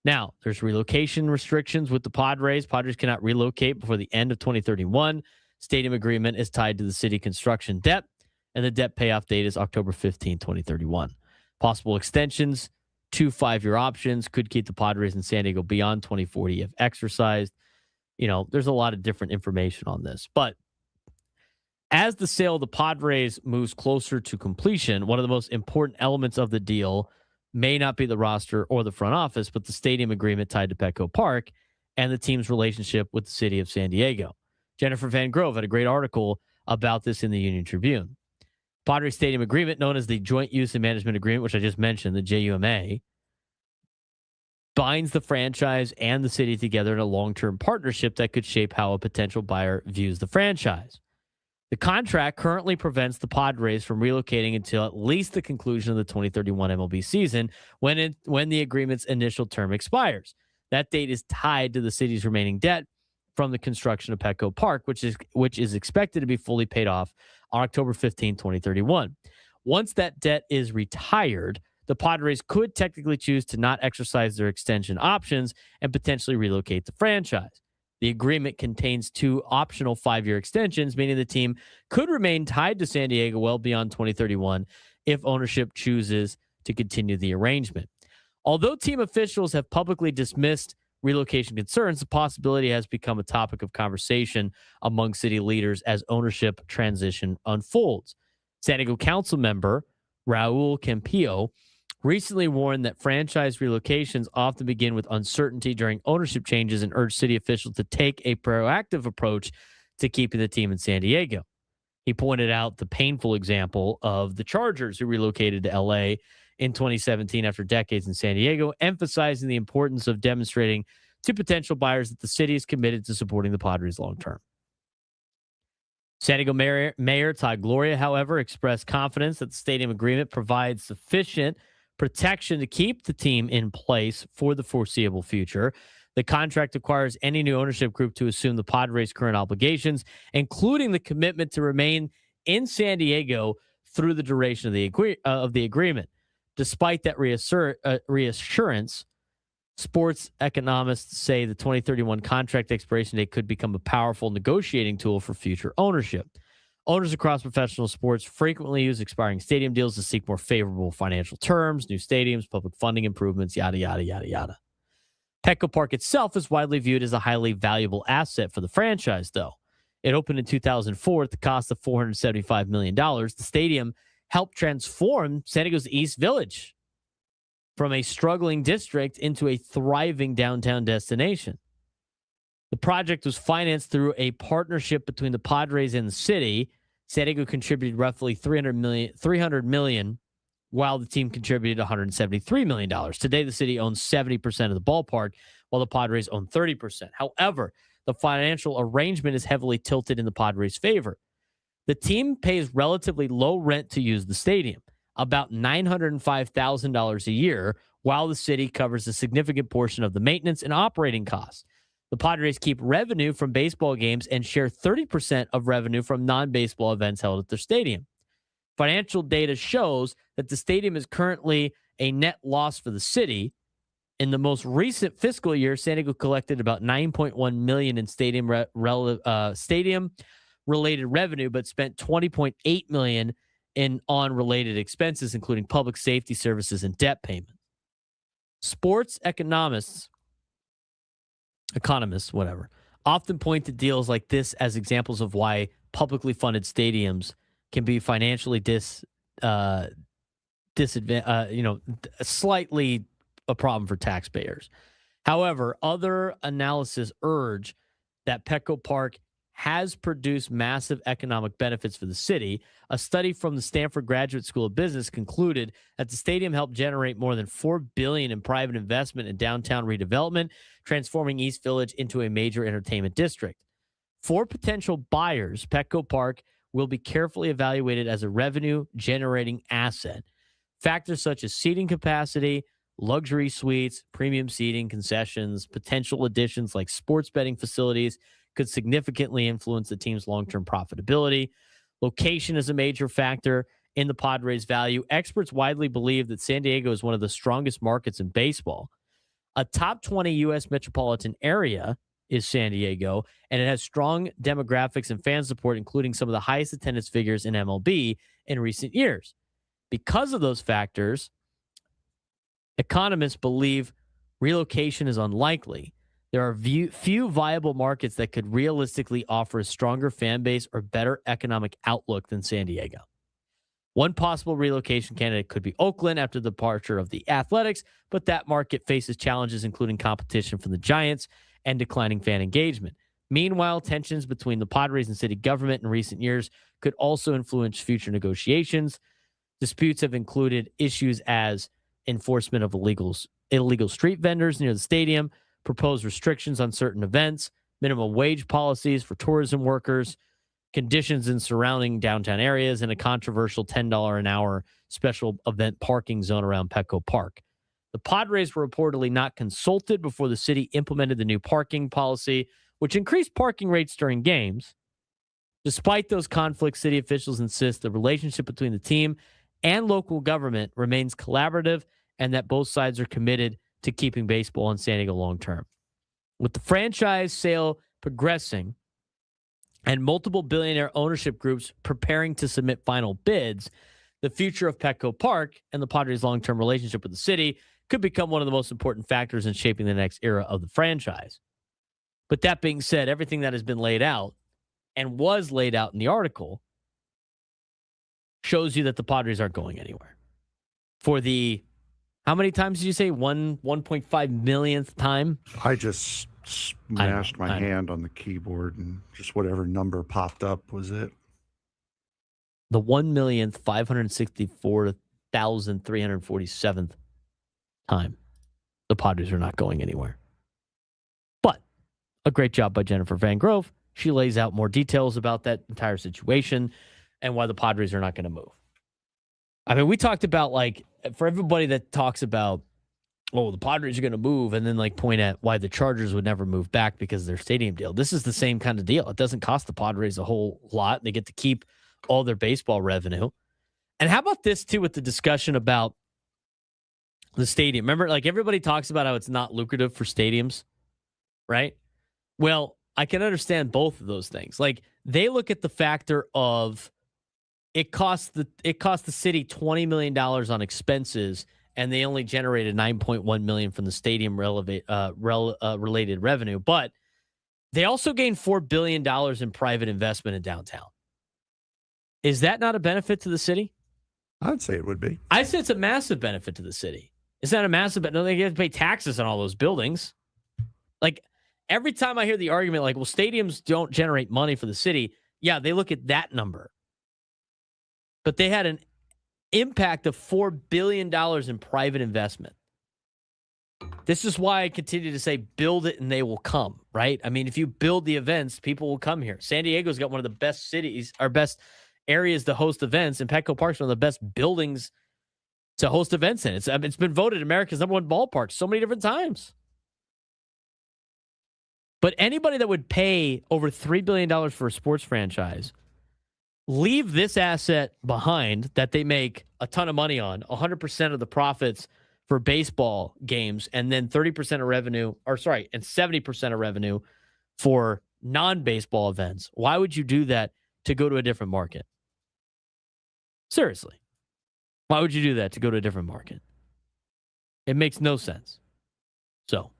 Now, there's relocation restrictions with the Padres. Padres cannot relocate before the end of 2031. Stadium agreement is tied to the city construction debt, and the debt payoff date is October 15, 2031. Possible extensions, 2 5-year options could keep the Padres in San Diego beyond 2040 if exercised. There's a lot of different information on this. But as the sale of the Padres moves closer to completion, one of the most important elements of the deal may not be the roster or the front office, but the stadium agreement tied to Petco Park and the team's relationship with the city of San Diego. Jennifer Van Grove had a great article about this in the Union Tribune. Padres Stadium Agreement, known as the Joint Use and Management Agreement, which I just mentioned, the JUMA, binds the franchise and the city together in a long-term partnership that could shape how a potential buyer views the franchise. The contract currently prevents the Padres from relocating until at least the conclusion of the 2031 MLB season, when the agreement's initial term expires. That date is tied to the city's remaining debt from the construction of Petco Park, which is expected to be fully paid off on October 15, 2031. Once that debt is retired, the Padres could technically choose to not exercise their extension options and potentially relocate the franchise. The agreement contains 2 optional 5-year extensions, meaning the team could remain tied to San Diego well beyond 2031 if ownership chooses to continue the arrangement. Although team officials have publicly dismissed relocation concerns, the possibility has become a topic of conversation among city leaders as ownership transition unfolds. San Diego Council member Raul Campillo recently warned that franchise relocations often begin with uncertainty during ownership changes and urged city officials to take a proactive approach to keeping the team in San Diego. He pointed out the painful example of the Chargers, who relocated to LA in 2017 after decades in San Diego, emphasizing the importance of demonstrating to potential buyers that the city is committed to supporting the Padres long term. San Diego Mayor Todd Gloria, however, expressed confidence that the stadium agreement provides sufficient protection to keep the team in place for the foreseeable future. The contract requires any new ownership group to assume the Padres' current obligations, including the commitment to remain in San Diego through the duration of the agreement. Despite that reassurance, sports economists say the 2031 contract expiration date could become a powerful negotiating tool for future ownership. Owners across professional sports frequently use expiring stadium deals to seek more favorable financial terms, new stadiums, public funding improvements, yada, yada, yada, yada. Petco Park itself is widely viewed as a highly valuable asset for the franchise, though. It opened in 2004 at the cost of $475 million. The stadium helped transform San Diego's East Village from a struggling district into a thriving downtown destination. The project was financed through a partnership between the Padres and the city. San Diego contributed roughly $300 million, while the team contributed $173 million. Today, the city owns 70% of the ballpark, while the Padres own 30%. However, the financial arrangement is heavily tilted in the Padres' favor. The team pays relatively low rent to use the stadium, about $905,000 a year, while the city covers a significant portion of the maintenance and operating costs. The Padres keep revenue from baseball games and share 30% of revenue from non-baseball events held at their stadium. Financial data shows that the stadium is currently a net loss for the city, In the most recent fiscal year, San Diego collected about $9.1 million in stadium-related revenue, but spent $20.8 million on related expenses, including public safety services and debt payments. Sports economists, often point to deals like this as examples of why publicly funded stadiums can be financially slightly a problem for taxpayers. However, other analysis urge that Petco Park has produced massive economic benefits for the city. A study from the Stanford Graduate School of Business concluded that the stadium helped generate more than $4 billion in private investment in downtown redevelopment, transforming East Village into a major entertainment district. For potential buyers, Petco Park will be carefully evaluated as a revenue-generating asset. Factors such as seating capacity, luxury suites, premium seating, concessions, potential additions like sports betting facilities could significantly influence the team's long-term profitability. Location is a major factor in the Padres' value. Experts widely believe that San Diego is one of the strongest markets in baseball. A top 20 U.S. metropolitan area is San Diego, and it has strong demographics and fan support, including some of the highest attendance figures in MLB in recent years. Because of those factors, economists believe relocation is unlikely. There are few viable markets that could realistically offer a stronger fan base or better economic outlook than San Diego. One possible relocation candidate could be Oakland after the departure of the Athletics, but that market faces challenges including competition from the Giants and declining fan engagement. Meanwhile, tensions between the Padres and city government in recent years could also influence future negotiations. Disputes have included issues as enforcement of illegal street vendors near the stadium, proposed restrictions on certain events, minimum wage policies for tourism workers, conditions in surrounding downtown areas, and a controversial $10 an hour special event parking zone around Petco Park. The Padres were reportedly not consulted before the city implemented the new parking policy, which increased parking rates during games. Despite those conflicts, city officials insist the relationship between the team and local government remains collaborative and that both sides are committed to keeping baseball in San Diego long term. With the franchise sale progressing and multiple billionaire ownership groups preparing to submit final bids, the future of Petco Park and the Padres' long-term relationship with the city could become one of the most important factors in shaping the next era of the franchise. But that being said, everything that has been laid out and was laid out in the article shows you that the Padres aren't going anywhere. For the, how many times did you say? 1.5 millionth time?
I just smashed my hand on the keyboard and just whatever number popped up was it.
The 1,564,347th time. The Padres are not going anywhere. But a great job by Jennifer Van Grove. She lays out more details about that entire situation and why the Padres are not going to move. I mean, we talked about, like, for everybody that talks about, oh, the Padres are going to move, and then, like, point at why the Chargers would never move back because of their stadium deal. This is the same kind of deal. It doesn't cost the Padres a whole lot. They get to keep all their baseball revenue. And how about this, too, with the discussion about the stadium? Remember, like, everybody talks about how it's not lucrative for stadiums, right? Well, I can understand both of those things. Like, they look at the factor of it cost the city $20 million on expenses, and they only generated $9.1 million from the stadium related revenue. But they also gained $4 billion in private investment in downtown. Is that not a benefit to the city?
I'd say it would be.
I'd say it's a massive benefit to the city. It's not a massive benefit. No, they have to pay taxes on all those buildings. Like, every time I hear the argument, like, well, stadiums don't generate money for the city. Yeah, they look at that number. But they had an impact of $4 billion in private investment. This is why I continue to say build it and they will come, right? I mean, if you build the events, people will come here. San Diego's got one of the best cities, our best areas to host events, and Petco Park's one of the best buildings to host events in. It's been voted America's #1 ballpark so many different times. But anybody that would pay over $3 billion for a sports franchise, leave this asset behind that they make a ton of money on, 100% of the profits for baseball games and then 30% of revenue, and 70% of revenue for non-baseball events, why would you do that to go to a different market? Seriously. Why would you do that to go to a different market? It makes no sense. So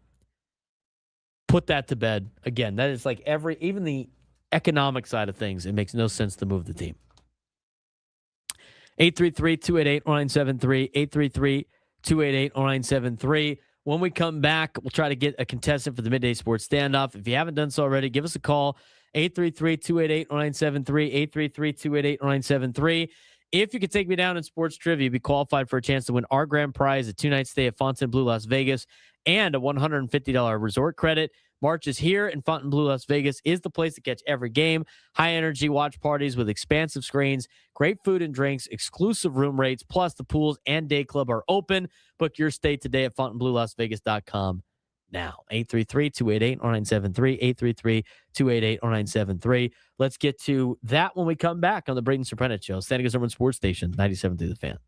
put that to bed. Again, that is like even the economic side of things, it makes no sense to move the team. 833-288-0973, 833-288-0973. When we come back, we'll try to get a contestant for the Midday Sports Standoff. If you haven't done so already, give us a call, 833-288-0973, 833-288-0973. If you could take me down in sports trivia, you'd be qualified for a chance to win our grand prize, a 2-night stay at Fontainebleau, Las Vegas, and a $150 resort credit. March is here, and Fontainebleau, Las Vegas is the place to catch every game. High-energy watch parties with expansive screens, great food and drinks, exclusive room rates, plus the pools and day club are open. Book your stay today at FontainebleauLasVegas.com now. 833-288-0973, 833-288-0973. Let's get to that when we come back on the Braden Surprenant Show. San Diego's #1 sports station, 97.3 The Fan.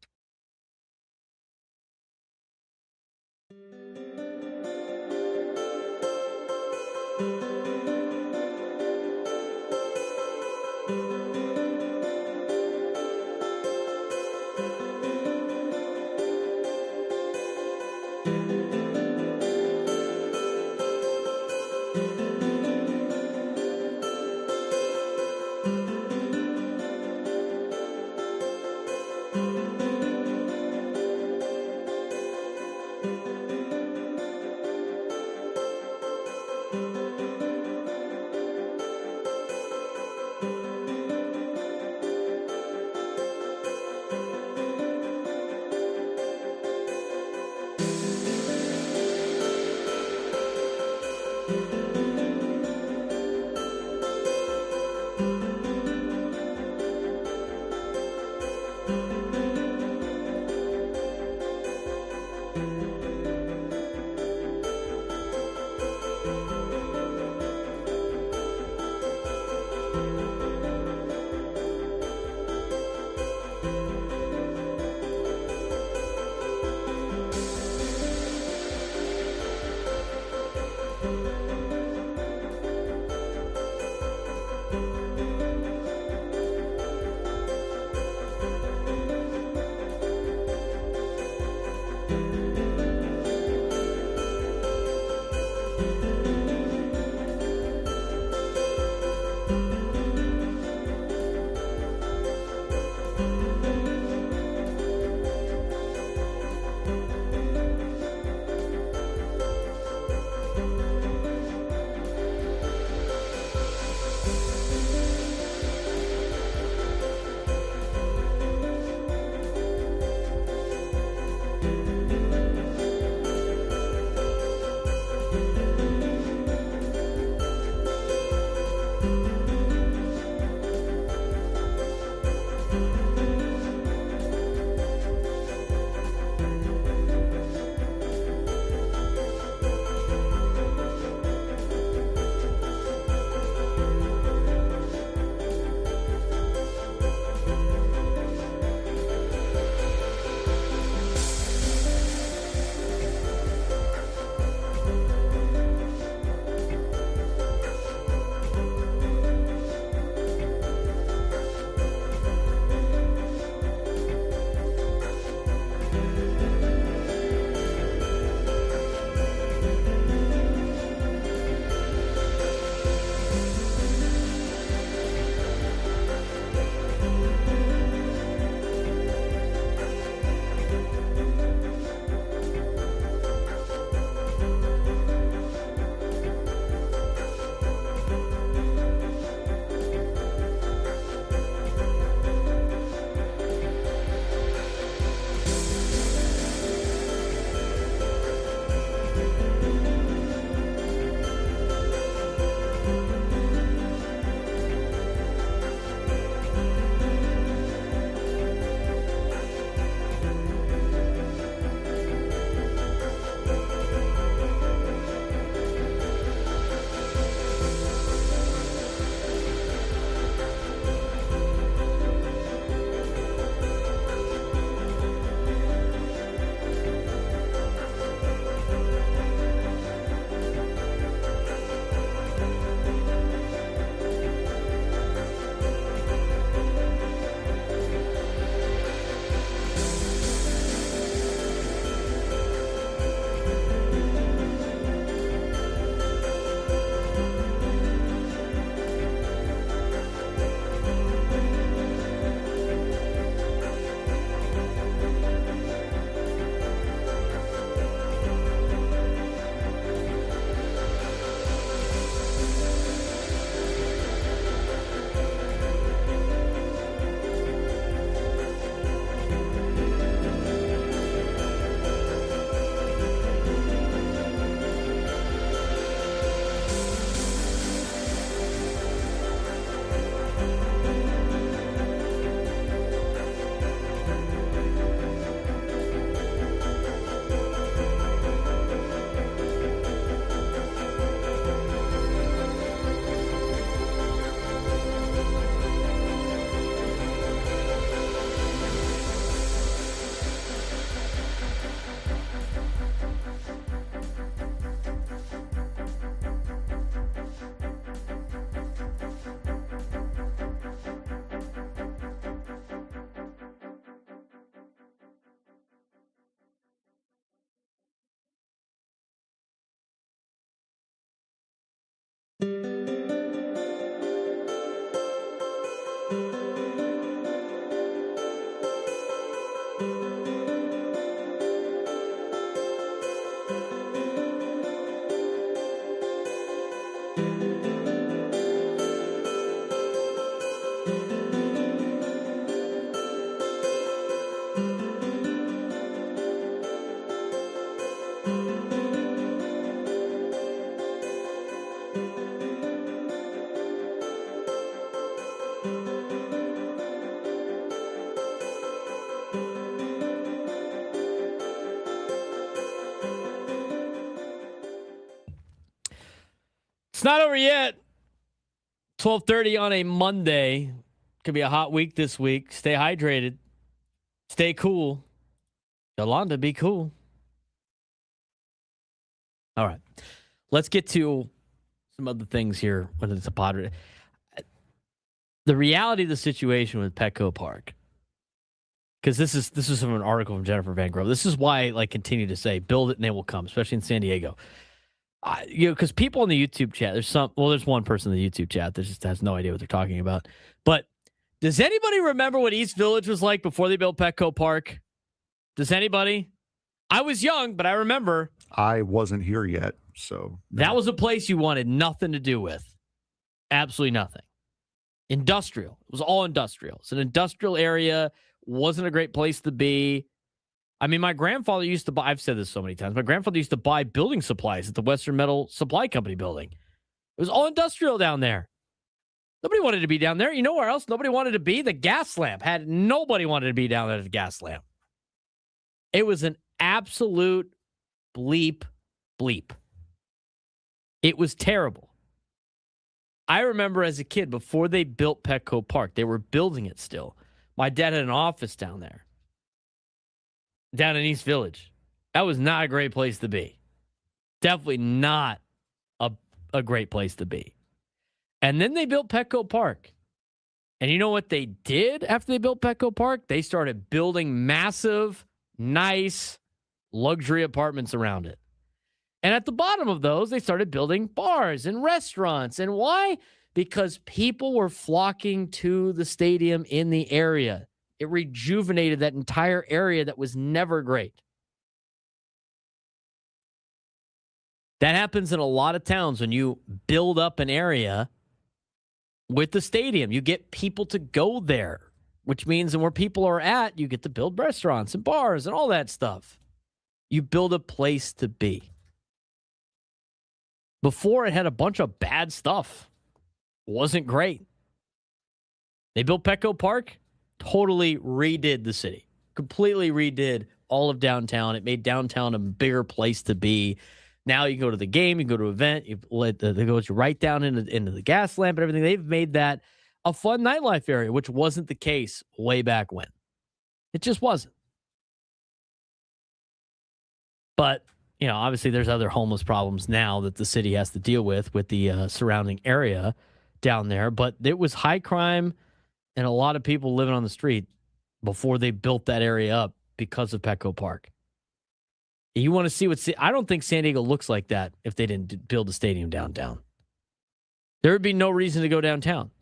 It's not over yet. 12:30 on a Monday. Could be a hot week this week. Stay hydrated. Stay cool. Yolanda, be cool. All right. Let's get to some other things here when it's a Padres. The reality of the situation with Petco Park, because this is from an article from Jennifer Van Grove. This is why I continue to say, build it and they will come, especially in San Diego. Because people in the YouTube chat, there's one person in the YouTube chat that just has no idea what they're talking about. But does anybody remember what East Village was like before they built Petco Park? Does anybody? I was young, but I remember.
I wasn't here yet, so.
That was a place you wanted nothing to do with. Absolutely nothing. Industrial. It was all industrial. It's an industrial area. Wasn't a great place to be. I mean, my grandfather used to buy, I've said this so many times, my grandfather used to buy building supplies at the Western Metal Supply Company building. It was all industrial down there. Nobody wanted to be down there. You know where else nobody wanted to be? The gas lamp. Nobody wanted to be down there at the gas lamp. It was an absolute bleep. It was terrible. I remember as a kid, before they built Petco Park, they were building it still. My dad had an office down there, down in East Village. That was not a great place to be. Definitely not a great place to be. And then they built Petco Park. And you know what they did after they built Petco Park? They started building massive, nice, luxury apartments around it. And at the bottom of those, they started building bars and restaurants. And why? Because people were flocking to the stadium in the area. It rejuvenated that entire area that was never great. That happens in a lot of towns when you build up an area with the stadium. You get people to go there, which means where people are at, you get to build restaurants and bars and all that stuff. You build a place to be. Before, it had a bunch of bad stuff. Wasn't great. They built Petco Park, totally redid the city. Completely redid all of downtown. It made downtown a bigger place to be. Now you can go to the game, you can go to an event, they go right down into the gas lamp and everything. They've made that a fun nightlife area, which wasn't the case way back when. It just wasn't. But, obviously there's other homeless problems now that the city has to deal with the surrounding area down there. But it was high crime and a lot of people living on the street before they built that area up because of Petco Park. You want to see I don't think San Diego looks like that if they didn't build a stadium downtown. There would be no reason to go downtown.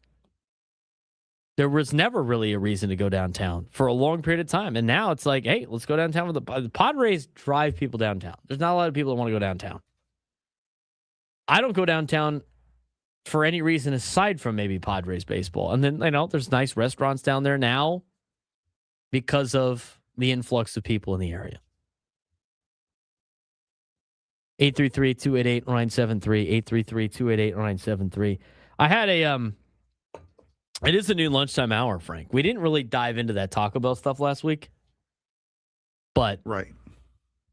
There was never really a reason to go downtown for a long period of time. And now it's like, hey, let's go downtown. The Padres drive people downtown. There's not a lot of people that want to go downtown. I don't go downtown for any reason aside from maybe Padres baseball. And then, there's nice restaurants down there now because of the influx of people in the area. 833-288-0973, 833-288-0973. I had it is a new lunchtime hour, Frank. We didn't really dive into that Taco Bell stuff last week, but
right.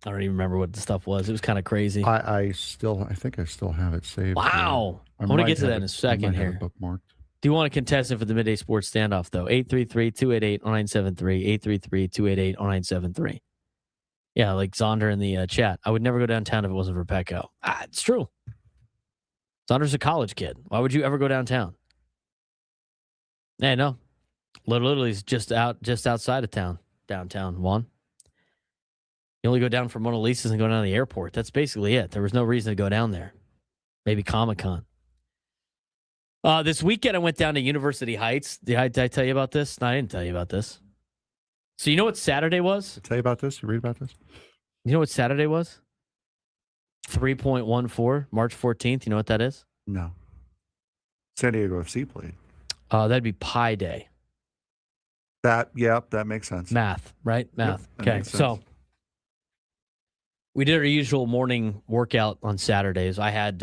I don't even remember what the stuff was. It was kind of crazy.
I think I still have it saved.
Wow. I want to get to that in a second here.
Bookmarked.
Do you want to contest it for the Midday Sports Standoff, though? 833-288-0973, 833-288-0973. Yeah, like Zonder in the chat. I would never go downtown if it wasn't for Petco. It's true. Zonder's a college kid. Why would you ever go downtown? Hey, no. Literally, it's just outside of town, downtown, Juan. You only go down from Mona Lisa's and go down to the airport. That's basically it. There was no reason to go down there. Maybe Comic-Con. This weekend, I went down to University Heights. Did I tell you about this? No, I didn't tell you about this. So you know what Saturday was?
I tell you about this? You read about this?
You know what Saturday was? 3.14, March 14th. You know what that is?
No. San Diego FC played.
That'd be Pi Day.
That makes sense.
Math, right? Math.
Yep,
okay, so we did our usual morning workout on Saturdays. I had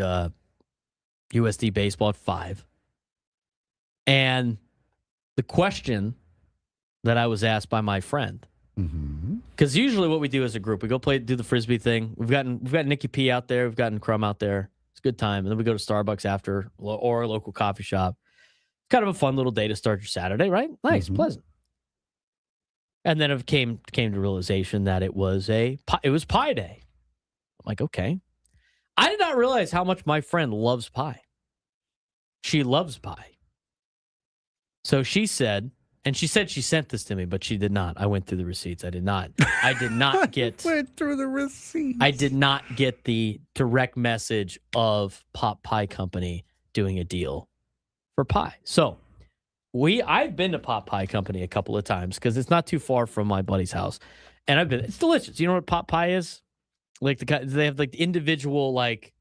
USD baseball at 5. And the question that I was asked by my friend, because usually what we do as a group, we go do the Frisbee thing. We've got Nikki P out there. We've gotten Crum out there. a good time. And then we go to Starbucks after or a local coffee shop. Kind of a fun little day to start your Saturday, right? Nice, pleasant. And then it came to realization that it was pie day. I'm like, okay. I did not realize how much my friend loves pie. She loves pie. So she said she sent this to me, but she did not. I went through the receipts. I did not get
went through the receipts.
I did not get the direct message of Pop Pie Company doing a deal for pie. So I've been to Pop Pie Company a couple of times because it's not too far from my buddy's house. And it's delicious. You know what pot pie is? Like they have like individual like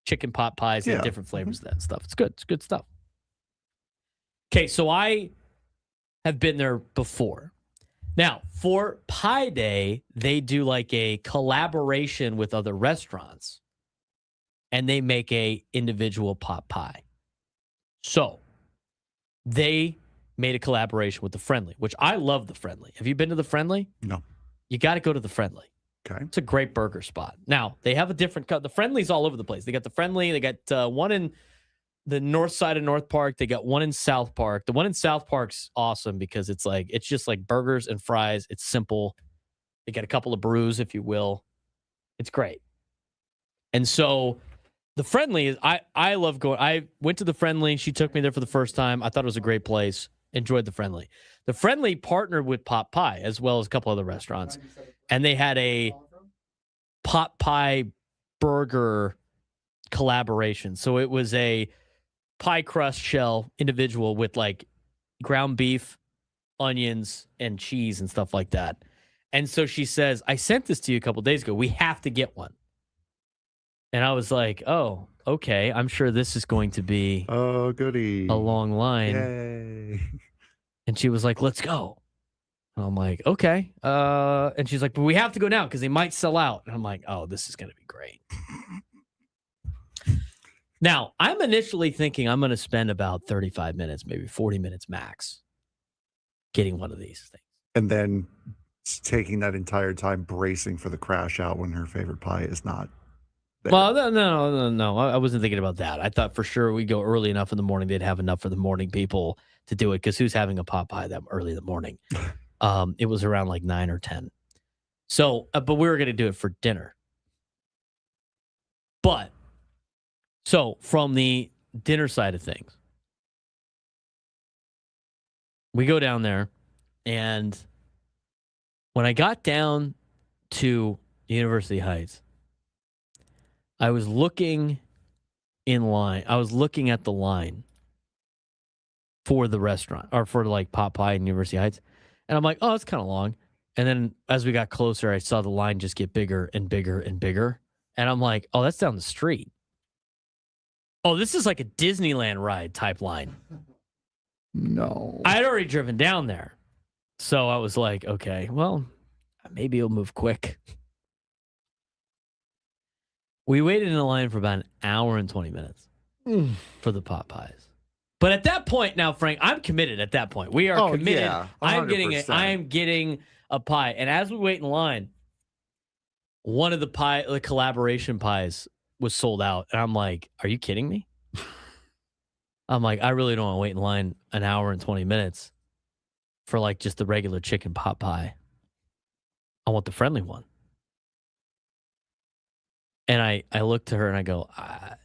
chicken pot pies and different flavors of that stuff. It's good. It's good stuff. Okay, so I have been there before. Now, for Pie Day, they do like a collaboration with other restaurants, and they make a individual pot pie. So they made a collaboration with the Friendly, which I love the Friendly. Have you been to the Friendly?
No.
You got to go to the Friendly.
Okay.
It's a great burger spot. Now, they have a different cut. The Friendly's all over the place. They got the Friendly. They got one in the north side of North Park. They got one in South Park. The one in South Park's awesome because it's just like burgers and fries. It's simple. They got a couple of brews, if you will. It's great. And so the Friendly is, I love going. I went to the Friendly. She took me there for the first time. I thought it was a great place. Enjoyed the Friendly. The Friendly partnered with Pot Pie as well as a couple other restaurants. And they had a pot pie burger collaboration. So it was a pie crust shell individual with like ground beef, onions, and cheese and stuff like that. And so she says, I sent this to you a couple days ago. We have to get one. And I was like, oh, okay. I'm sure this is going to be
goody.
A long line.
Yay.
And she was like, let's go. And I'm like, okay. And she's like, but we have to go now because they might sell out. And I'm like, oh, this is going to be great. Now, I'm initially thinking I'm going to spend about 35 minutes, maybe 40 minutes max, getting one of these things.
And then taking that entire time bracing for the crash out when her favorite pie is not there.
Well, no. I wasn't thinking about that. I thought for sure we'd go early enough in the morning. They'd have enough for the morning people to do it because who's having a pot pie that early in the morning? It was around like 9 or 10. So, but we were going to do it for dinner. But, so from the dinner side of things, we go down there, and when I got down to University Heights, I was looking in line. I was looking at the line for the restaurant or for like Pot Pie in University Heights. And I'm like, oh, it's kind of long. And then as we got closer, I saw the line just get bigger and bigger and bigger. And I'm like, oh, that's down the street. Oh, this is like a Disneyland ride type line.
No.
I had already driven down there. So I was like, okay, well, maybe it'll move quick. We waited in the line for about an hour and 20 minutes for the pot pies. But at that point now, Frank, I'm committed at that point. We are committed.
Yeah,
I
100%.
am getting a pie. And as we wait in line, one of the collaboration pies was sold out. And I'm like, are you kidding me? I'm like, I really don't want to wait in line an hour and 20 minutes for like just the regular chicken pot pie. I want the Friendly one. And I look to her and I go,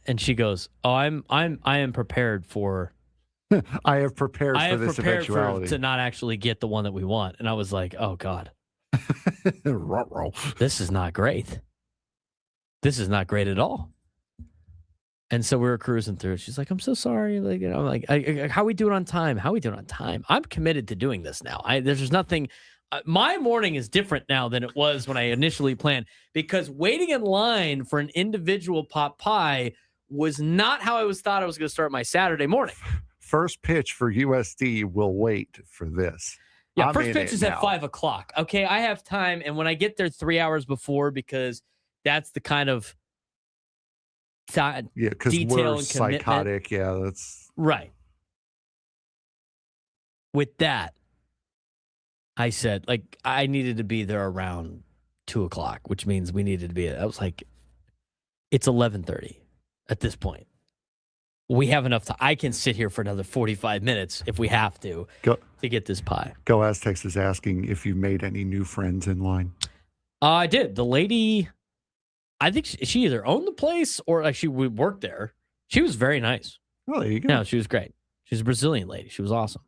and she goes, oh, I am prepared for.
I have prepared for this eventuality.
To not actually get the one that we want. And I was like, oh God, this is not great. This is not great at all. And so we were cruising through. She's like, I'm so sorry. Like, you know, like, how we doing on time? How we doing on time? I'm committed to doing this now. There's nothing. My morning is different now than it was when I initially planned because waiting in line for an individual pot pie was not how I thought I was going to start my Saturday morning.
First pitch for USD will wait for this.
Yeah, first pitch is at 5:00. Okay, I have time. And when I get there 3 hours before, because that's the kind of
because
detail
we're
and
psychotic. Yeah, that's
right. With that, I said, like, I needed to be there around 2:00, which means we needed to be. I was like, it's 11:30. at this point. We have enough time. I can sit here for another 45 minutes if we have to get this pie.
Go Aztecs is asking if you made any new friends in line.
I did. The lady, I think she either owned the place or like she would work there. She was very nice.
Oh, there you go.
No, she was great. She's a Brazilian lady. She was awesome.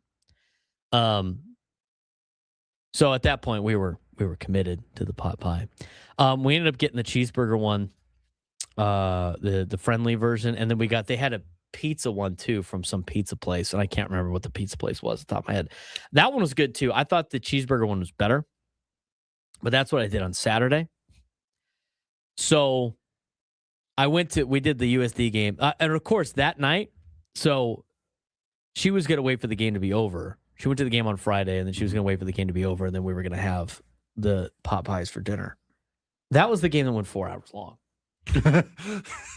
So at that point we were committed to the pot pie. We ended up getting the cheeseburger one, the friendly version, and then they had a pizza one too from some pizza place, and I can't remember what the pizza place was off the top of my head. That one was good too. I thought the cheeseburger one was better, but that's what I did on Saturday. So we did the USD game, and of course that night, so she was going to wait for the game to be over. She went to the game on Friday, and then she was going to wait for the game to be over, and then we were going to have the pot pies for dinner. That was the game that went 4 hours long.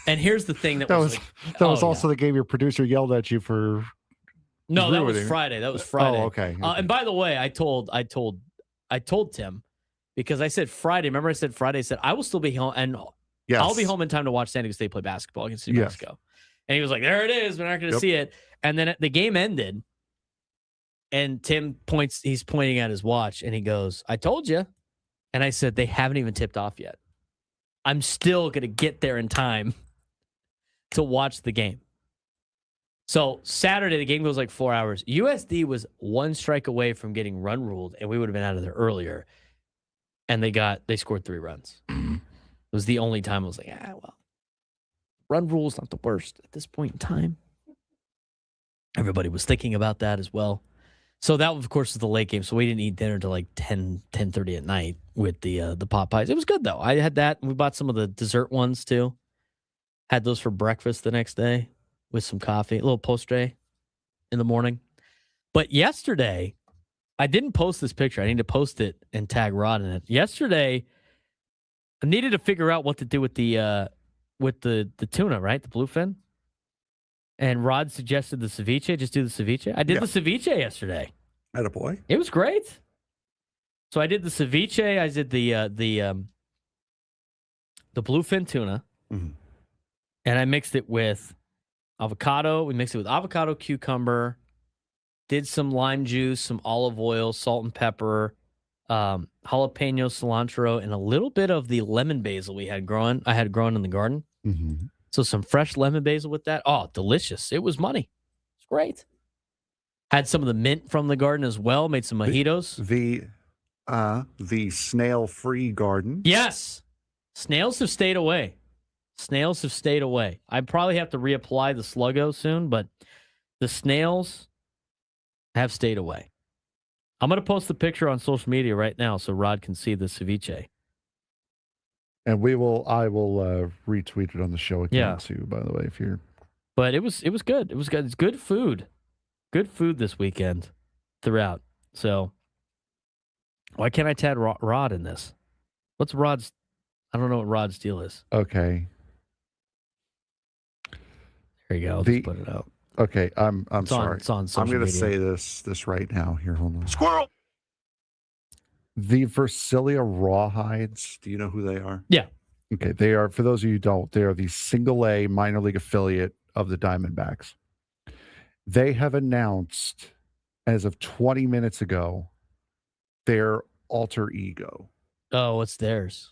And here's the thing that was
also the game your producer yelled at you for.
No, that was Friday. That was Friday.
Oh, okay.
And by the way, I told Tim, because I said Friday. Remember, I said Friday. I said I will still be home, and I'll be home in time to watch San Diego State play basketball against New Mexico. And he was like, "There it is. We're not going to see it." And then the game ended, and Tim he's pointing at his watch, and he goes, "I told you." And I said, "They haven't even tipped off yet. I'm still going to get there in time to watch the game." So Saturday, the game goes like 4 hours. USD was one strike away from getting run ruled, and we would have been out of there earlier. And they scored 3 runs. It was the only time I was like, well, run rule is not the worst at this point in time. Everybody was thinking about that as well. So that, of course, was the late game. So we didn't eat dinner until like 10:30 at night with the pot pies. It was good, though. I had that. We bought some of the dessert ones, too. Had those for breakfast the next day with some coffee, a little postre in the morning. But yesterday, I didn't post this picture. I need to post it and tag Rod in it. Yesterday, I needed to figure out what to do with the tuna, right? The bluefin. And Rod suggested the ceviche. Just do the ceviche. I did the ceviche yesterday.
Attaboy.
It was great. So I did the ceviche. I did the bluefin tuna, and I mixed it with avocado. We mixed it with avocado, cucumber. Did some lime juice, some olive oil, salt and pepper, jalapeno, cilantro, and a little bit of the lemon basil I had grown in the garden.
Mm-hmm.
So some fresh lemon basil with that. Oh, delicious. It was money. It's great. Had some of the mint from the garden as well. Made some mojitos.
The snail-free garden.
Yes. Snails have stayed away. I probably have to reapply the Sluggo soon, but the snails have stayed away. I'm going to post the picture on social media right now so Rod can see the ceviche.
And I will retweet it on the show account too, by the way, if you're.
But it was good. It was good. It's good food. Good food this weekend throughout. So why can't I tag Rod in this? What's Rod's? I don't know what Rod's deal is.
Okay.
There you go. I'll just put it out.
Okay, I'm sorry.
It's on social
I'm going to
media.
say this right now. Here, hold on.
Squirrel.
The Versilia Rawhides. Do you know who they are?
Yeah.
Okay, they are. For those of you who don't, they are the single A minor league affiliate of the Diamondbacks. They have announced, as of 20 minutes ago, their alter ego.
Oh, what's theirs?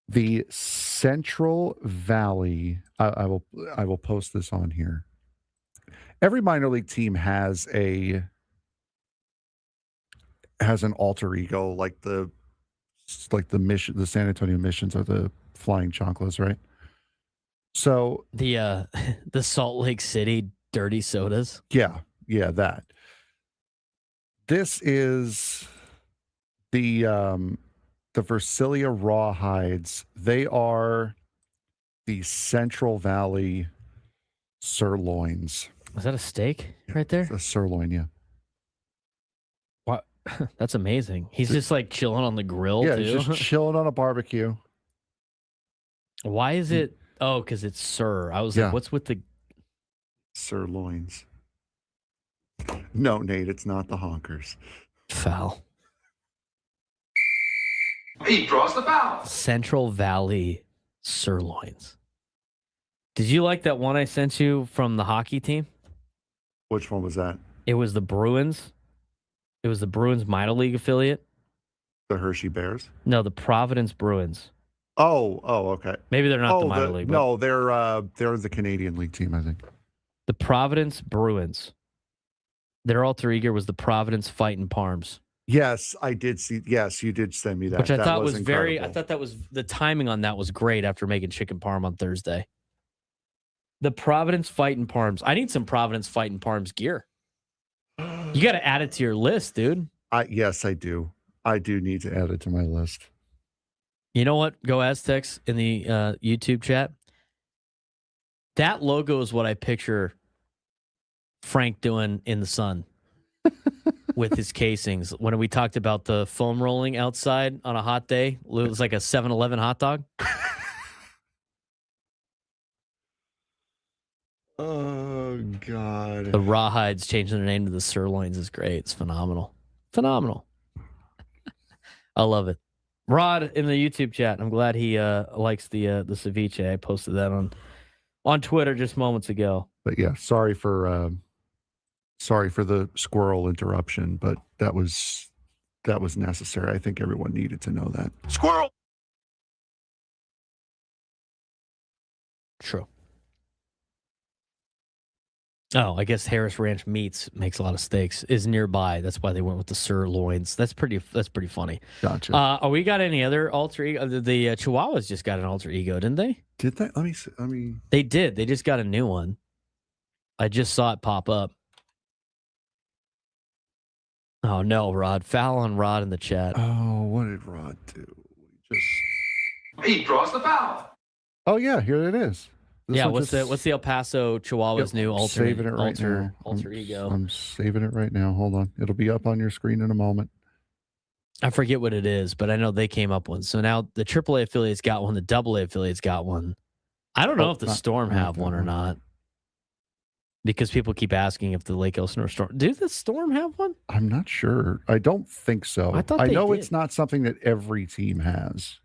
The Central Valley. I will post this on here. Every minor league team has an alter ego, like the mission, the San Antonio Missions are the Flying Chanclas, right? So
the Salt Lake City dirty sodas.
Yeah, that. This is the Versilia Rawhides. They are the Central Valley sirloins.
Is that a steak right there?
It's a sirloin, yeah.
What? That's amazing. He's just like chilling on the grill,
yeah,
too.
He's just chilling on a barbecue.
Why is it? Oh, because it's sir. I was like, what's with the
sirloins? No, Nate, it's not the honkers.
Foul.
He draws the foul.
Central Valley sirloins. Did you like that one I sent you from the hockey team?
Which one was that?
It was the Bruins. It was the Bruins minor league affiliate.
The Hershey Bears?
No, the Providence Bruins.
Oh, okay.
Maybe they're not the minor league.
No, they're the Canadian League team, I think.
The Providence Bruins. Their alter ego was the Providence Fightin' Parms.
Yes, I did see. Yes, you did send me that.
Which I
That
thought was very.
incredible.
I thought that was the timing on that was great after making chicken parm on Thursday. The Providence Fightin' Parms. I need some Providence Fightin' Parms gear. You got to add it to your list, dude.
Yes, I do. I do need to add it to my list.
You know what? Go Aztecs in the YouTube chat. That logo is what I picture Frank doing in the sun with his casings. When we talked about the foam rolling outside on a hot day, it was like a 7-Eleven hot dog.
Oh, God.
The Rawhides changing their name to the Sirloins is great. It's phenomenal. Phenomenal. I love it. Rod in the YouTube chat. I'm glad he likes the ceviche. I posted that on Twitter just moments ago.
But yeah, sorry for the squirrel interruption, but that was necessary. I think everyone needed to know that.
Squirrel.
True. Oh, I guess Harris Ranch Meats makes a lot of steaks. Is nearby. That's why they went with the sirloins. That's pretty funny.
Gotcha.
Are we got any other alter ego? The Chihuahuas just got an alter ego, didn't they?
Did they? Let me see. I mean,
they did. They just got a new one. I just saw it pop up. Oh no, Rod! Foul on Rod in the chat.
Oh, what did Rod do?
He draws the foul.
Oh yeah, here it is.
Yeah, what's the El Paso Chihuahuas new alter ego?
I'm saving it right now. Hold on. It'll be up on your screen in a moment.
I forget what it is, but I know they came up with. So now the AAA affiliates got one, the AA affiliates got one. I don't know if the Storm have one or not. Because people keep asking if the Lake Elsinore Storm... Do the Storm have one?
I'm not sure. I don't think so. I know it's not something that every team has.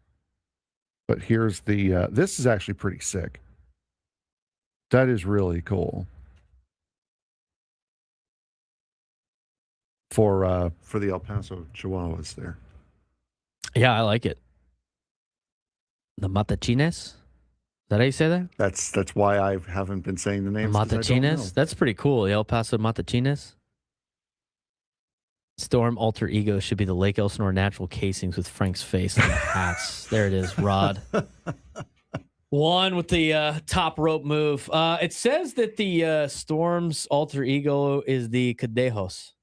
But here's the... this is actually pretty sick. That is really cool. For the El Paso Chihuahuas there.
Yeah, I like it. The Matachines? Is that how you say that?
That's why I haven't been saying the names.
Matachines? That's pretty cool. The El Paso Matachines. Storm alter ego should be the Lake Elsinore natural casings with Frank's face on the hats. There it is, Rod. One with the top rope move. It says that the Storm's alter ego is the Cadejos.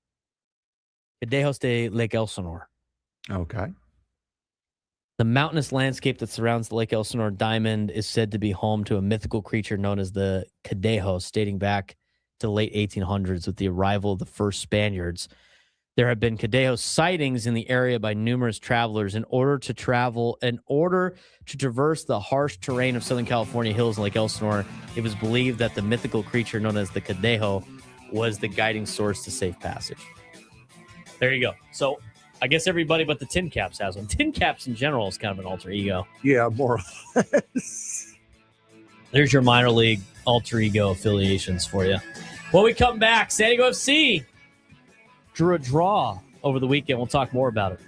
Cadejos de Lake Elsinore.
Okay.
The mountainous landscape that surrounds the Lake Elsinore Diamond is said to be home to a mythical creature known as the Cadejos, dating back to the late 1800s with the arrival of the first Spaniards. There have been Cadejos sightings in the area by numerous travelers. In order to traverse the harsh terrain of Southern California hills and Lake Elsinore, it was believed that the mythical creature known as the Cadejo was the guiding source to safe passage. There you go. So I guess everybody but the Tin Caps has one. Tin Caps in general is kind of an alter ego.
Yeah, more or less.
There's your minor league alter ego affiliations for you. When we come back, San Diego FC drew a draw over the weekend. We'll talk more about it.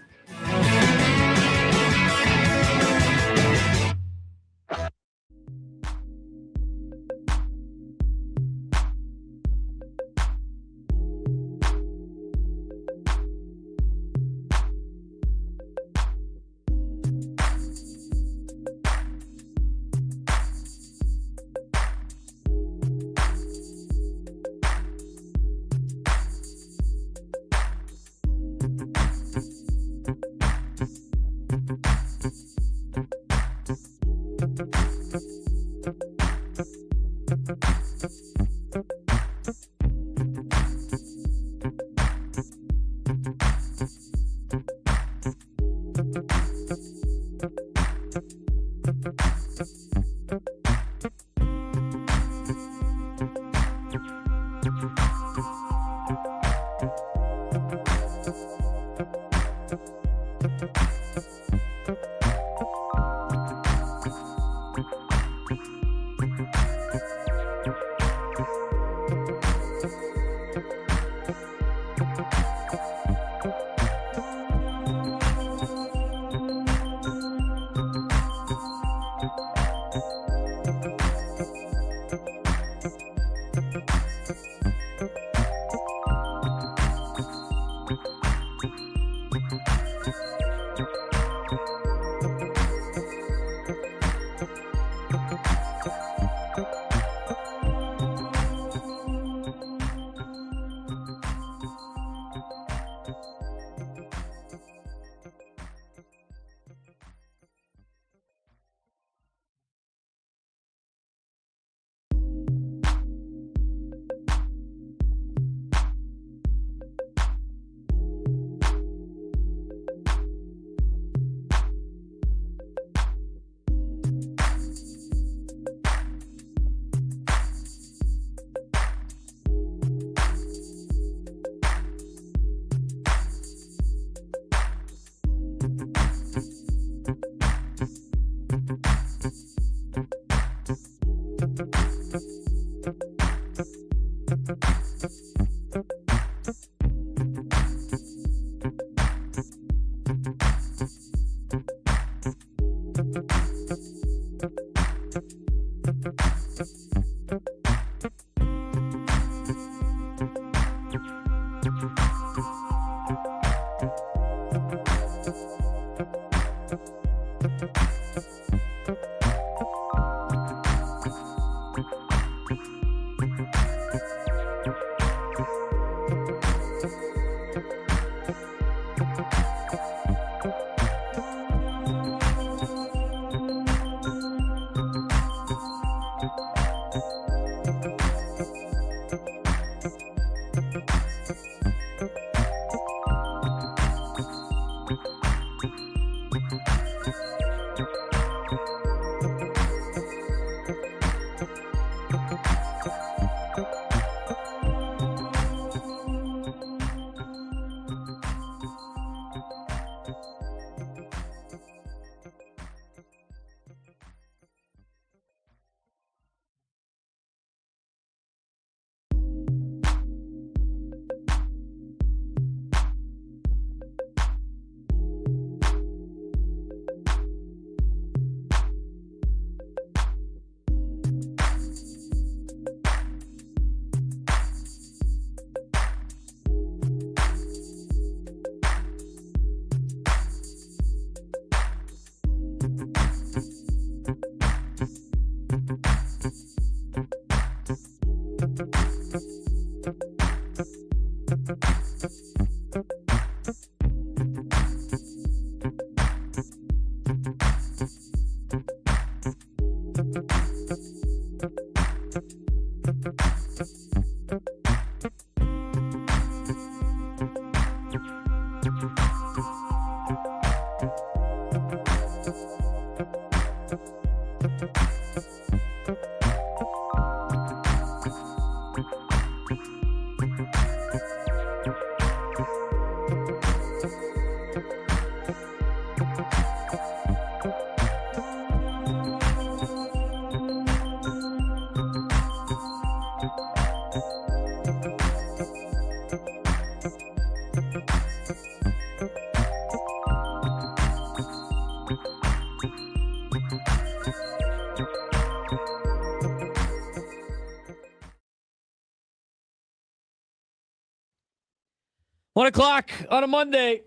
1:00 on a Monday.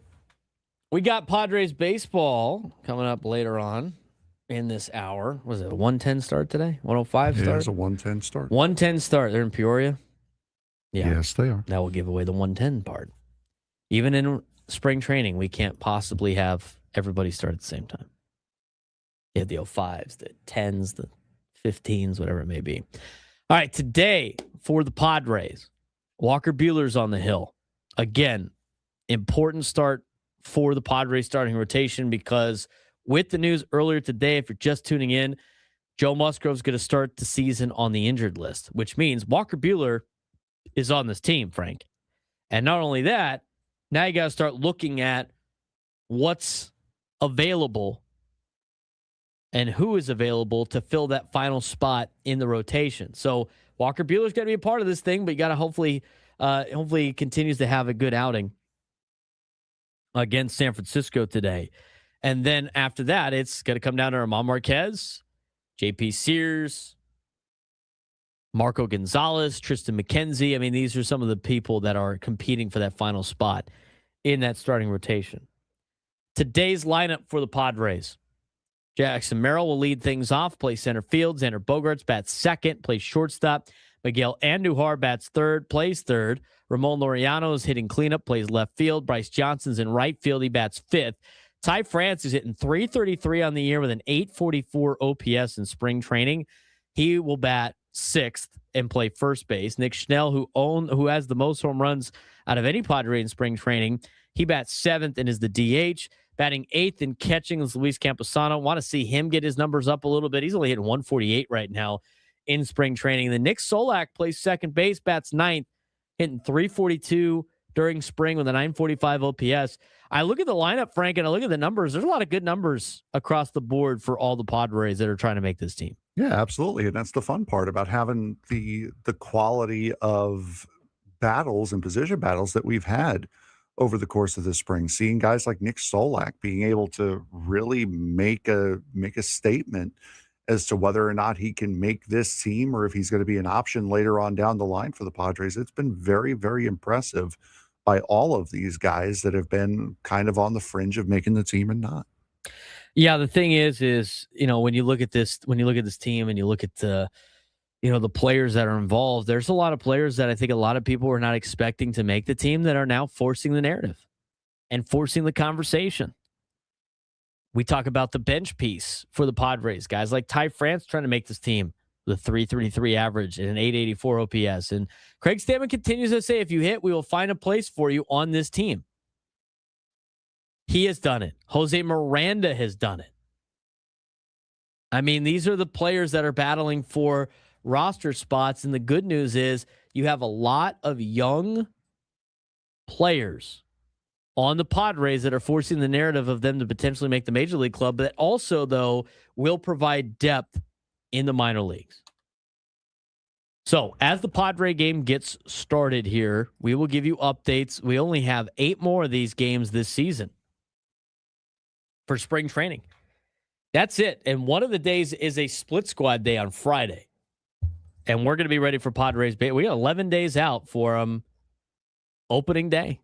We got Padres baseball coming up later on in this hour. Was it a 1:10 start today? 1:05 start?
Yeah, it's a 1:10 start.
1:10 start. They're in Peoria. Yeah.
Yes, they are.
That will give away the 1:10 part. Even in spring training, we can't possibly have everybody start at the same time. You have the 05s, the 10s, the 15s, whatever it may be. All right, today for the Padres, Walker Buehler's on the hill. Again, important start for the Padres starting rotation because with the news earlier today, if you're just tuning in, Joe Musgrove's going to start the season on the injured list, which means Walker Buehler is on this team, Frank. And not only that, now you got to start looking at what's available and who is available to fill that final spot in the rotation. So Walker Buehler's got to be a part of this thing, but you got to hopefully he continues to have a good outing against San Francisco today. And then after that, it's going to come down to Ramon Marquez, JP Sears, Marco Gonzalez, Tristan McKenzie. I mean, these are some of the people that are competing for that final spot in that starting rotation. Today's lineup for the Padres. Jackson Merrill will lead things off, play center field. Xander Bogaerts bats second, plays shortstop. Miguel Andujar bats third, plays third. Ramon Laureano is hitting cleanup, plays left field. Bryce Johnson's in right field. He bats fifth. Ty France is hitting .333 on the year with an .844 OPS in spring training. He will bat sixth and play first base. Nick Schnell, who has the most home runs out of any Padre in spring training, he bats seventh and is the DH. Batting eighth and catching is Luis Camposano. Want to see him get his numbers up a little bit. He's only hitting 148 right now in spring training. And then Nick Solak plays second base, bats ninth, hitting .342 during spring with a .945 OPS. I look at the lineup, Frank, and I look at the numbers. There's a lot of good numbers across the board for all the Padres that are trying to make this team.
Yeah, absolutely. And that's the fun part about having the quality of battles and position battles that we've had over the course of this spring. Seeing guys like Nick Solak being able to really make a statement as to whether or not he can make this team or if he's going to be an option later on down the line for the Padres. It's been very, very impressive by all of these guys that have been kind of on the fringe of making the team and not.
Yeah, the thing is, when you look at this team and you look at the players that are involved, there's a lot of players that I think a lot of people were not expecting to make the team that are now forcing the narrative and forcing the conversation. We talk about the bench piece for the Padres, guys like Ty France trying to make this team with a .333 average and an .884 OPS. And Craig Stammen continues to say, if you hit, we will find a place for you on this team. He has done it. Jose Miranda has done it. I mean, these are the players that are battling for roster spots. And the good news is you have a lot of young players on the Padres that are forcing the narrative of them to potentially make the Major League club, but also, though, will provide depth in the minor leagues. So as the Padre game gets started here, we will give you updates. We only have 8 more of these games this season for spring training. That's it. And one of the days is a split squad day on Friday. And we're going to be ready for Padres. We got 11 days out for opening day.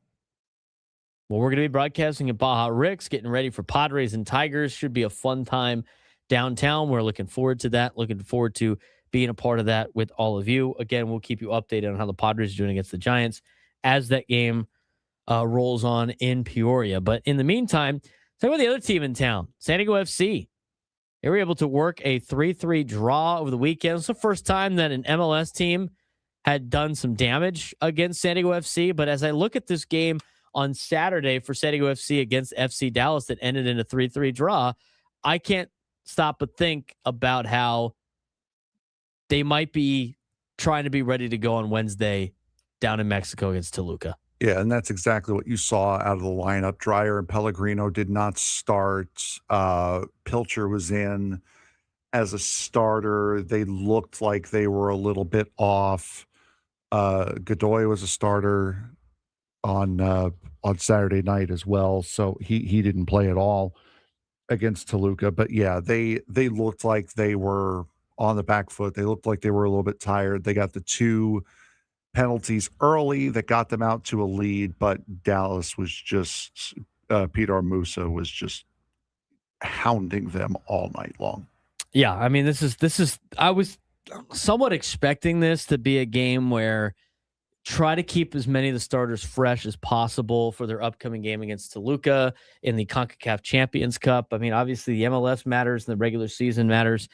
Well, we're going to be broadcasting at Baja Ricks, getting ready for Padres and Tigers. Should be a fun time downtown. We're looking forward to that. Looking forward to being a part of that with all of you. Again, we'll keep you updated on how the Padres are doing against the Giants as that game rolls on in Peoria. But in the meantime, talk about the other team in town, San Diego FC. They were able to work a 3-3 draw over the weekend. It's the first time that an MLS team had done some damage against San Diego FC. But as I look at this game on Saturday for San Diego FC against FC Dallas that ended in a 3-3 draw, I can't stop but think about how they might be trying to be ready to go on Wednesday down in Mexico against Toluca.
Yeah, and that's exactly what you saw out of the lineup. Dreyer and Pellegrino did not start. Pilcher was in as a starter. They looked like they were a little bit off. Godoy was a starter on Saturday night as well, so he didn't play at all against Toluca. But yeah, they looked like they were on the back foot. They looked like they were a little bit tired. They got the 2 penalties early that got them out to a lead, but Dallas was just Peter Musa was just hounding them all night long.
Yeah, I mean, this is I was somewhat expecting this to be a game where try to keep as many of the starters fresh as possible for their upcoming game against Toluca in the CONCACAF Champions Cup. I mean, obviously the MLS matters and the regular season matters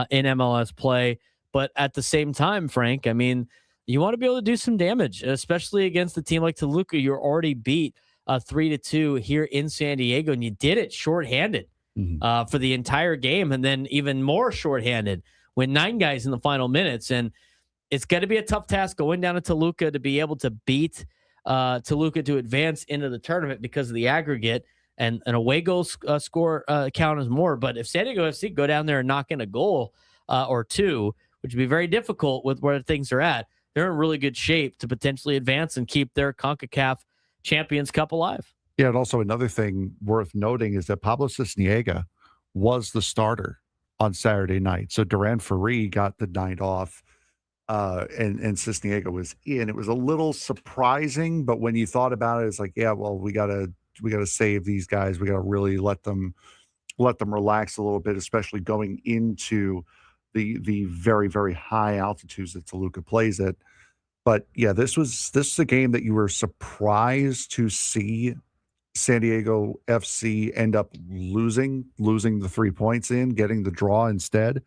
in MLS play, but at the same time, Frank, I mean, you want to be able to do some damage, especially against a team like Toluca. You're already beat 3-2 here in San Diego, and you did it shorthanded for the entire game, and then even more shorthanded with 9 guys in the final minutes. And it's going to be a tough task going down to Toluca to be able to beat Toluca to advance into the tournament because of the aggregate, and an away goal score count is more. But if San Diego FC go down there and knock in a goal or 2, which would be very difficult with where things are at, they're in really good shape to potentially advance and keep their CONCACAF Champions Cup alive.
Yeah, and also another thing worth noting is that Pablo Cisniega was the starter on Saturday night. So Duran Ferri got the night off and Cisniega was in. It was a little surprising, but when you thought about it, it's like, yeah, well, we gotta save these guys. We gotta really let them relax a little bit, especially going into the very, very high altitudes that Toluca plays at. But yeah, this is a game that you were surprised to see San Diego FC end up losing the 3 points getting the draw instead.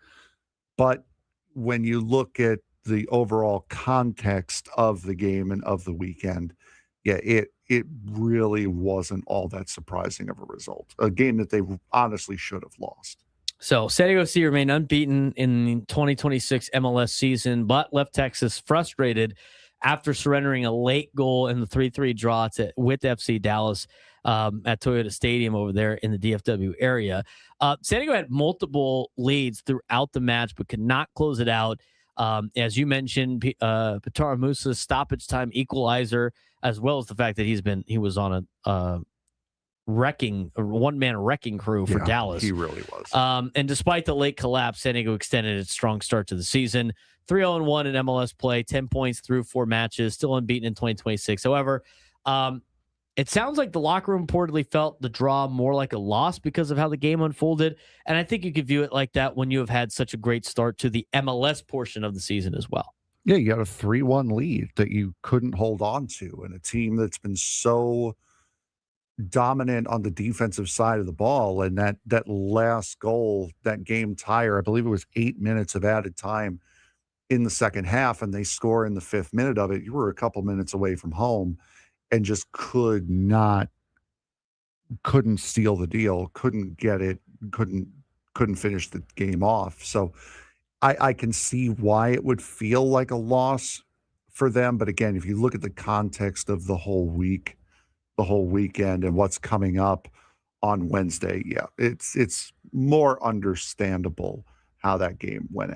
But when you look at the overall context of the game and of the weekend, yeah, it really wasn't all that surprising of a result. A game that they honestly should have lost.
So San Diego FC remained unbeaten in the 2026 MLS season, but left Texas frustrated after surrendering a late goal in the 3-3 draw with FC Dallas at Toyota Stadium over there in the DFW area. San Diego had multiple leads throughout the match, but could not close it out. As you mentioned, Petar Musa's stoppage time equalizer, as well as the fact that he was on a one-man wrecking crew for Dallas.
He really was.
And despite the late collapse, San Diego extended its strong start to the season. 3-0-1 in MLS play, 10 points through 4 matches, still unbeaten in 2026. However, it sounds like the locker room reportedly felt the draw more like a loss because of how the game unfolded. And I think you could view it like that when you have had such a great start to the MLS portion of the season as well.
Yeah, you got a 3-1 lead that you couldn't hold on to, and a team that's been so dominant on the defensive side of the ball. And that last goal, that game tire, I believe it was 8 minutes of added time in the second half, and they score in the 5th minute of it. You were a couple minutes away from home and just couldn't seal the deal, couldn't get it, couldn't finish the game off. So I can see why it would feel like a loss for them. But again, if you look at the context of the whole week, the whole weekend, and what's coming up on Wednesday, yeah, it's more understandable how that game went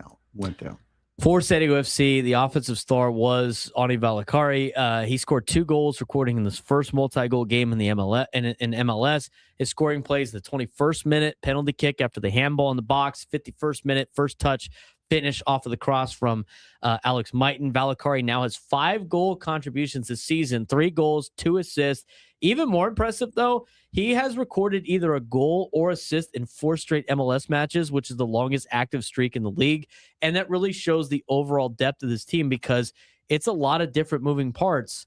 down.
For San Diego FC, the offensive star was Ani Valakari. He scored 2 goals, recording in this first multi-goal game in the MLS. In MLS, his scoring plays the 21st minute penalty kick after the handball in the box, 51st minute first touch finish off of the cross from Alex Mighton. Valakari now has 5 goal contributions this season, 3 goals, 2 assists. Even more impressive, though, he has recorded either a goal or assist in 4 straight MLS matches, which is the longest active streak in the league. And that really shows the overall depth of this team, because it's a lot of different moving parts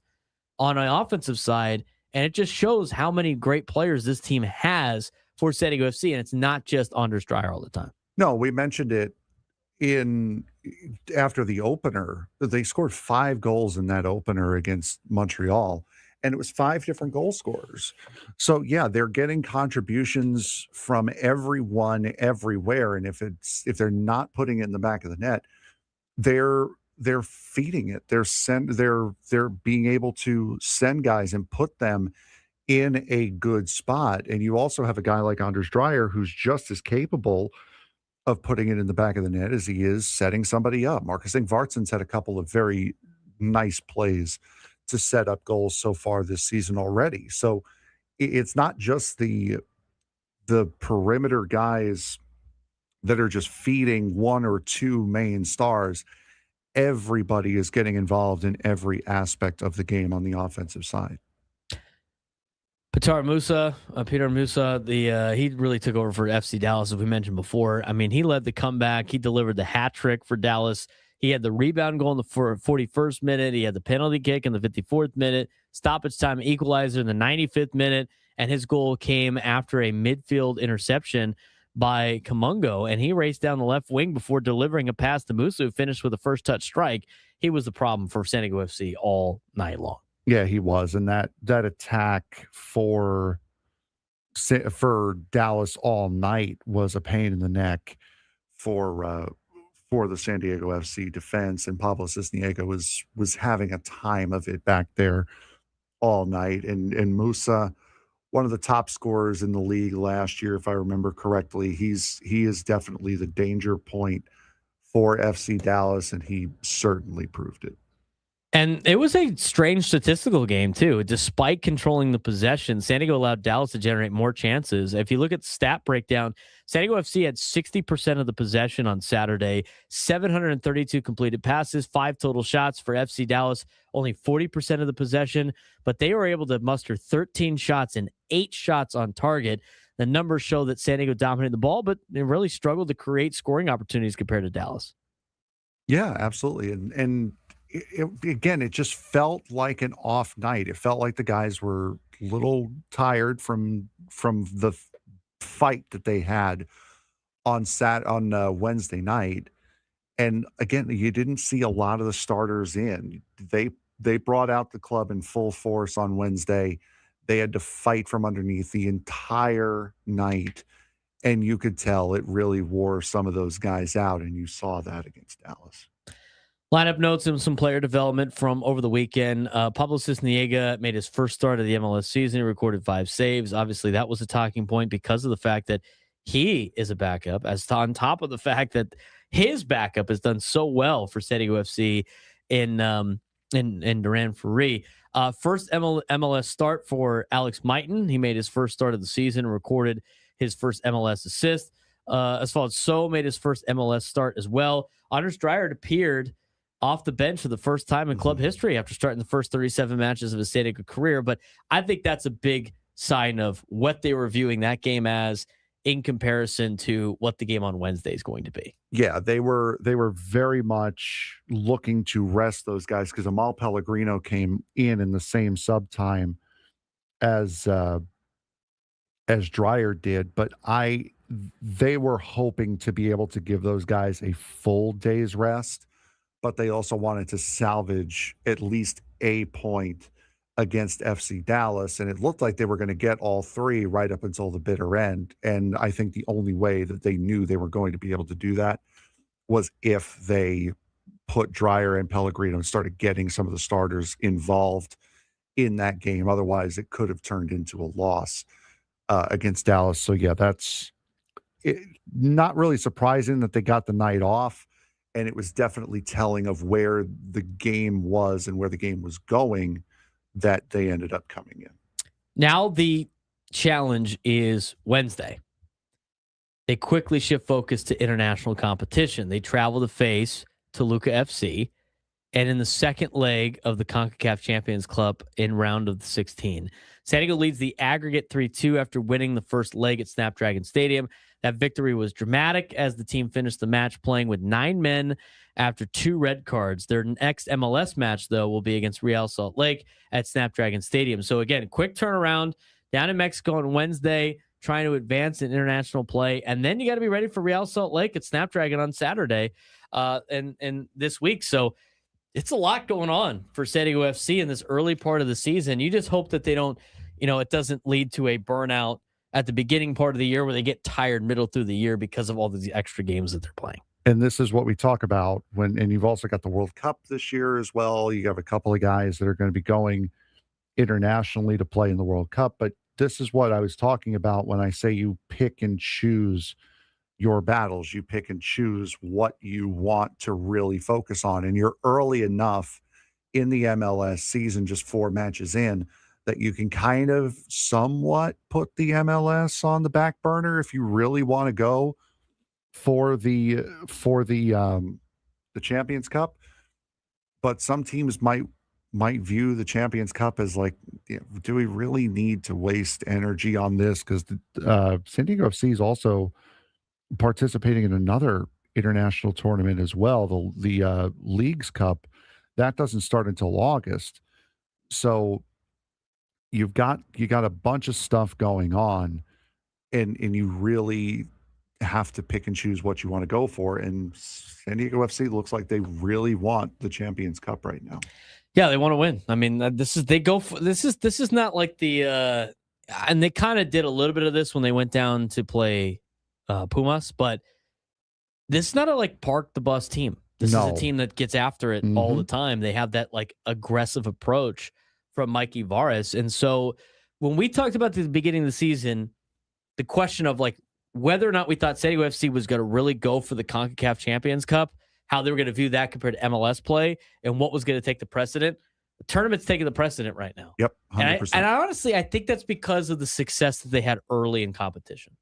on an offensive side. And it just shows how many great players this team has for San Diego FC. And it's not just Anders Dreyer all the time.
No, we mentioned it after the opener. They scored 5 goals in that opener against Montreal, and it was 5 different goal scorers. So yeah, they're getting contributions from everyone everywhere. And if they're not putting it in the back of the net, they're feeding it. They're being able to send guys and put them in a good spot. And you also have a guy like Anders Dreyer who's just as capable of putting it in the back of the net as he is setting somebody up. Marcus Ingvartsen's had a couple of very nice plays to set up goals so far this season already. So it's not just the perimeter guys that are just feeding 1 or 2 main stars. Everybody is getting involved in every aspect of the game on the offensive side.
Petar Musa, he really took over for FC Dallas, as we mentioned before. I mean, he led the comeback. He delivered the hat trick for Dallas. He had the rebound goal in the 41st minute. He had the penalty kick in the 54th minute, stoppage time equalizer in the 95th minute, and his goal came after a midfield interception by Kamungo, and he raced down the left wing before delivering a pass to Musa, who finished with a first touch strike. He was the problem for San Diego FC all night long.
Yeah, he was. And that attack for Dallas all night was a pain in the neck for the San Diego FC defense. And Pablo Cisniega was having a time of it back there all night. And Musa, one of the top scorers in the league last year, if I remember correctly, he is definitely the danger point for FC Dallas, and he certainly proved it.
And it was a strange statistical game, too. Despite controlling the possession, San Diego allowed Dallas to generate more chances. If you look at stat breakdown, San Diego FC had 60% of the possession on Saturday, 732 completed passes, 5 total shots. For FC Dallas, only 40% of the possession, but they were able to muster 13 shots and 8 shots on target. The numbers show that San Diego dominated the ball, but they really struggled to create scoring opportunities compared to Dallas.
Yeah, absolutely. And again, it just felt like an off night. It felt like the guys were a little tired from the fight that they had on Wednesday night. And again, you didn't see a lot of the starters in. They brought out the club in full force on Wednesday. They had to fight from underneath the entire night. And you could tell it really wore some of those guys out, and you saw that against Dallas.
Lineup notes and some player development from over the weekend. Pablo Cisniega made his first start of the MLS season. He recorded 5 saves. Obviously, that was a talking point because of the fact that he is a backup, on top of the fact that his backup has done so well for San Diego FC in Duran Ferree. First MLS start for Alex Mighton. He made his first start of the season and recorded his first MLS assist. Asphalt So made his first MLS start as well. Anders Dreyer appeared off the bench for the first time in club history after starting the first 37 matches of his San Diego career. But I think that's a big sign of what they were viewing that game as in comparison to what the game on Wednesday is going to be.
Yeah, they were very much looking to rest those guys because Amal Pellegrino came in the same sub time as Dreyer did, but they were hoping to be able to give those guys a full day's rest, but they also wanted to salvage at least a point against FC Dallas, and it looked like they were going to get all 3 right up until the bitter end. And I think the only way that they knew they were going to be able to do that was if they put Dreyer and Pellegrino and started getting some of the starters involved in that game. Otherwise, it could have turned into a loss against Dallas. So, yeah, that's not really surprising that they got the night off. And it was definitely telling of where the game was and where the game was going that they ended up coming in.
Now the challenge is Wednesday. They quickly shift focus to international competition. They travel to face Toluca FC, and in the second leg of the CONCACAF Champions Club in round of the 16. San Diego leads the aggregate 3-2 after winning the first leg at Snapdragon Stadium. That victory was dramatic as the team finished the match playing with 9 men after 2 red cards. Their next MLS match, though, will be against Real Salt Lake at Snapdragon Stadium. So, again, quick turnaround down in Mexico on Wednesday, trying to advance in international play. And then you got to be ready for Real Salt Lake at Snapdragon on Saturday and this week. So it's a lot going on for San Diego FC in this early part of the season. You just hope that they don't, it doesn't lead to a burnout at the beginning part of the year where they get tired middle through the year because of all these extra games that they're playing.
And this is what we talk about and you've also got the World Cup this year as well. You have a couple of guys that are going to be going internationally to play in the World Cup. But this is what I was talking about when I say you pick and choose your battles. You pick and choose what you want to really focus on. And you're early enough in the MLS season, just 4 matches in, that you can kind of somewhat put the MLS on the back burner if you really want to go for the Champions Cup. But some teams might view the Champions Cup as like, do we really need to waste energy on this? Because San Diego FC is also participating in another international tournament as well, the Leagues Cup. That doesn't start until August. So you got a bunch of stuff going on, and you really have to pick and choose what you want to go for. And San Diego FC looks like they really want the Champions Cup right now.
Yeah, they want to win. I mean, this is not like the and they kind of did a little bit of this when they went down to play Pumas, but this is not a like park the bus team. This is a team that gets after it all the time. They have that like aggressive approach from Mikey Varas. And so when we talked about the beginning of the season, the question of like whether or not we thought San Diego FC was going to really go for the CONCACAF Champions Cup how they were going to view that compared to MLS play and what was going to take the precedent. The tournament's taking the precedent right now.
Yep, 100%.
And I honestly, I think that's because of the success that they had early in competition.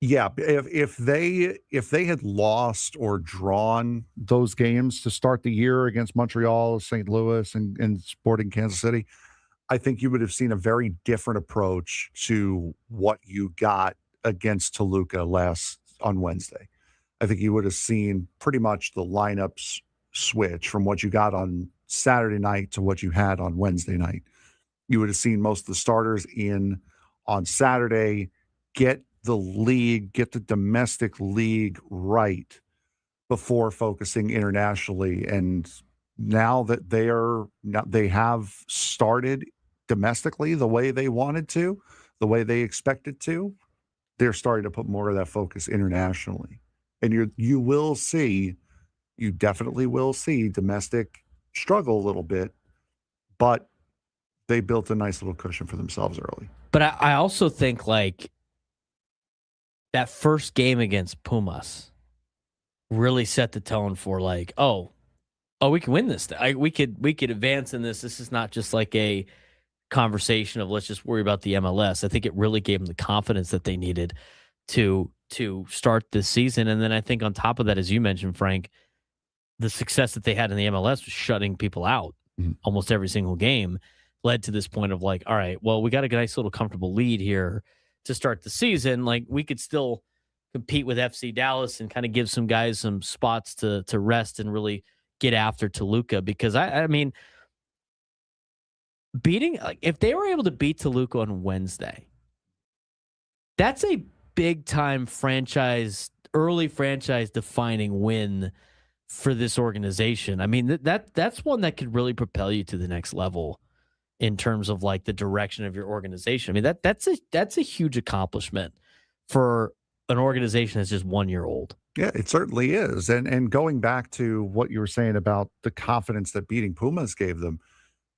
Yeah, if they had lost or drawn those games to start the year against Montreal, St. Louis, and Sporting Kansas City, I think you would have seen a very different approach to what you got against Toluca on Wednesday. I think you would have seen pretty much the lineups switch from what you got on Saturday night to what you had on Wednesday night. You would have seen most of the starters in on Saturday, get the domestic league right before focusing internationally. And now that they have started domestically the way they wanted to, the way they expected to, they're starting to put more of that focus internationally. And you definitely will see domestic struggle a little bit, but they built a nice little cushion for themselves early.
But I also think like that first game against Pumas really set the tone for like, oh, we can win this. We could advance in this. This is not just like a conversation of let's just worry about the MLS. I think it really gave them the confidence that they needed to start this season. And then I think on top of that, as you mentioned, Frank, the success that they had in the MLS was shutting people out almost every single game led to this point of like, all right, well, we got a nice little comfortable lead here to start the season. Like we could still compete with FC Dallas and kind of give some guys some spots to rest and really get after Toluca, because I mean, if they were able to beat Toluca on Wednesday, that's a big time early franchise defining win for this organization. I mean, that's one that could really propel you to the next level in terms of like the direction of your organization. I mean, that's a huge accomplishment for an organization that's just 1 year old.
Yeah, it certainly is. And going back to what you were saying about the confidence that beating Pumas gave them,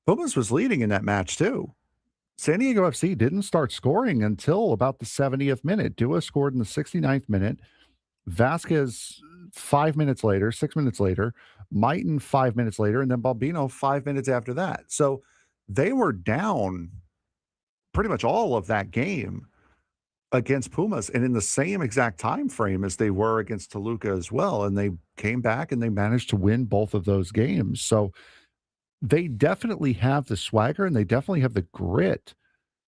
Pumas was leading in that match too. San Diego FC didn't start scoring until about the 70th minute. Dua scored in the 69th minute. Vasquez 6 minutes later, Maiton 5 minutes later, and then Balbino 5 minutes after that. So they were down pretty much all of that game against Pumas and in the same exact time frame as they were against Toluca as well. And they came back and they managed to win both of those games. So they definitely have the swagger and they definitely have the grit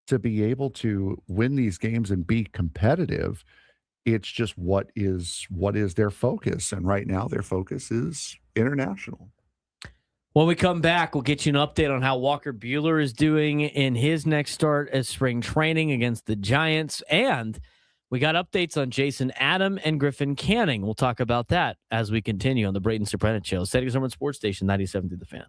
to be able to win these games and be competitive. It's just what is their focus. And right now their focus is international.
When we come back, we'll get you an update on how Walker Buehler is doing in his next start as spring training against the Giants. And we got updates on Jason Adam and Griffin Canning. We'll talk about that as we continue on the Braden Surprenant Show. Settings on Sports Station 97 through the Fan.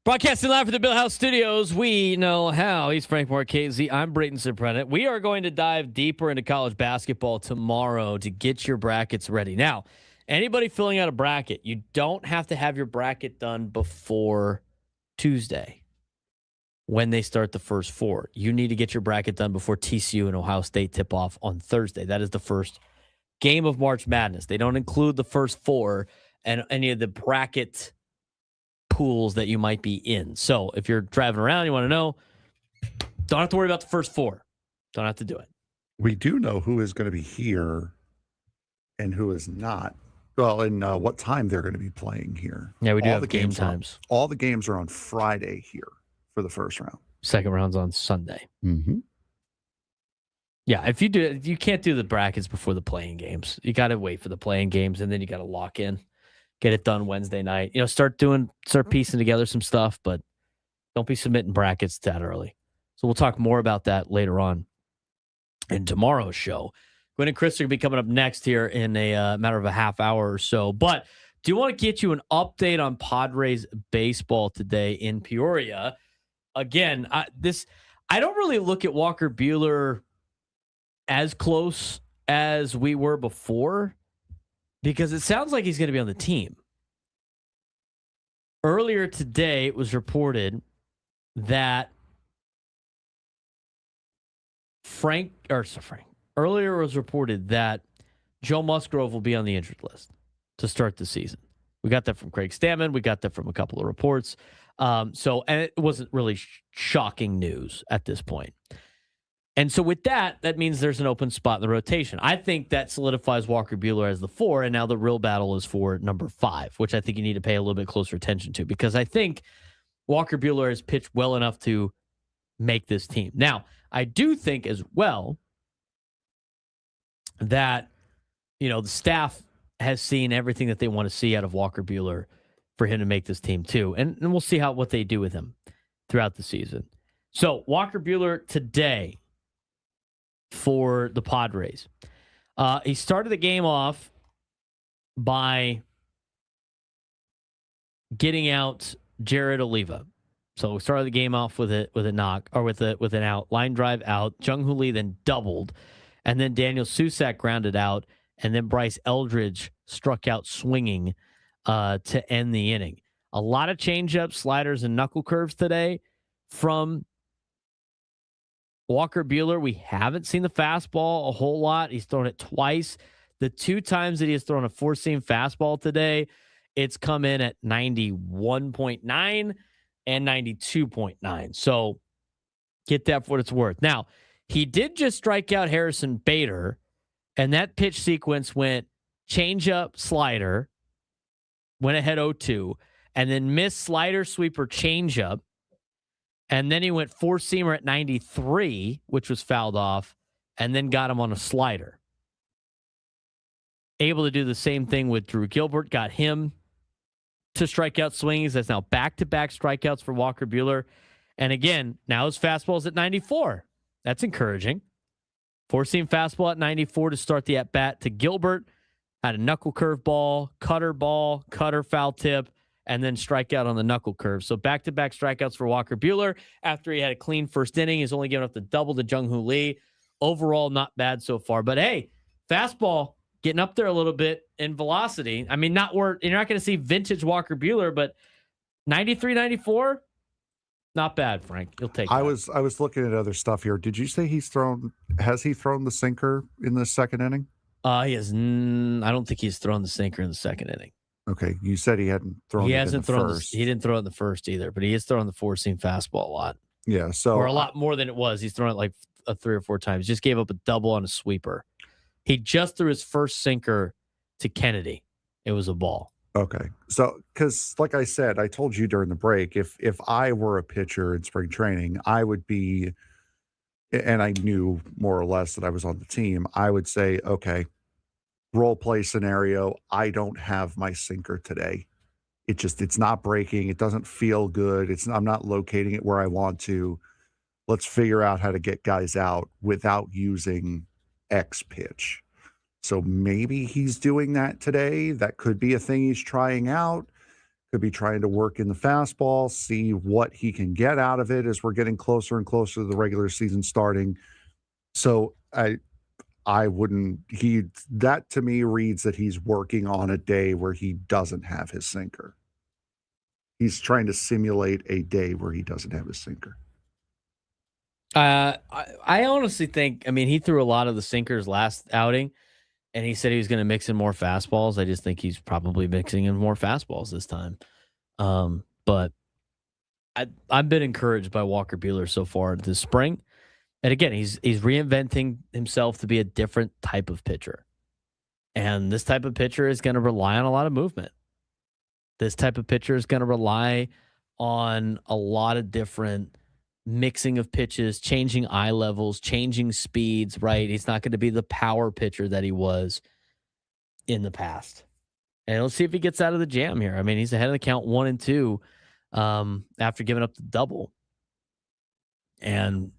Broadcasting live from the Bill House Studios, we know how. He's Frank Marchese. I'm Braden Surprenant. We are going to dive deeper into college basketball tomorrow to get your brackets ready. Now, anybody filling out a bracket, you don't have to have your bracket done before Tuesday when they start the first four. You need to get your bracket done before TCU and Ohio State tip off on Thursday. That is the first game of March Madness. They don't include the first four and any of the bracket pools that you might be in. So if you're driving around, you want to know, don't have to worry about the first four. Don't have to do it.
We do know who is going to be here and who is not. Well, and what time they're going to be playing here.
Yeah, we do
all
have
the
game
games
times.
All the games are on Friday here for the first round.
Second round's on Sunday.
Mm-hmm.
Yeah, if you do, you can't do the brackets before the playing games. You got to wait for the playing games, and then you got to lock in. Get it done Wednesday night. Start piecing together some stuff, but don't be submitting brackets that early. So we'll talk more about that later on in tomorrow's show. Gwen and Chris are going to be coming up next here in a matter of a half hour or so. But do you want to get you an update on Padres baseball today in Peoria? Again, I don't really look at Walker Buehler as close as we were before, because it sounds like he's going to be on the team. Earlier today, it was reported that Earlier it was reported that Joe Musgrove will be on the injured list to start the season. We got that from Craig Stammen. We got that from a couple of reports. And it wasn't really shocking news at this point. And so with that means there's an open spot in the rotation. I think that solidifies Walker Buehler as the 4, and now the real battle is for number 5, which I think you need to pay a little bit closer attention to, because I think Walker Buehler has pitched well enough to make this team. Now, I do think as well that, the staff has seen everything that they want to see out of Walker Buehler for him to make this team too. And we'll see what they do with him throughout the season. So Walker Buehler today for the Padres. He started the game off by getting out Jared Oliva. So we started the game off with a knock, or with an out, line drive out. Jung-Hoo Lee then doubled, and then Daniel Susak grounded out, and then Bryce Eldridge struck out swinging to end the inning. A lot of changeups, sliders, and knuckle curves today from Walker Buehler. We haven't seen the fastball a whole lot. He's thrown it twice. The 2 times that he has thrown a 4-seam fastball today, it's come in at 91.9 and 92.9. So get that for what it's worth. Now, he did just strike out Harrison Bader, and that pitch sequence went changeup, slider, went ahead 0-2, and then missed slider, sweeper, changeup. And then he went 4-seamer at 93, which was fouled off, and then got him on a slider. Able to do the same thing with Drew Gilbert, got him to strikeout swings. That's now back-to-back strikeouts for Walker Buehler. And again, now his fastball is at 94. That's encouraging. 4-seam fastball at 94 to start the at-bat to Gilbert. Had a knuckle curve ball, cutter foul tip, and then strikeout on the knuckle curve. So back-to-back strikeouts for Walker Buehler. After he had a clean first inning, he's only given up the double to Jung-Hoo Lee. Overall, not bad so far. But hey, fastball getting up there a little bit in velocity. I mean, you're not going to see vintage Walker Buehler, but 93, 94, not bad, Frank. You'll take it.
I was looking at other stuff here. Did you say has he thrown the sinker in the second inning?
He has. I don't think he's thrown the sinker in the second inning.
Okay, you said he hadn't thrown.
He
it
hasn't
in the
thrown.
first.
He didn't throw it in the first either, but he is throwing the 4-seam fastball a lot.
Yeah, so
or a lot more than it was. He's thrown it like 3 or 4 times. Just gave up a double on a sweeper. He just threw his first sinker to Kennedy. It was a ball.
Okay, so because like I said, I told you during the break, if I were a pitcher in spring training, I would be, and I knew more or less that I was on the team, I would say, okay, role play scenario, I don't have my sinker today. It's not breaking. It doesn't feel good. I'm not locating it where I want to. Let's figure out how to get guys out without using X pitch. So maybe he's doing that today. That could be a thing he's trying out. Could be trying to work in the fastball, see what he can get out of it as we're getting closer and closer to the regular season starting. So I wouldn't, that to me reads that he's working on a day where he doesn't have his sinker. He's trying to simulate a day where he doesn't have his sinker.
I honestly think, I mean, he threw a lot of the sinkers last outing, and he said he was going to mix in more fastballs. I just think he's probably mixing in more fastballs this time. But I've been encouraged by Walker Buehler so far this spring. And again, he's reinventing himself to be a different type of pitcher. And this type of pitcher is going to rely on a lot of movement. This type of pitcher is going to rely on a lot of different mixing of pitches, changing eye levels, changing speeds, right? He's not going to be the power pitcher that he was in the past. And let's see if he gets out of the jam here. I mean, he's ahead of the count 1-2 after giving up the double. And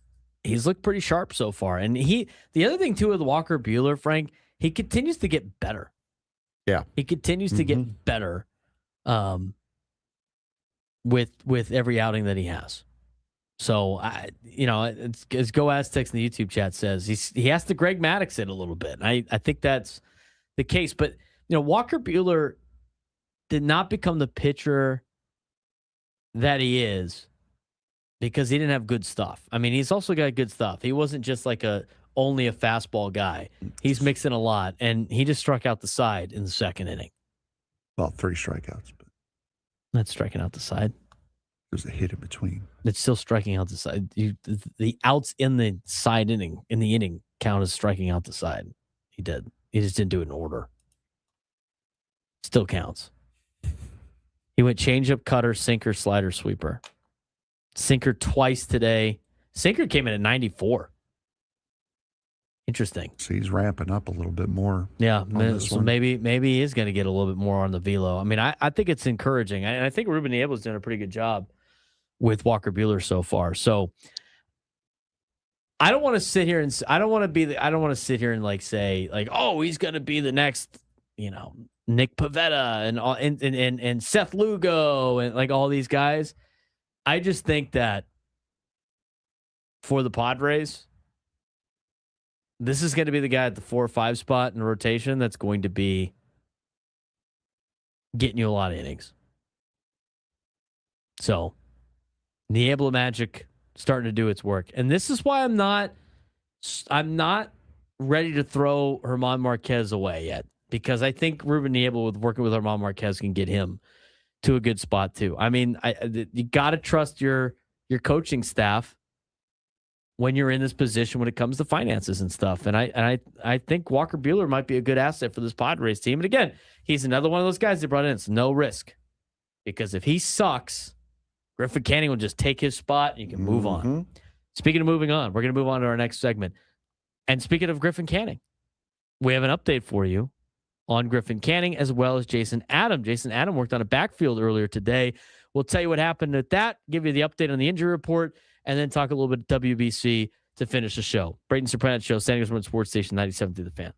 he's looked pretty sharp so far. And the other thing too with Walker Buehler, Frank, he continues to get better.
Yeah.
He continues to get better with every outing that he has. So, as Go Aztecs in the YouTube chat says, he has to Greg Maddux it a little bit. I think that's the case. But, Walker Buehler did not become the pitcher that he is because he didn't have good stuff. I mean, he's also got good stuff. He wasn't just like only a fastball guy. He's mixing a lot, and he just struck out the side in the second inning.
Well, 3 strikeouts. But
that's striking out the side.
There's a hit in between.
It's still striking out the side. The outs in the side inning, count as striking out the side. He did. He just didn't do it in order. Still counts. He went changeup, cutter, sinker, slider, sweeper. Sinker twice today. Sinker came in at 94. Interesting.
So he's ramping up a little bit more.
Yeah, so maybe he is going to get a little bit more on the velo. I mean, I think it's encouraging. And I think Ruben Niebla's done a pretty good job with Walker Buehler so far. So I don't want to sit here and say like, oh, he's going to be the next, Nick Pivetta and Seth Lugo and like all these guys. I just think that for the Padres, this is going to be the guy at the 4 or 5 spot in rotation that's going to be getting you a lot of innings. So, Niebla magic starting to do its work. And this is why I'm not ready to throw German Marquez away yet, because I think Ruben Niebla working with German Marquez can get him to a good spot too. I mean, you got to trust your coaching staff when you're in this position when it comes to finances and stuff. And I think Walker Buehler might be a good asset for this Padres team. And again, he's another one of those guys they brought in. It's no risk, because if he sucks, Griffin Canning will just take his spot and you can move on. Speaking of moving on, we're going to move on to our next segment. And speaking of Griffin Canning, we have an update for you on Griffin Canning as well as Jason Adam. Jason Adam worked on a backfield earlier today. We'll tell you what happened at that, give you the update on the injury report, and then talk a little bit of WBC to finish the show. Braden Surprenant Show, San Diego Sports Station 97 through the Fan.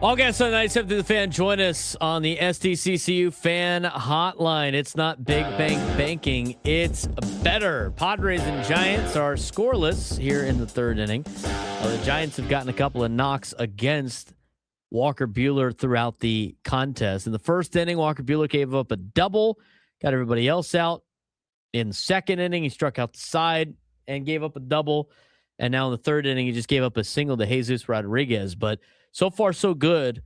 All guests on 97 The Fan, join us on the SDCCU fan hotline. It's not big bank banking, it's better. Padres and Giants are scoreless here in the third inning. The Giants have gotten a couple of knocks against Walker Buehler throughout the contest. In the first inning, Walker Buehler gave up a double, got everybody else out. In the second inning, he struck out the side and gave up a double. And now in the third inning, he just gave up a single to Jesus Rodriguez. But so far, so good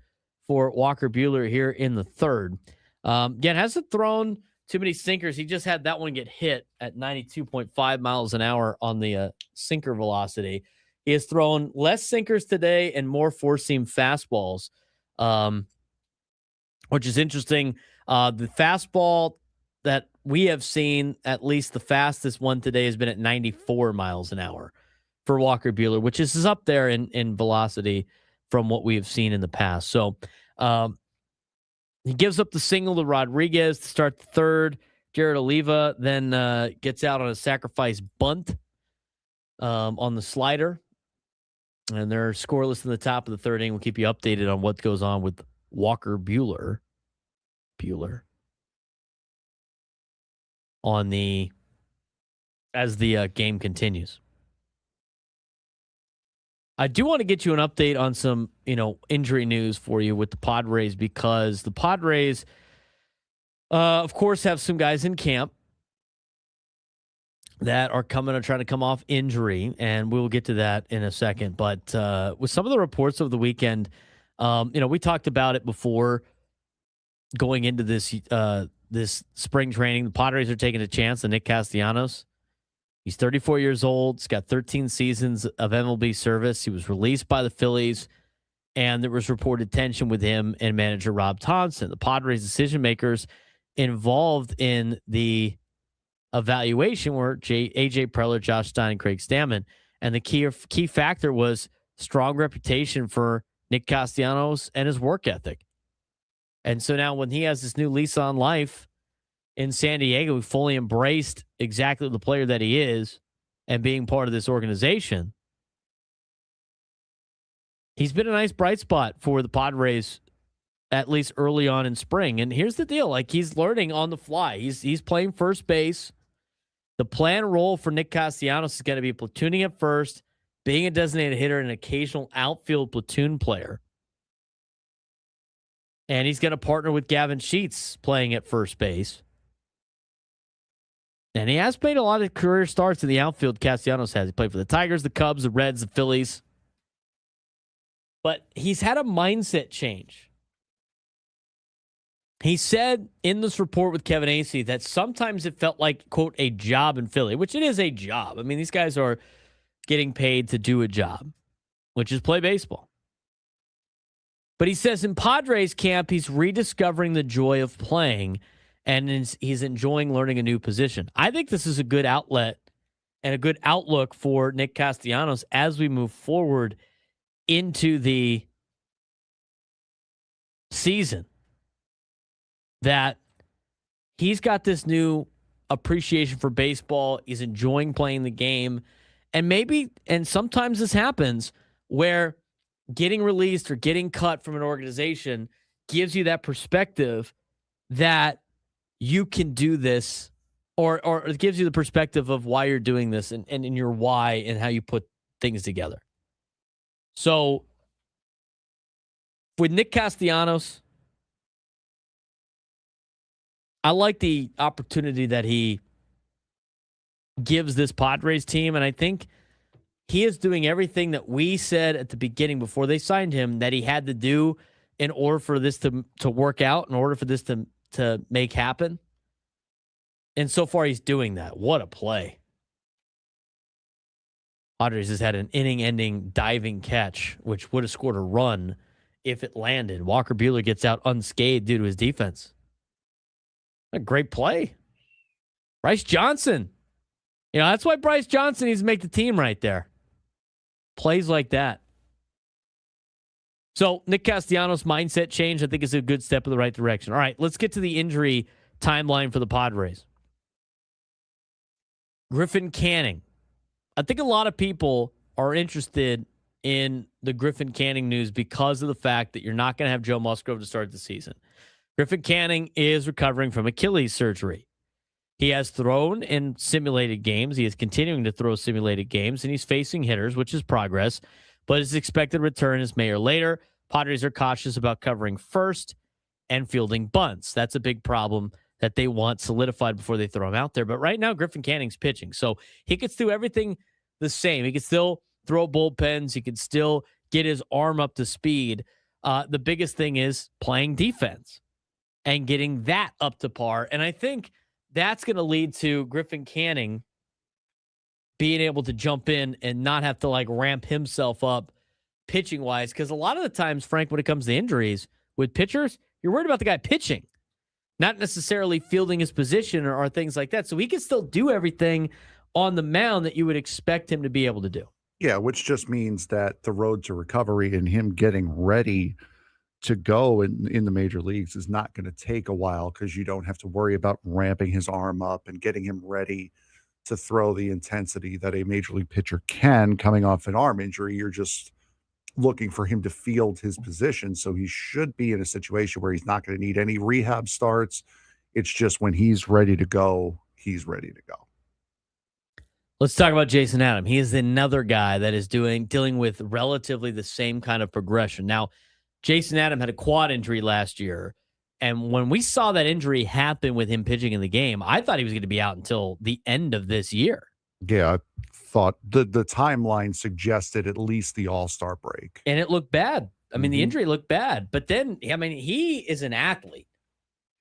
for Walker Buehler here in the third. Again, hasn't thrown too many sinkers. He just had that one get hit at 92.5 miles an hour on the sinker velocity. He has thrown less sinkers today and more four-seam fastballs, which is interesting. The fastball that we have seen, at least the fastest one today, has been at 94 miles an hour for Walker Buehler, which is up there in velocity from what we have seen in the past. So he gives up the single to Rodriguez to start the third. Jared Oliva then gets out on a sacrifice bunt on the slider. And they're scoreless in the top of the third inning. We'll keep you updated on what goes on with Walker Buehler. As the game continues. I do want to get you an update on some, injury news for you with the Padres, because the Padres, of course, have some guys in camp that are trying to come off injury, and we'll get to that in a second. But with some of the reports of the weekend, we talked about it before going into this spring training. The Padres are taking a chance on Nick Castellanos. He's 34 years old. He's got 13 seasons of MLB service. He was released by the Phillies, and there was reported tension with him and manager Rob Thompson. The Padres decision makers involved in the evaluation were AJ Preller, Josh Stein, and Craig Stammen. And the key factor was strong reputation for Nick Castellanos and his work ethic. And so now when he has this new lease on life in San Diego, he fully embraced exactly the player that he is and being part of this organization. He's been a nice bright spot for the Padres, at least early on in spring. And here's the deal. He's learning on the fly. He's playing first base. The planned role for Nick Castellanos is going to be platooning at first, being a designated hitter, and an occasional outfield platoon player. And he's going to partner with Gavin Sheets playing at first base. And he has made a lot of career starts in the outfield. Castellanos has. He played for the Tigers, the Cubs, the Reds, the Phillies. But he's had a mindset change. He said in this report with Kevin Acee that sometimes it felt like, quote, a job in Philly, which it is a job. I mean, these guys are getting paid to do a job, which is play baseball. But he says in Padres camp, he's rediscovering the joy of playing, and he's enjoying learning a new position. I think this is a good outlet and a good outlook for Nick Castellanos as we move forward into the season, that he's got this new appreciation for baseball. He's enjoying playing the game. And sometimes this happens where getting released or getting cut from an organization gives you that perspective that you can do this, or it gives you the perspective of why you're doing this and in your why and how you put things together. So with Nick Castellanos, I like the opportunity that he gives this Padres team, and I think he is doing everything that we said at the beginning before they signed him that he had to do in order for this to work out, in order for this to make happen. And so far, he's doing that. What a play. Padres has had an inning-ending diving catch, which would have scored a run if it landed. Walker Buehler gets out unscathed due to his defense. A great play. Bryce Johnson. That's why Bryce Johnson needs to make the team right there. Plays like that. So Nick Castellanos' mindset change, I think, is a good step in the right direction. All right, let's get to the injury timeline for the Padres. Griffin Canning. I think a lot of people are interested in the Griffin Canning news because of the fact that you're not going to have Joe Musgrove to start the season. Griffin Canning is recovering from Achilles surgery. He has thrown in simulated games. He is continuing to throw simulated games, and he's facing hitters, which is progress, but his expected return is May or later. Padres are cautious about covering first and fielding bunts. That's a big problem that they want solidified before they throw him out there. But right now, Griffin Canning's pitching, so he could do everything the same. He could still throw bullpens. He could still get his arm up to speed. The biggest thing is playing defense and getting that up to par. And I think that's going to lead to Griffin Canning being able to jump in and not have to like ramp himself up pitching wise. Because a lot of the times, Frank, when it comes to injuries with pitchers, you're worried about the guy pitching, not necessarily fielding his position or things like that. So he can still do everything on the mound that you would expect him to be able to do.
Yeah, which just means that the road to recovery and him getting ready to go in the major leagues is not going to take a while because you don't have to worry about ramping his arm up and getting him ready to throw the intensity that a major league pitcher can coming off an arm injury. You're just looking for him to field his position. So he should be in a situation where he's not going to need any rehab starts. It's just when he's ready to go, he's ready to go.
Let's talk about Jason Adam. He is another guy that is dealing with relatively the same kind of progression. Now, Jason Adam had a quad injury last year, and when we saw that injury happen with him pitching in the game, I thought he was going to be out until the end of this year.
Yeah, I thought the timeline suggested at least the All-Star break.
And it looked bad. I mean, the injury looked bad. But then, I mean, he is an athlete.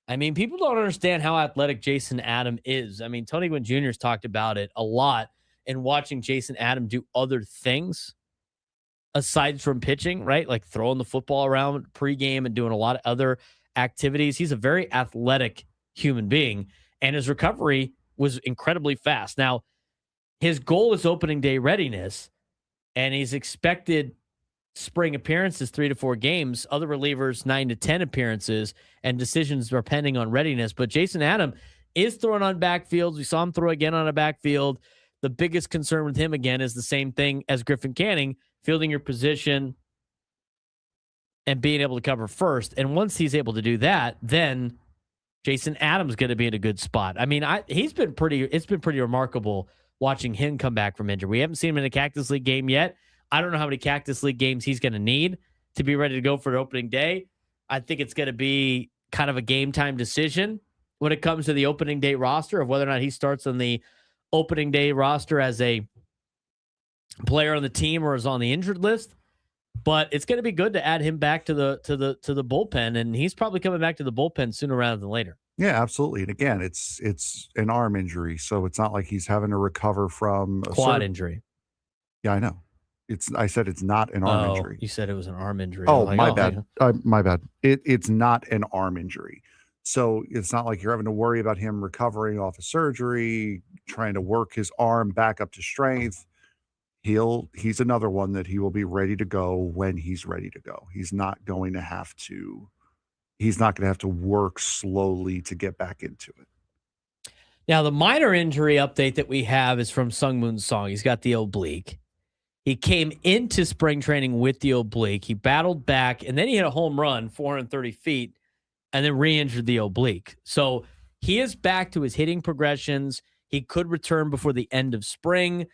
I mean, people don't understand how athletic Jason Adam is. I mean, Tony Gwynn Jr. has talked about it a lot, and watching Jason Adam do other things aside from pitching, right? Like throwing the football around pregame and doing a lot of other activities. He's a very athletic human being, and his recovery was incredibly fast. Now, his goal is opening day readiness, and he's expected spring appearances 3 to 4 games, other relievers 9 to 10 appearances, and decisions are pending on readiness. But Jason Adam is throwing on backfields. We saw him throw again on a backfield. The biggest concern with him, again, is the same thing as Griffin Canning, fielding your position and being able to cover first. And once he's able to do that, then Jason Adams going to be in a good spot. I mean, it's been pretty remarkable watching him come back from injury. We haven't seen him in a Cactus League game yet. I don't know how many Cactus League games he's going to need to be ready to go for opening day. I think it's going to be kind of a game time decision when it comes to the opening day roster of whether or not he starts on the opening day roster as a player on the team or is on the injured list. But it's going to be good to add him back to the bullpen, and he's probably coming back to the bullpen sooner rather than later.
Yeah, absolutely. And again, it's an arm injury, so it's not like he's having to recover from a
quad injury.
Yeah, I know. I said it's not an arm injury.
You said it was an arm injury.
Oh, like, my bad. My bad. It's not an arm injury. So it's not like you're having to worry about him recovering off of surgery, trying to work his arm back up to strength. He's another one that he will be ready to go when he's ready to go. He's not going to have to work slowly to get back into it.
Now, the minor injury update that we have is from Sungmoon Song. He's got the oblique. He came into spring training with the oblique. He battled back, and then he hit a home run, 430 feet, and then re-injured the oblique. So he is back to his hitting progressions. He could return before the end of spring.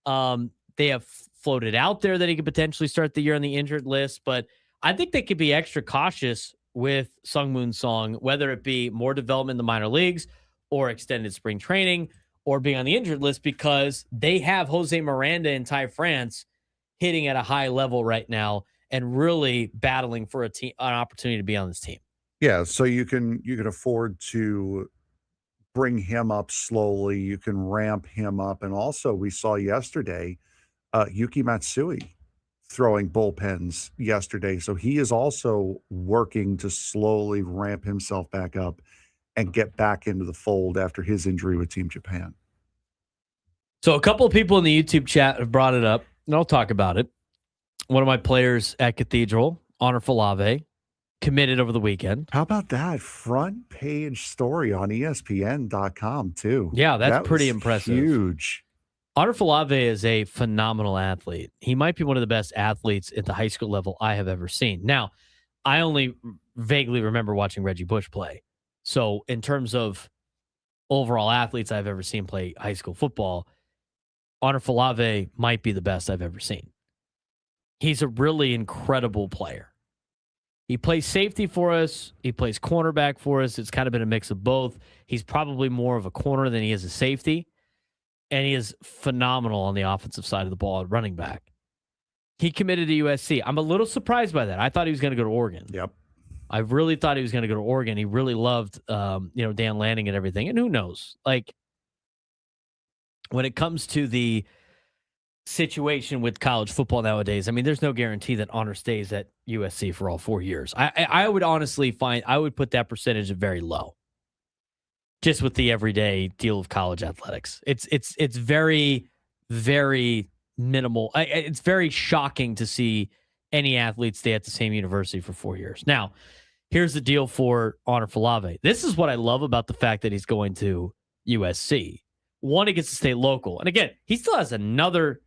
They have floated out there that he could potentially start the year on the injured list, but I think they could be extra cautious with Sungmoon Song, whether it be more development in the minor leagues or extended spring training or being on the injured list, because they have Jose Miranda and Ty France hitting at a high level right now and really battling for an opportunity to be on this team.
Yeah, so you can afford to bring him up slowly. You can ramp him up. And also we saw yesterday Yuki Matsui throwing bullpens yesterday. So he is also working to slowly ramp himself back up and get back into the fold after his injury with Team Japan.
So a couple of people in the YouTube chat have brought it up, and I'll talk about it. One of my players at Cathedral, Honor Falave, committed over the weekend.
How about that? Front page story on ESPN.com too.
Yeah, that's pretty impressive.
Huge.
Arfalave is a phenomenal athlete. He might be one of the best athletes at the high school level I have ever seen. Now, I only vaguely remember watching Reggie Bush play. So in terms of overall athletes I've ever seen play high school football, Arfalave might be the best I've ever seen. He's a really incredible player. He plays safety for us. He plays cornerback for us. It's kind of been a mix of both. He's probably more of a corner than he is a safety. And he is phenomenal on the offensive side of the ball at running back. He committed to USC. I'm a little surprised by that. I thought he was going to go to Oregon.
Yep.
I really thought he was going to go to Oregon. He really loved, Dan Lanning and everything. And who knows? Like, when it comes to the situation with college football nowadays, I mean, there's no guarantee that Honor stays at USC for all 4 years. I would honestly I would put that percentage at very low. Just with the everyday deal of college athletics. It's very, very minimal. It's very shocking to see any athlete stay at the same university for 4 years. Now, here's the deal for Honor Falave. This is what I love about the fact that he's going to USC. One, he gets to stay local. And again, he still has another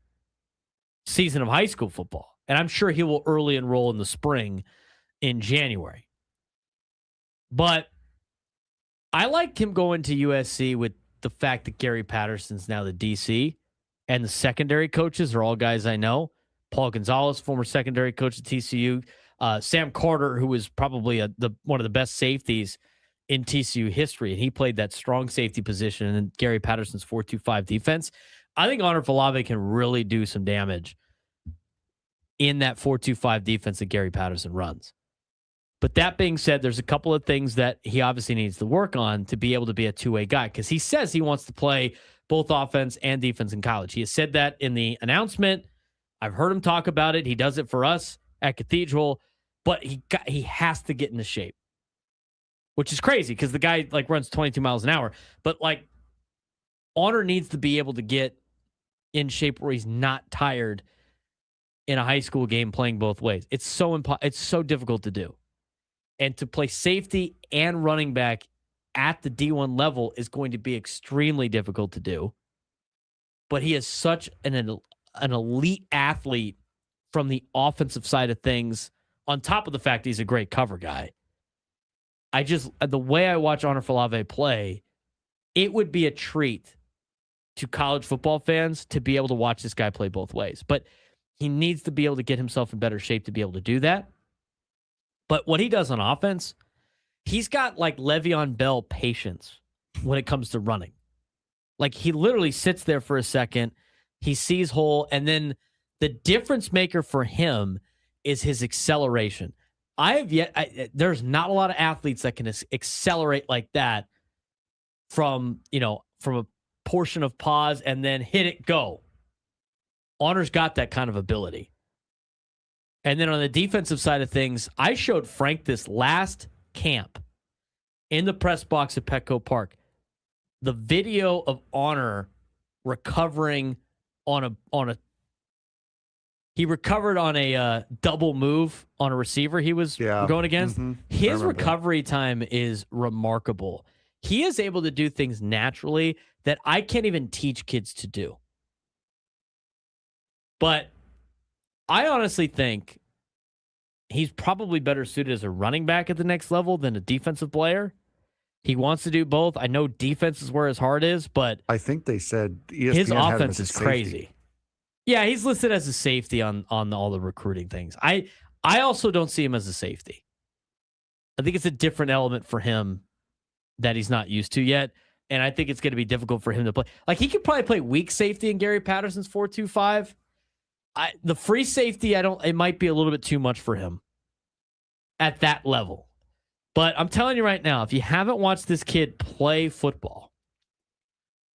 season of high school football. And I'm sure he will early enroll in the spring in January. But I liked him going to USC with the fact that Gary Patterson's now the DC, and the secondary coaches are all guys I know. Paul Gonzalez, former secondary coach at TCU. Sam Carter, who was probably one of the best safeties in TCU history, and he played that strong safety position in Gary Patterson's 4-2-5 defense. I think Honor Falave can really do some damage in that 4-2-5 defense that Gary Patterson runs. But that being said, there's a couple of things that he obviously needs to work on to be able to be a two-way guy, because he says he wants to play both offense and defense in college. He has said that in the announcement. I've heard him talk about it. He does it for us at Cathedral, but he has to get into shape, which is crazy because the guy runs 22 miles an hour. But Honor needs to be able to get in shape where he's not tired in a high school game playing both ways. It's so difficult to do. And to play safety and running back at the D1 level is going to be extremely difficult to do. But he is such an elite athlete from the offensive side of things, on top of the fact he's a great cover guy. The way I watch Honor Falave play, it would be a treat to college football fans to be able to watch this guy play both ways. But he needs to be able to get himself in better shape to be able to do that. But what he does on offense, he's got Le'Veon Bell patience when it comes to running. He literally sits there for a second, he sees hole, and then the difference maker for him is his acceleration. There's not a lot of athletes that can accelerate like that from a portion of pause and then hit it, go. Honor's got that kind of ability. And then on the defensive side of things, I showed Frank this last camp in the press box at Petco Park, the video of Honor recovering he recovered on a double move on a receiver he was going against. Mm-hmm. His recovery time is remarkable. He is able to do things naturally that I can't even teach kids to do. But I honestly think he's probably better suited as a running back at the next level than a defensive player. He wants to do both. I know defense is where his heart is, but
I think they said ESPN
his
had him
offense
as
is
a
crazy.
safety.
Yeah, he's listed as a safety on all the recruiting things. I also don't see him as a safety. I think it's a different element for him that he's not used to yet, and I think it's going to be difficult for him to play. He could probably play weak safety in Gary Patterson's 4-2-5. The free safety, it might be a little bit too much for him at that level. But I'm telling you right now, if you haven't watched this kid play football,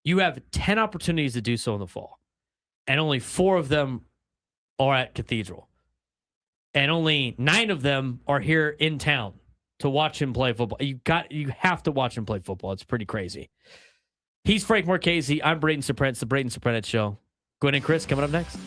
you have 10 opportunities to do so in the fall. And only 4 of them are at Cathedral. And only 9 of them are here in town to watch him play football. You have to watch him play football. It's pretty crazy. He's Frank Marchese. I'm Braden Surprenant. It's the Braden Surprenant Show. Gwen and Chris coming up next.